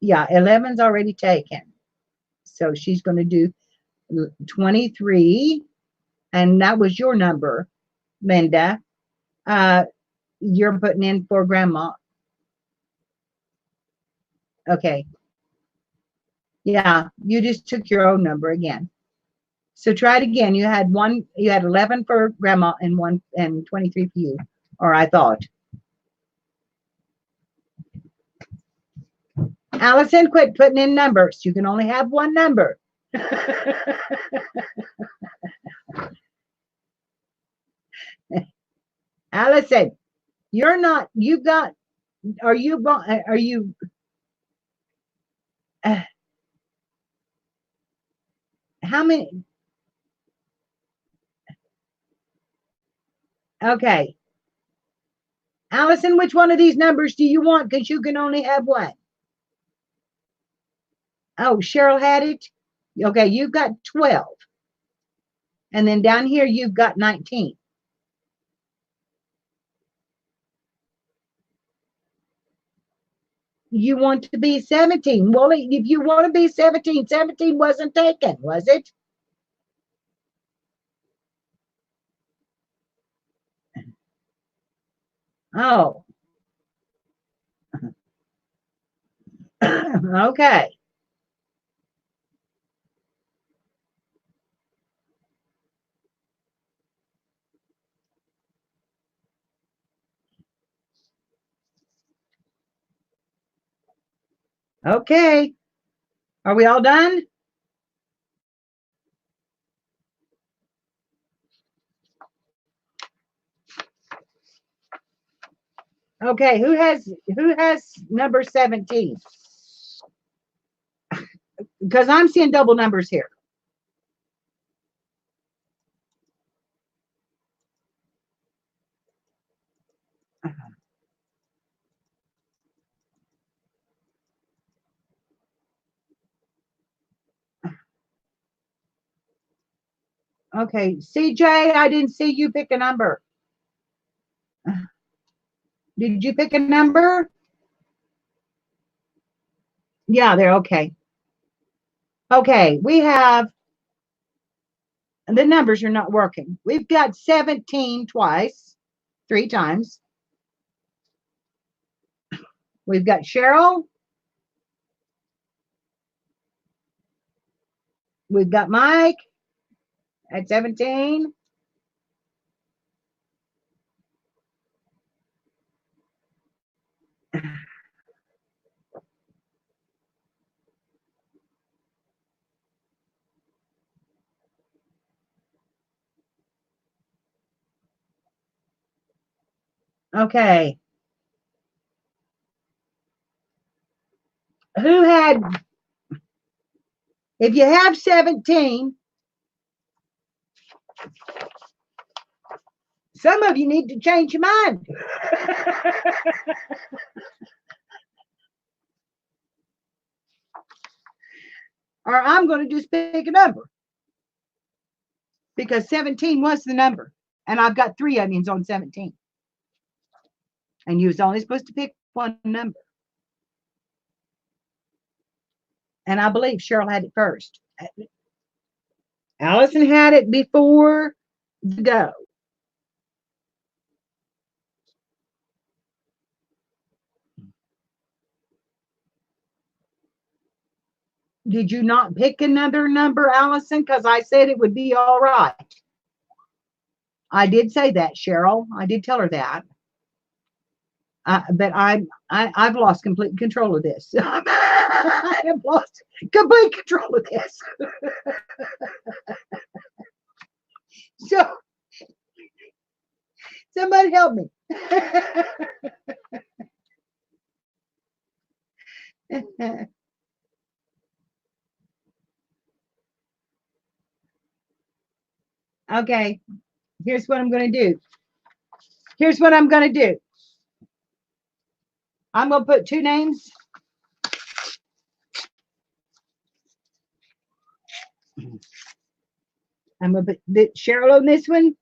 Yeah, 11's already taken. So she's going to do 23. And that was your number, Linda. You're putting in for Grandma. Okay. Yeah, you just took your own number again. So try it again. You had 11 for Grandma and 23 for you, or I thought. Allison, quit putting in numbers. You can only have one number. Allison, you're not, you got, are you, how many? Okay. Allison, which one of these numbers do you want? Because you can only have one. Oh, Cheryl had it. Okay, you've got 12. And then down here, you've got 19. You want to be 17. Well, if you want to be 17, 17 wasn't taken, was it? Oh, okay. Okay. Are we all done? Okay, who has number 17? Because I'm seeing double numbers here. Okay, CJ, I didn't see you pick a number. Did you pick a number? Yeah, they're okay. Okay, we have the numbers are not working. We've got 17 twice, 3 times. We've got Cheryl. We've got Mike at 17. Okay. Who had, if you have 17, some of you need to change your mind. Or I'm going to just pick a number because 17 was the number. And I've got 3 onions on 17. And you was only supposed to pick one number. And I believe Cheryl had it first. Allison had it before the go. Did you not pick another number, Allison? Because I said it would be all right. I did say that, Cheryl. I did tell her that. But I've lost complete control of this. I have lost complete control of this. So somebody help me. Okay, here's what I'm going to do. Here's what I'm going to do. I'm going to put 2 names. I'm going to put Cheryl on this one,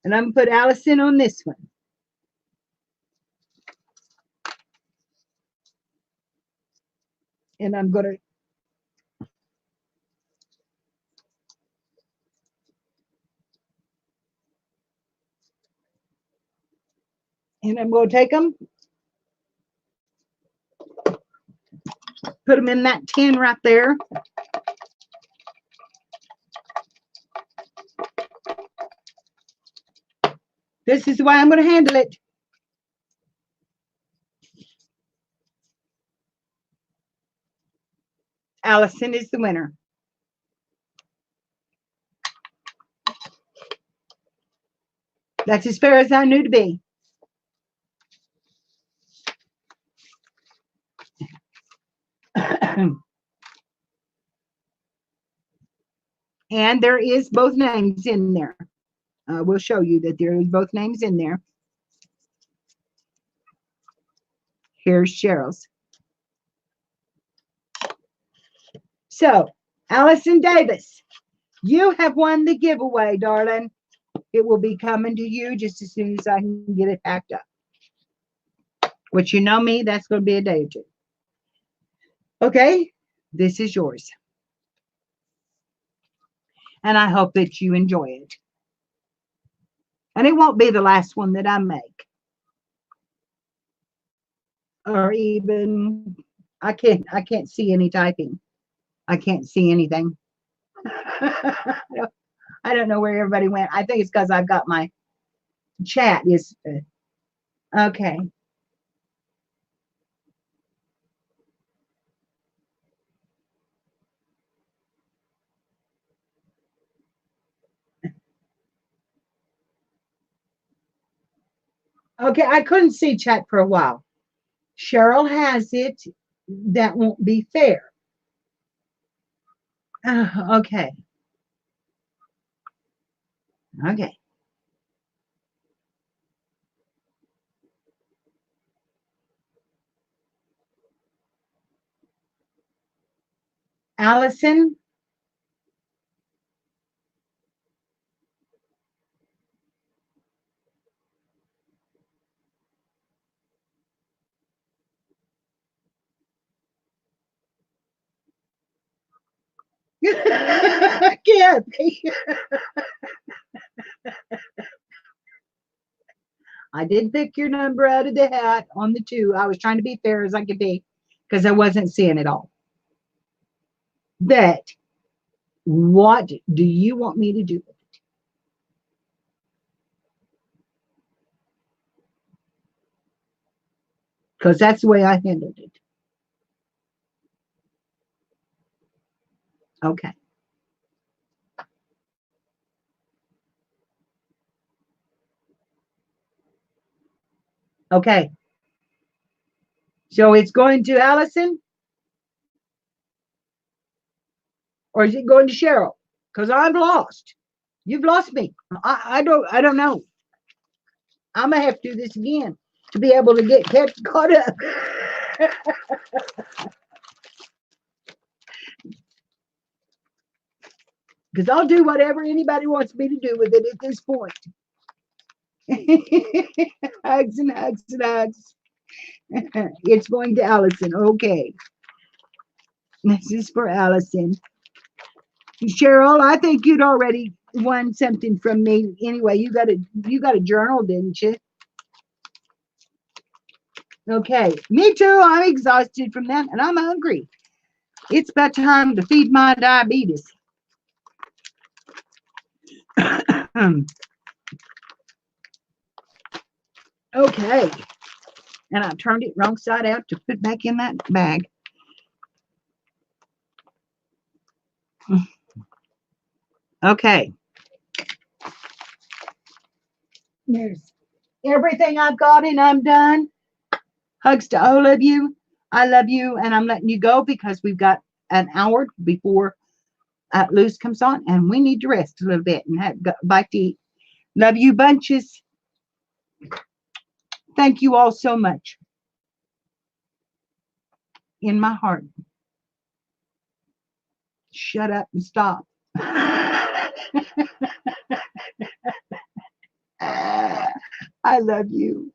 and I'm going to put Allison on this one. And I'm going to take them, put them in that tin right there. This is the way I'm going to handle it. Allison is the winner. That's as fair as I knew to be. And there is both names in there. We'll show you that there is both names in there. Here's Cheryl's. So, Allison Davis, you have won the giveaway, darling. It will be coming to you just as soon as I can get it packed up. Which, you know me, that's going to be a day or two. Okay, this is yours. And I hope that you enjoy it. And it won't be the last one that I make. Or even I can't see any typing. I can't see anything. I don't know where everybody went. I think it's because I've got my chat is okay. Okay, I couldn't see chat for a while. Cheryl has it. That won't be fair. Okay. Okay. Allison. Kathy. I did pick your number out of the hat on the two. I was trying to be fair as I could be because I wasn't seeing it all. But what do you want me to do? Because that's the way I handled it. Okay. Okay. So it's going to Allison or is it going to Cheryl? Because I'm lost. You've lost me. I don't know. I'm gonna have to do this again to be able to get caught up. Because I'll do whatever anybody wants me to do with it at this point. Hugs and hugs and hugs. It's going to Allison. Okay. This is for Allison. Cheryl, I think you'd already won something from me. Anyway, you got a journal, didn't you? Okay. Me too. I'm exhausted from that and I'm hungry. It's about time to feed my diabetes. Okay. And I turned it wrong side out to put back in that bag. Okay. There's everything I've got and I'm done. Hugs to all of you. I love you and I'm letting you go because we've got an hour before Luz comes on and we need to rest a little bit and have a bite to eat. Love you bunches. Thank you all so much. In my heart. Shut up and stop. I love you.